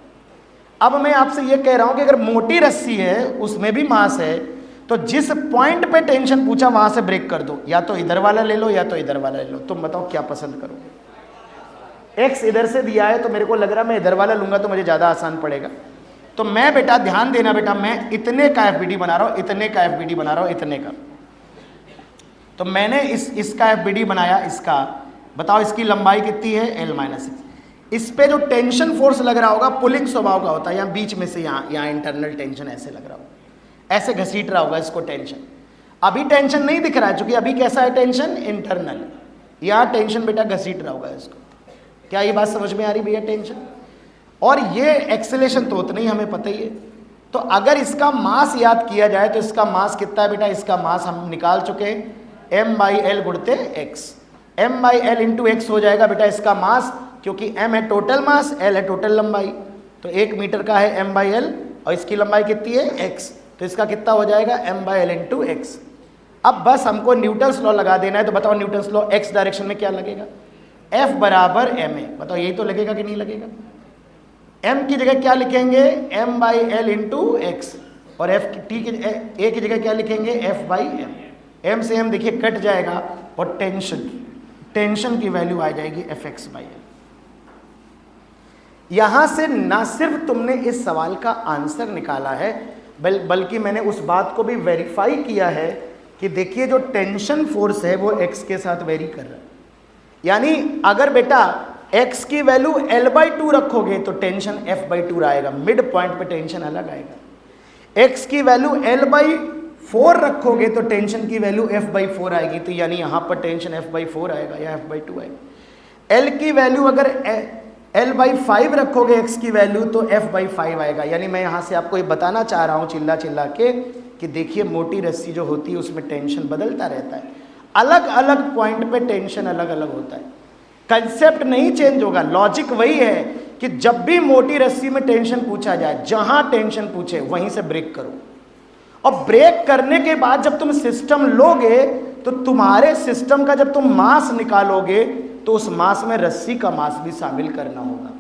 अब मैं आपसे ये कह रहा हूं कि अगर मोटी रस्सी है उसमें भी मास है, तो जिस पॉइंट पे टेंशन पूछा वहां से ब्रेक कर दो, या तो इधर वाला ले लो या तो इधर वाला ले लो। तुम बताओ क्या पसंद करोगे? एक्स इधर से दिया है तो मेरे को लग रहा है मैं इधर वाला लूंगा तो मुझे ज्यादा आसान पड़ेगा। तो मैं बेटा ध्यान देना बेटा, मैं इतने का एफबीडी बना रहा हूं, इतने का एफबीडी बना रहा हूं, इतने का। तो मैंने इसका एफबीडी बनाया, इसका बताओ इसकी लंबाई कितनी है L-6। इस पे जो टेंशन फोर्स लग रहा होगा पुलिंग स्वभाव का होता है, यहाँ बीच में से यहाँ इंटरनल टेंशन ऐसे लग रहा होगा, ऐसे घसीट रहा होगा इसको टेंशन। अभी टेंशन नहीं दिख रहा है क्योंकि अभी कैसा है टेंशन इंटरनल, यहाँ टेंशन बेटा घसीट रहा होगा इसको। क्या ये बात समझ में आ रही भैया? टेंशन और ये एक्सेलेरेशन तो उतना ही हमें पता ही है। तो अगर इसका मास याद किया जाए तो इसका मास कितना है बेटा? इसका मास हम निकाल चुके हैं, m/l गुणते x। m/l into x हो जाएगा बेटा इसका मास, क्योंकि m है टोटल मास, l है टोटल लंबाई। तो 1 मीटर का है m/l और इसकी लंबाई कितनी है x, तो इसका कितना हो जाएगा m/l इंटू x। अब बस हमको न्यूटन्स लॉ लगा देना है। तो बताओ न्यूटन्स लॉ x डायरेक्शन में क्या लगेगा? F बराबर ma। बताओ यही तो लगेगा कि नहीं लगेगा? m की जगह क्या लिखेंगे? m/l इंटू x, और f t की a की जगह क्या लिखेंगे? f/m। m से m देखिए कट जाएगा और टेंशन की वैल्यू आ जाएगी Fx/l। यहां से ना सिर्फ तुमने इस सवाल का आंसर निकाला है, बल्कि मैंने उस बात को भी वेरीफाई किया है कि देखिए जो टेंशन फोर्स है वो x के साथ वेरी कर रहा है। यानी अगर बेटा x की वैल्यू L/2 रखोगे तो टेंशन F/2 आएगा, मिड पॉइंट पे टेंशन अलग आएगा। x की वैल्यू L/4 रखोगे तो टेंशन की वैल्यू F/4 आएगी, तो यानी यहां पर टेंशन F/4 आएगा या F/2 आएगा। L की वैल्यू अगर L/5 रखोगे x की वैल्यू तो F/5 आएगा। यानी मैं यहां से आपको ये बताना चाह रहा हूं चिल्ला चिल्ला के कि देखिए मोटी रस्सी जो होती है उसमें टेंशन बदलता रहता है, अलग अलग पॉइंट पे टेंशन अलग अलग होता है। कंसेप्ट नहीं चेंज होगा, लॉजिक वही है कि जब भी मोटी रस्सी में टेंशन पूछा जाए, जहां टेंशन पूछे वहीं से ब्रेक करो। और ब्रेक करने के बाद जब तुम सिस्टम लोगे तो तुम्हारे सिस्टम का जब तुम मास निकालोगे तो उस मास में रस्सी का मास भी शामिल करना होगा,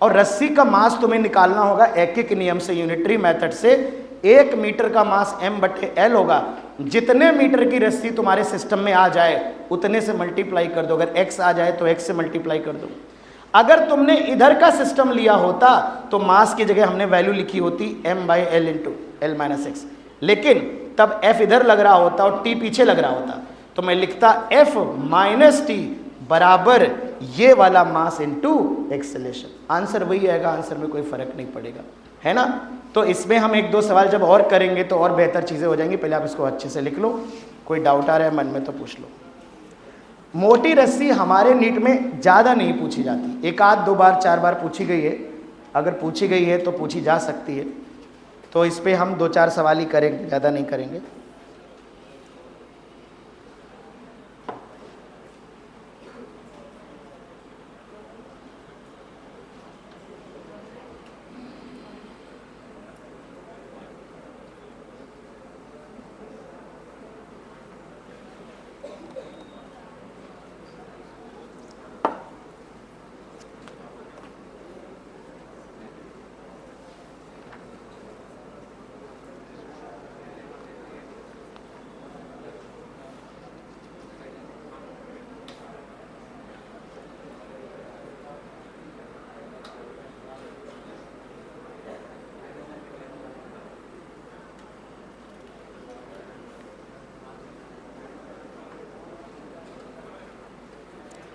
और रस्सी का मास तुम्हें निकालना होगा एक एक नियम से, यूनिटरी मेथड से। 1 मीटर का मास m/l होगा, जितने मीटर की रस्सी तुम्हारे सिस्टम में आ जाए उतने से मल्टीप्लाई कर दो। अगर x आ जाए तो x से मल्टीप्लाई कर दो। अगर तुमने इधर का सिस्टम लिया होता तो मास की जगह हमने वैल्यू लिखी होती m/l इंटू L-x, लेकिन तब f इधर लग रहा होता और t पीछे लग रहा होता, तो मैं लिखता F-t बराबर ये वाला मास इंटू एक्सेलेरेशन। आंसर वही आएगा, आंसर में कोई फर्क नहीं पड़ेगा, है ना? तो इसमें हम 1-2 सवाल जब और करेंगे तो और बेहतर चीज़ें हो जाएंगी। पहले आप इसको अच्छे से लिख लो, कोई डाउट आ रहा है मन में तो पूछ लो। मोटी रस्सी हमारे नीट में ज़्यादा नहीं पूछी जाती, 1 आध 2 बार 4 बार पूछी गई है। अगर पूछी गई है तो पूछी जा सकती है, तो इस पर हम 2-4 सवाल ही करेंगे, ज़्यादा नहीं करेंगे।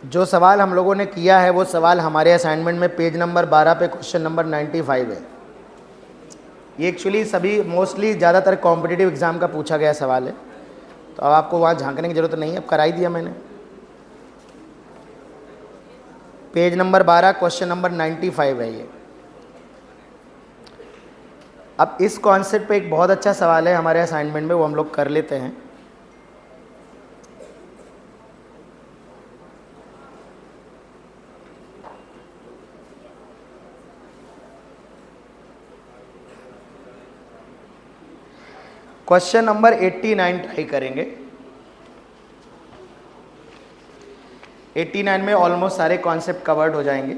जो सवाल हम लोगों ने किया है वो सवाल हमारे असाइनमेंट में पेज नंबर 12 पे क्वेश्चन नंबर 95 है। ये एक्चुअली सभी मोस्टली ज़्यादातर कॉम्पिटिटिव एग्जाम का पूछा गया सवाल है, तो अब आपको वहाँ झांकने की ज़रूरत नहीं है, अब कराई दिया मैंने। पेज नंबर 12 क्वेश्चन नंबर 95 है ये। अब इस कॉन्सेप्ट पे एक बहुत अच्छा सवाल है हमारे असाइनमेंट में, वो हम लोग कर लेते हैं। क्वेश्चन नंबर 89 ट्राई करेंगे। 89 में ऑलमोस्ट सारे कॉन्सेप्ट कवर्ड हो जाएंगे।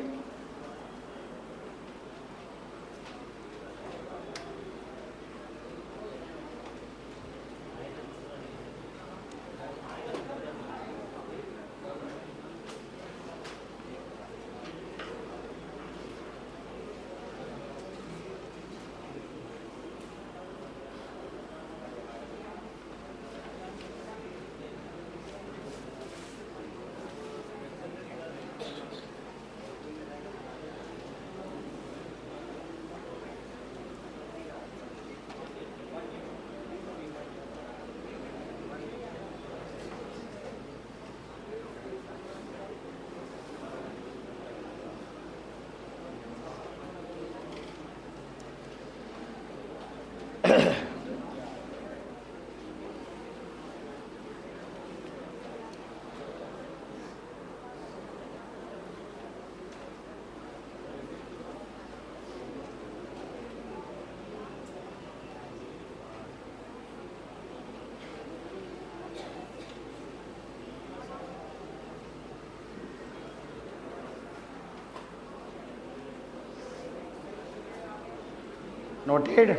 नोटेड।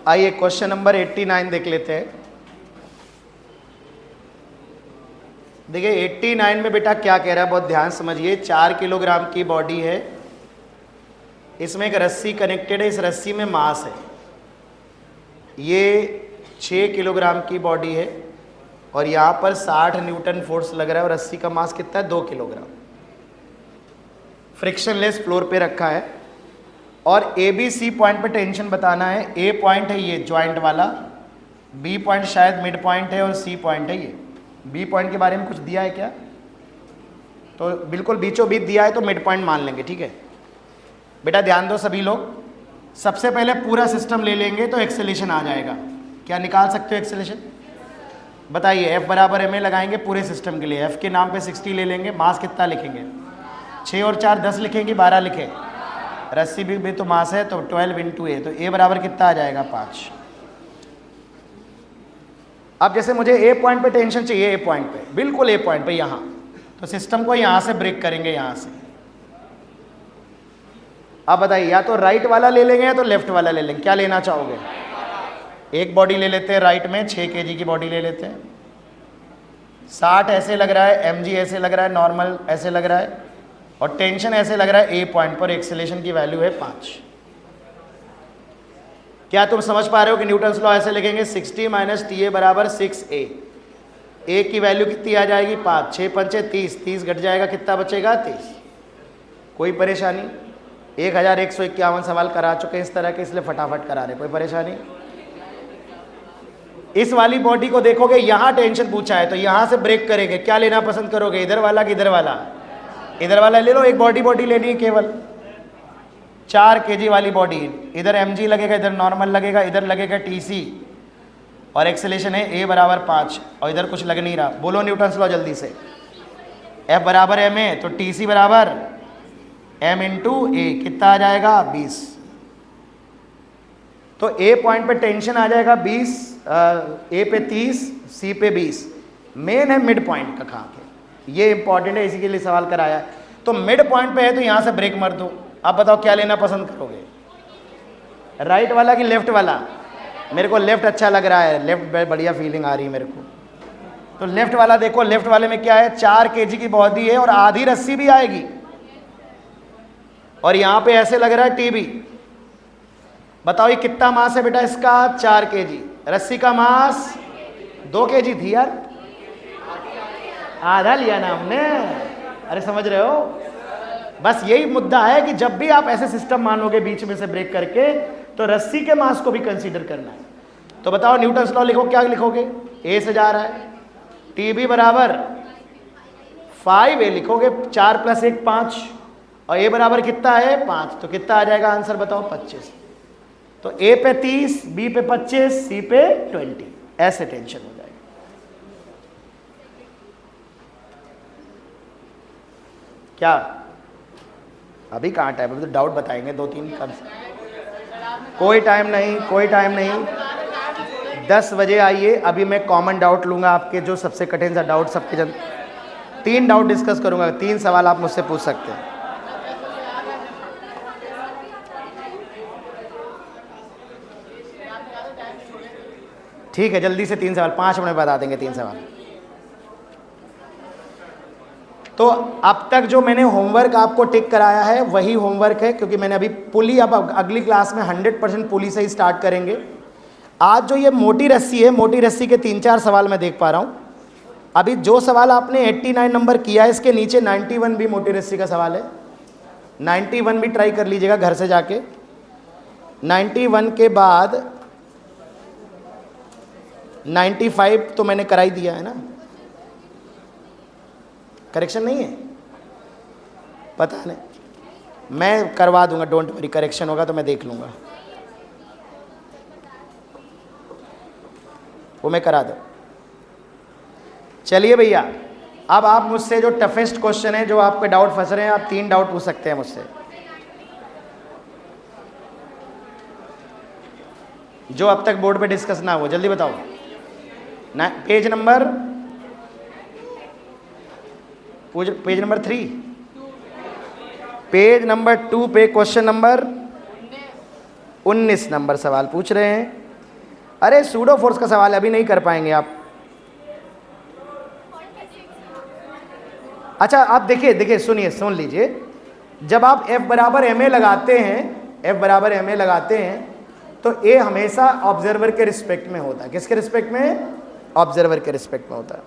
आइए क्वेश्चन नंबर 89 देख लेते हैं। देखिए 89 में बेटा क्या कह रहा है, बहुत ध्यान समझिए। 4 किलोग्राम की बॉडी है, इसमें एक रस्सी कनेक्टेड है, इस रस्सी में मास है। ये 6 किलोग्राम की बॉडी है और यहाँ पर 60 न्यूटन फोर्स लग रहा है और रस्सी का मास कितना है, 2 किलोग्राम। फ्रिक्शनलेस फ्लोर पे रखा है और ए बी सी पॉइंट पे टेंशन बताना है। ए पॉइंट है ये जॉइंट वाला, बी पॉइंट शायद मिड पॉइंट है और सी पॉइंट है ये। बी पॉइंट के बारे में कुछ दिया है क्या? तो बिल्कुल बीचों बीच दिया है तो मिड पॉइंट मान लेंगे, ठीक है। बेटा ध्यान दो सभी लोग, सबसे पहले पूरा सिस्टम ले लेंगे तो एक्सेलेरेशन आ जाएगा। क्या निकाल सकते हो एक्सेलेरेशन? बताइए। F बराबर ma लगाएंगे पूरे सिस्टम के लिए। F के नाम पे 60 ले लेंगे, मास कितना लिखेंगे? 6 और 4 10 लिखेंगे, 12 लिखे। रस्सी भी तो मास है तो 12 इंटू ए, तो ए बराबर कितना आ जाएगा? 5। अब जैसे मुझे ए पॉइंट पे टेंशन चाहिए, ए पॉइंट पे, बिल्कुल ए पॉइंट पे यहाँ, तो सिस्टम को यहाँ से ब्रेक करेंगे, यहाँ से। अब बताइए या तो राइट वाला ले लेंगे या तो लेफ्ट वाला ले लेंगे, क्या लेना चाहोगे? एक बॉडी ले लेते हैं राइट में, 6 kg की बॉडी ले लेते हैं। 60 ऐसे लग रहा है, mg ऐसे लग रहा है, नॉर्मल ऐसे लग रहा है और टेंशन ऐसे लग रहा है ए पॉइंट पर। एक्सेलेरेशन की वैल्यू है 5। क्या तुम समझ पा रहे हो कि न्यूटन्स लॉ ऐसे लिखेंगे? 60 माइनस TA बराबर 6A। ए की वैल्यू कितनी आ जाएगी? 5। 6 पंचे 30, 30 घट जाएगा, कितना बचेगा? 30। कोई परेशानी? 1151 सवाल करा चुके इस तरह के, इसलिए फटाफट करा रहे। कोई परेशानी? इस वाली बॉडी को देखोगे, यहां टेंशन पूछा है तो यहां से ब्रेक करेंगे। क्या लेना पसंद करोगे, इधर वाला कि इधर वाला? इधर वाला ले लो। एक बॉडी लेनी है केवल, 4 kg वाली बॉडी। इधर mg लगेगा, इधर नॉर्मल लगेगा, इधर लगेगा TC और एक्सेलेरेशन है a बराबर 5 और इधर कुछ लग नहीं रहा। बोलो न्यूटन्स लॉ जल्दी से। F बराबर ma तो TC बराबर m इंटू ए, कितना आ जाएगा? 20। तो A पॉइंट पे टेंशन आ जाएगा 20, A पे 30, C पे 20। मेन है मिड पॉइंट का कहाँ पे, ये इंपॉर्टेंट है, इसी के लिए सवाल कराया है। तो मिड पॉइंट पे है तो यहाँ से ब्रेक मार दो। अब बताओ क्या लेना पसंद करोगे, राइट वाला कि लेफ्ट वाला? मेरे को लेफ्ट अच्छा लग रहा है, लेफ्ट बढ़िया फीलिंग आ रही है मेरे को। तो लेफ्ट वाला देखो, लेफ्ट वाले में क्या है? 4 kg की बॉडी है और आधी रस्सी भी आएगी और यहाँ पे ऐसे लग रहा है TB। बताओ ये कितना मास है बेटा इसका? 4 kg। रस्सी का मास 2 kg थी यार, आधा लिया ना हमने। अरे समझ रहे हो, बस यही मुद्दा है कि जब भी आप ऐसे सिस्टम मानोगे बीच में से ब्रेक करके, तो रस्सी के मास को भी कंसीडर करना है। तो बताओ न्यूटन्स लॉ लिखो, क्या लिखोगे? ए से जा रहा है, टीबी बराबर 5a लिखोगे, 4 + 1 5, और ए बराबर कितना है 5, तो कितना आ जाएगा आंसर बताओ? 25। तो ए पे 30, बी पे 25, सी पे 20, ऐसे टेंशन हो जाएगा। क्या अभी कहाँ टाइम? अभी तो डाउट बताएंगे 2-3 कम से। कोई टाइम नहीं, कोई टाइम नहीं, 10 बजे आइए। अभी मैं कॉमन डाउट लूंगा आपके, जो सबसे कठिन सा डाउट सबके 3 डाउट डिस्कस करूंगा। 3 सवाल आप मुझसे पूछ सकते हैं। ठीक है, जल्दी से 3 सवाल, 5 मिनट बता देंगे 3 सवाल। तो अब तक जो मैंने होमवर्क आपको टिक कराया है वही होमवर्क है, क्योंकि मैंने अभी पुली, अब अगली क्लास में 100% पुली से ही स्टार्ट करेंगे। आज जो ये मोटी रस्सी है, मोटी रस्सी के 3-4 सवाल मैं देख पा रहा हूँ। अभी जो सवाल आपने 89 नंबर किया है, इसके नीचे 91 भी मोटी रस्सी का सवाल है। 91 भी ट्राई कर लीजिएगा घर से जाके। 91 के बाद 95 तो मैंने कराई दिया है ना, करेक्शन नहीं है, पता नहीं, मैं करवा दूंगा, डोंट वरी, करेक्शन होगा तो मैं देख लूंगा, वो मैं करा दूँ। चलिए भैया, अब आप मुझसे जो टफेस्ट क्वेश्चन है, जो आपके डाउट फंस रहे हैं, आप 3 डाउट पूछ सकते हैं मुझसे, जो अब तक बोर्ड पे डिस्कस ना हो। जल्दी बताओ। पेज नंबर 3, पेज नंबर 2 पे क्वेश्चन नंबर 19 नंबर सवाल पूछ रहे हैं। अरे सूडो फोर्स का सवाल अभी नहीं कर पाएंगे आप। अच्छा आप देखिए सुनिए, सुन लीजिए, जब आप F बराबर ma लगाते हैं, तो A हमेशा ऑब्जर्वर के रिस्पेक्ट में होता है। किसके रिस्पेक्ट में? ऑब्जर्वर के रिस्पेक्ट में होता है।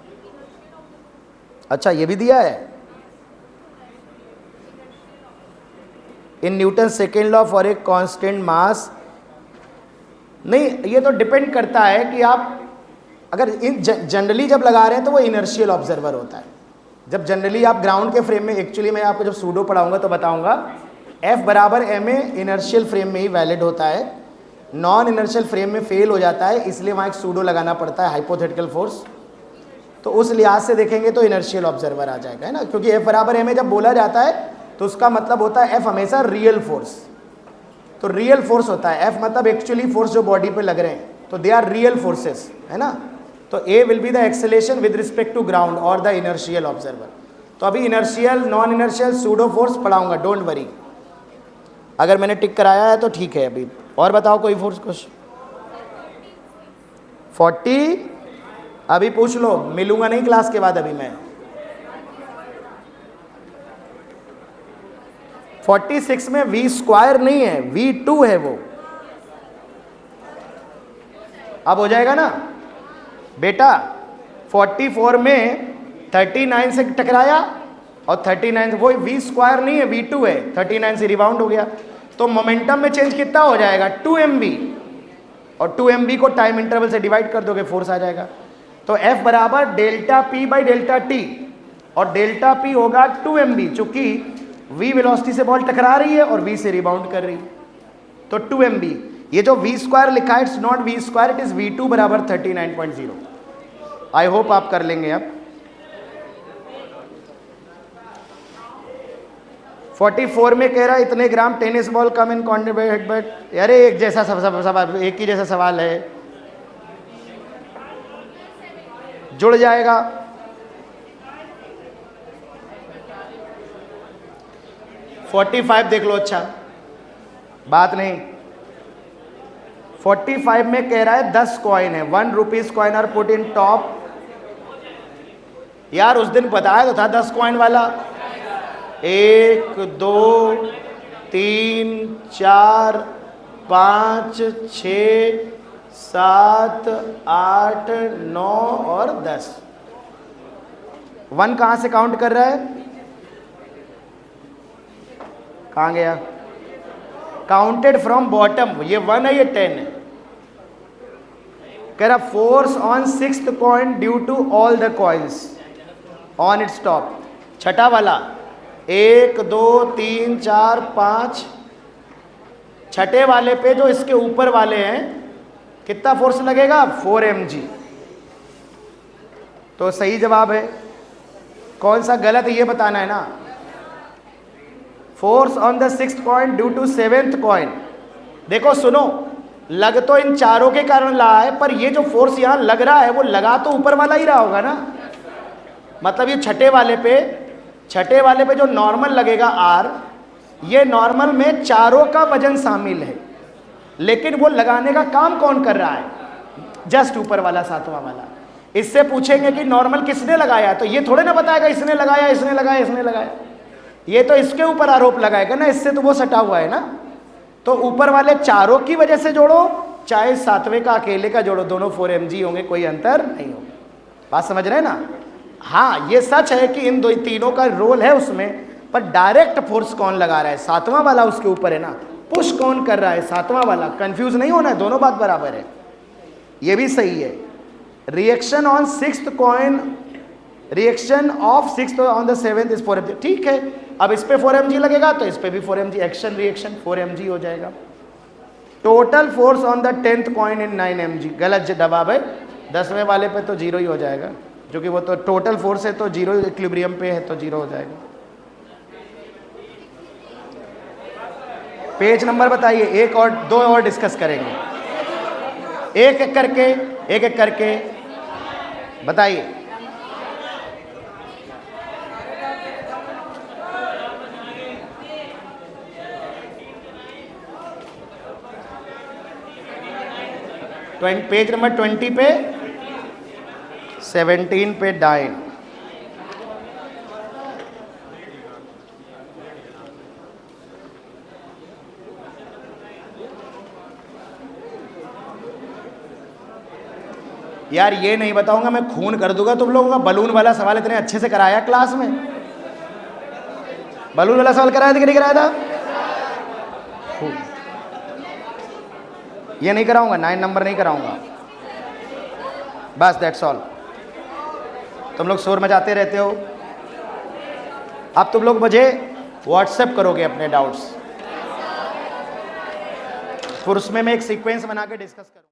अच्छा ये भी दिया है, in Newton second law for a constant mass. नहीं, ये तो डिपेंड करता है कि आप अगर जनरली जब लगा रहे हैं तो वो इनर्शियल ऑब्जर्वर होता है। जब जनरली आप ग्राउंड के फ्रेम में, एक्चुअली मैं आपको जब सूडो पढ़ाऊंगा तो बताऊंगा, F बराबर ma इनर्शियल फ्रेम में ही वैलिड होता है, नॉन इनर्शियल फ्रेम में फेल हो जाता है, इसलिए वहाँ एक सूडो लगाना पड़ता है, हाइपोथेटिकल फोर्स। तो उस लिहाज से देखेंगे तो इनर्शियल ऑब्जर्वर आ जाएगा, है ना, क्योंकि F बराबर ma जब बोला जाता है तो उसका मतलब होता है F हमेशा रियल फोर्स। तो रियल फोर्स होता है F, मतलब एक्चुअली फोर्स जो बॉडी पे लग रहे हैं, तो दे आर रियल फोर्सेस, है ना। तो A will be the acceleration with respect to ground और द इनर्शियल ऑब्जर्वर। तो अभी inertial, non inertial, pseudo force पढ़ाऊंगा, डोंट वरी। अगर मैंने टिक कराया है तो ठीक है। अभी और बताओ कोई फोर्स क्वेश्चन। 40 अभी पूछ लो, मिलूंगा नहीं क्लास के बाद। अभी मैं 46 में v स्क्वायर नहीं है, v2 है वो। अब हो जाएगा ना बेटा। 44 में 39 से टकराया और 39 वो v स्क्वायर नहीं है, v2 है, 39 से रिबाउंड हो गया। तो मोमेंटम में चेंज कितना हो जाएगा? 2mv, और 2mv को टाइम इंटरवल से डिवाइड कर दोगे, फोर्स आ जाएगा। तो F बराबर delta P by delta T, और डेल्टा P होगा 2mv, चूंकि v वेलोसिटी से बॉल टकरा रही है और v से रिबाउंड कर रही है, तो 2mv। ये जो v स्क्वायर लिखा है, it's not v square, it is v2 बराबर 39.0। आई होप आप कर लेंगे। अब 44 में कह रहा है इतने gram tennis ball come in contact but, अरे एक जैसा सब एक ही जैसा सवाल है, जुड़ जाएगा। $45 देख लो, अच्छा बात नहीं। 45 में कह रहा है 10 कॉइन है, 1 rupees coin are put in top. यार उस दिन बताया तो था 10 कॉइन वाला। 1 2 3 4 5 6 7, 8, 9 और 10। 1 कहां से काउंट कर रहा है? कहां गया? Counted from bottom. ये 1 है, ये 10 है। कह रहा force on 6th coin due to all the coins on its top. छठा वाला 1, 2, 3, 4, 5। छठे वाले पे जो इसके ऊपर वाले हैं कितना फोर्स लगेगा? 4 mg। तो सही जवाब है। कौन सा गलत है ये बताना है ना। Force on the 6th coin due to 7th coin. देखो सुनो, लग तो इन चारों के कारण रहा है, पर ये जो फोर्स यहां लग रहा है वो लगा तो ऊपर वाला ही रहा होगा ना। मतलब ये छठे वाले पे जो नॉर्मल लगेगा R, ये नॉर्मल में चारों का वजन शामिल है, लेकिन वो लगाने का काम कौन कर रहा है? जस्ट ऊपर वाला, 7वां वाला। इससे पूछेंगे कि नॉर्मल किसने लगाया, तो ये थोड़े ना बताएगा इसने लगाया, इसने लगाया, इसने लगाया। ये तो इसके ऊपर आरोप लगाएगा ना, इससे तो वो सटा हुआ है ना। तो ऊपर वाले चारों की वजह से जोड़ो, चाहे 7वें का अकेले का जोड़ो, दोनों 4 mg होंगे, कोई अंतर नहीं होगा। बात समझ रहे हैं ना। हाँ, ये सच है कि इन तीनों का रोल है उसमें, पर डायरेक्ट फोर्स कौन लगा रहा है? 7वां वाला उसके ऊपर है ना। पुश कौन कर रहा है? 7वां वाला। कंफ्यूज नहीं होना है, दोनों बात बराबर है। ये भी सही है। Reaction on 6th coin, reaction of 6th on the 7th is 4 mg। ठीक है, अब इस पे 4 mg लगेगा तो इस पे भी 4 mg। एक्शन रिएक्शन 4 mg हो जाएगा। Total force on the 10th coin in 9 mg। गलत जवाब है। 10वें वाले पे तो 0 ही हो जाएगा, क्योंकि वो तो टोटल फोर्स है, तो 0 इक्विलिब्रियम पे है, तो 0 हो जाएगा। पेज नंबर बताइए, एक और 2 और डिस्कस करेंगे, एक एक करके बताइए। पेज नंबर 20 पे, 17 पे डाइन। यार ये नहीं बताऊंगा, मैं खून कर दूंगा तुम लोगों का। बलून वाला सवाल इतने अच्छे से कराया क्लास में। बलून वाला सवाल कराया था कि नहीं कराया था? ये नहीं कराऊंगा, 9 नंबर नहीं कराऊंगा, बस दैट्स ऑल। तुम लोग शोर मचाते रहते हो। अब तुम लोग मुझे व्हाट्सएप करोगे अपने डाउट्स, फिर उसमें मैं एक सीक्वेंस बना के डिस्कस करूँ।